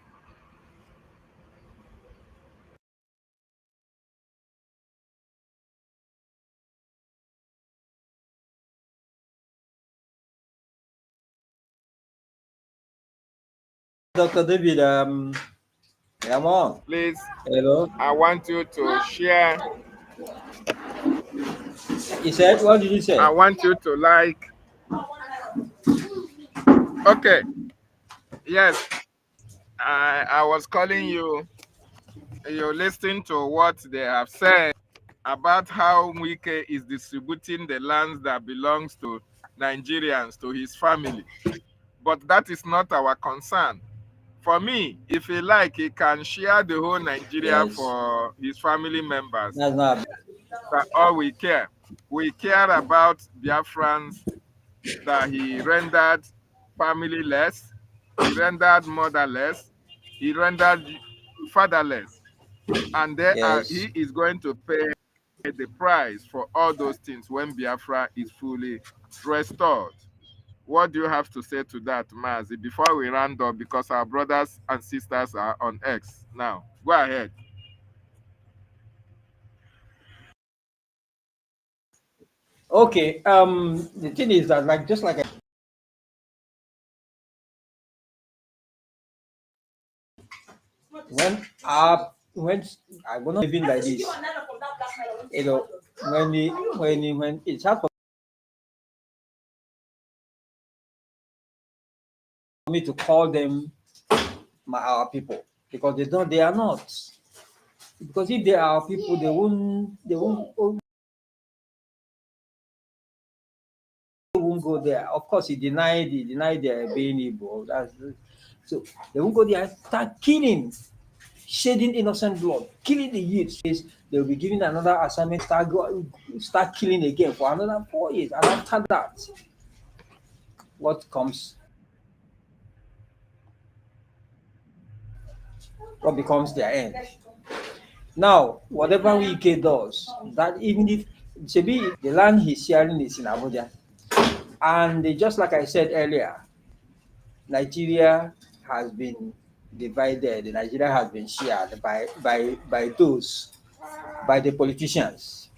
Dr. David, come on. Please. Hello. I want you to share. He said, what did you say? I want you to like. Okay. Yes. I was calling you. You listen to what they have said about how Wike is distributing the lands that belongs to Nigerians to his family. But that is not our concern. For me, if he like, he can share the whole Nigeria for his family members. That's not. That's all we care. We care about Biafrans that he rendered familyless, he rendered motherless, he rendered fatherless. And there he is going to pay the price for all those things when Biafra is fully restored. What do you have to say to that, Mazi, before we round up, because our brothers and sisters are on X now? Go ahead. Okay. The thing is that, just like when I'm gonna live in like this, you know, when it's hard for me to call them our people, because they are not. Because if they are our people, they won't go there. Of course, he denied their being Igbo. So they won't go there and start killing, shedding innocent blood, killing the youth. They'll be given another assignment, start killing again for another 4 years. And after that, what comes? What becomes their end? Now, whatever Wike does, that even if maybe the land he's sharing is in Abuja, and just like I said earlier, Nigeria has been divided. Nigeria has been shared by the politicians.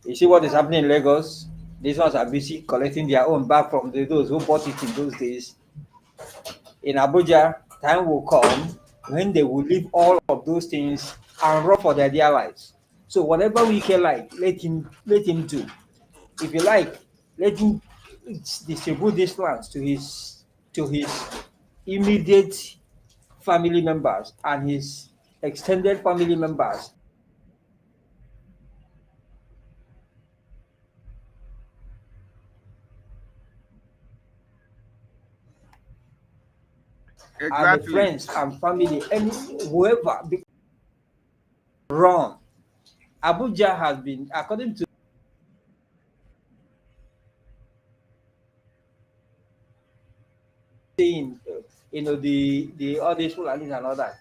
You see what is happening in Lagos? These ones are busy collecting their own back from those who bought it in those days. In Abuja, time will come when they will leave all of those things and run for their dear lives. So whatever we can let him do. If you like, let him distribute these lands to his immediate family members and his extended family members. Exactly. And the friends and family, and whoever run. Abuja has been, according to saying, the all these Fulanis and all that,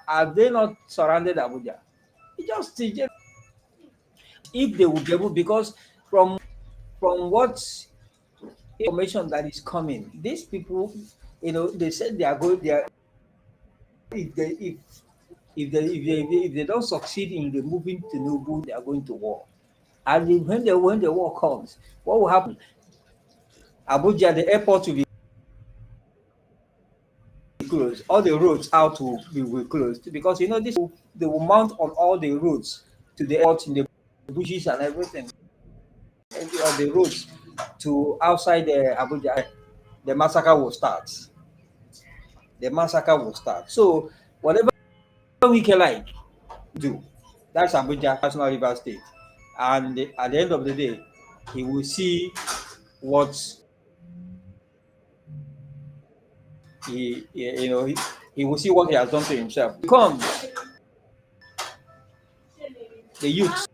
have they not surrounded Abuja? It just if they would be able, because from what information that is coming, these people, they said they are going. They are if they don't succeed in removing Tinubu, they are going to war. And when the war comes, what will happen? Abuja, the airport will be closed. All the roads out will be closed because this they will mount on all the roads to the airport in the bushes and everything, and on the roads to outside Abuja. The massacre will start. The massacre will start. So whatever we can do, that's Abuja, National River State, and at the end of the day, he will see what he will see what he has done to himself. Comes the youth,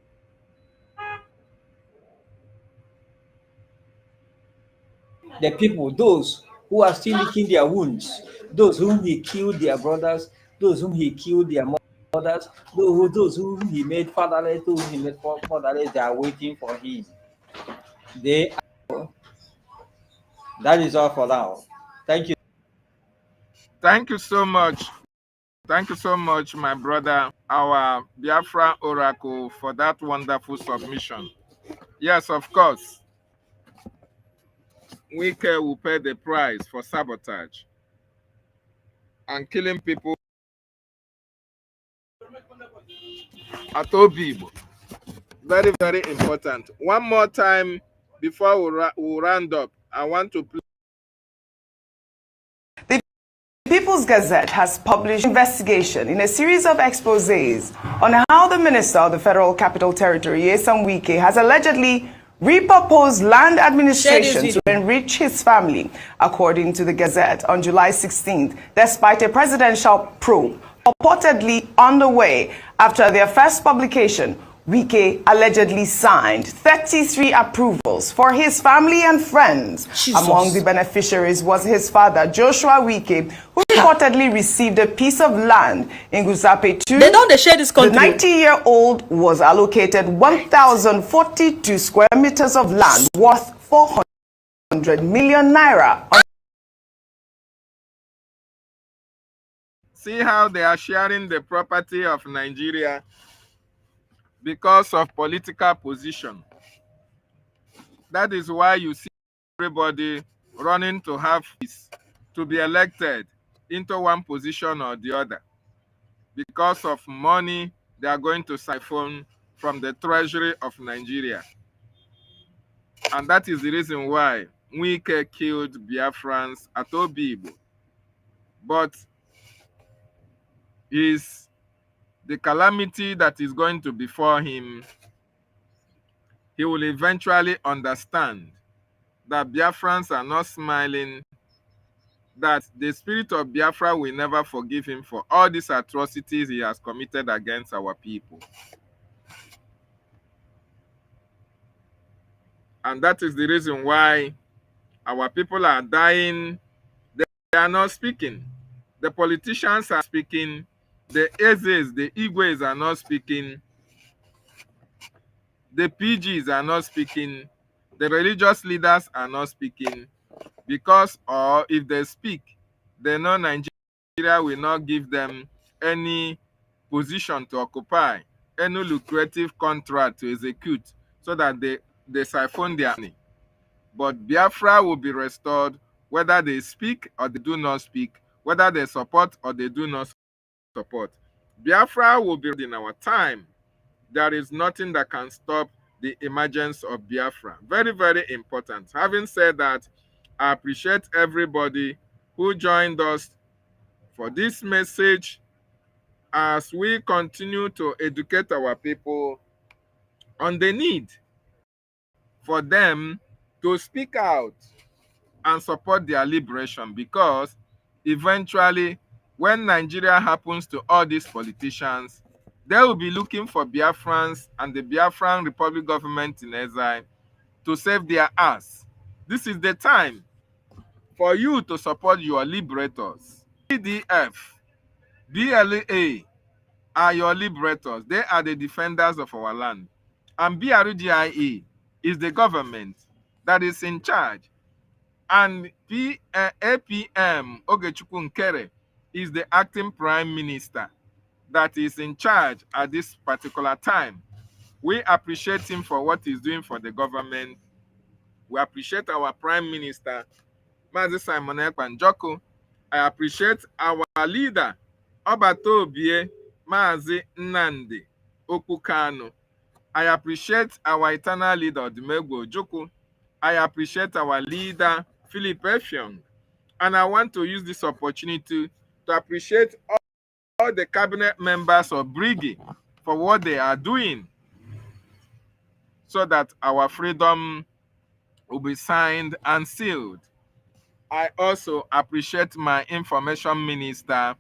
the people, those who are still licking their wounds, those whom he killed their brothers, those whom he killed their mothers, those whom he made fatherless, those whom he made motherless, they are waiting for him. That is all for now. Thank you. Thank you so much. Thank you so much, my brother, our Biafra Oracle, for that wonderful submission. Yes, of course. Wike will pay the price for sabotage and killing people at Obigbo. Very, very important. One more time before we round up, I want to play. The People's Gazette has published investigation in a series of exposés on how the Minister of the Federal Capital Territory, Wike, has allegedly repurposed land administration to enrich his family, according to the Gazette on July 16th, despite a presidential probe purportedly underway after their first publication. Wike allegedly signed 33 approvals for his family and friends. Jesus. Among the beneficiaries was his father, Joshua Wike, who reportedly received a piece of land in Gusape 2. They don't share this country. The 90-year-old was allocated 1,042 square meters of land worth 400 million naira. See how they are sharing the property of Nigeria because of political position. That is why you see everybody running to have peace, to be elected into one position or the other. Because of money they are going to siphon from the treasury of Nigeria. And that is the reason why Wike killed Biafrans at Obigbo. But the calamity that is going to befall him, he will eventually understand that Biafrans are not smiling, that the spirit of Biafra will never forgive him for all these atrocities he has committed against our people. And that is the reason why our people are dying. They are not speaking. The politicians are speaking, the Ezes, the Igwes are not speaking, the PGs are not speaking, the religious leaders are not speaking, because, or if they speak, they know Nigeria will not give them any position to occupy, any lucrative contract to execute, so that they siphon their money. But Biafra will be restored whether they speak or they do not speak, whether they support or they do not support. Biafra will be in our time. There is nothing that can stop the emergence of Biafra. Very, very important. Having said that, I appreciate everybody who joined us for this message as we continue to educate our people on the need for them to speak out and support their liberation, because eventually when Nigeria happens to all these politicians, they will be looking for Biafrans and the Biafran Republic government in exile to save their ass. This is the time for you to support your liberators. EDF, BLA are your liberators. They are the defenders of our land. And BRGIE is the government that is in charge. And APM Ogechukwu Nkere is the acting prime minister that is in charge at this particular time. We appreciate him for what he's doing for the government. We appreciate our prime minister, Mazi Simon Ekpa Njoku. I appreciate our leader, Obatobie Mazi Nnamdi Okukano. I appreciate our eternal leader, Odumegwu Ojukwu. I appreciate our leader, Philip Effiong. And I want to use this opportunity to appreciate all the cabinet members of Brigi for what they are doing so that our freedom will be signed and sealed. I also appreciate my information minister,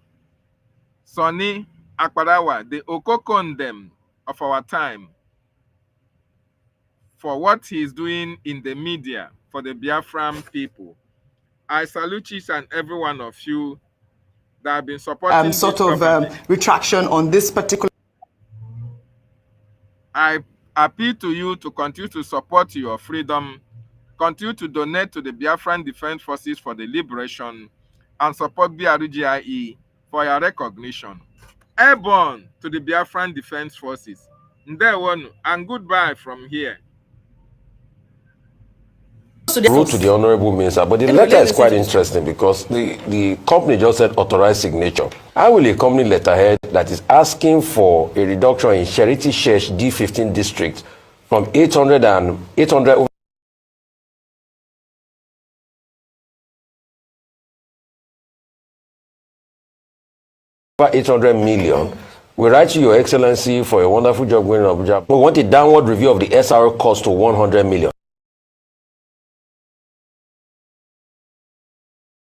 Sonny Akparawa, the Okokondem of our time, for what he is doing in the media for the Biafran people. I salute each and every one of you that have been supporting retraction on this particular. I appeal to you to continue to support your freedom, continue to donate to the Biafran Defense Forces for the liberation, and support BRGIE for your recognition. Airborne to the Biafran Defense Forces. Ndewonu, and goodbye from here. Wrote to the Honorable Minister, but the letter is quite interesting because the company just said authorized signature. How will a company letterhead that is asking for a reduction in Sherity Shesh D15 district from 800 over 800 million? We write to Your Excellency for a wonderful job going in Abuja. We want a downward review of the SR cost to 100 million.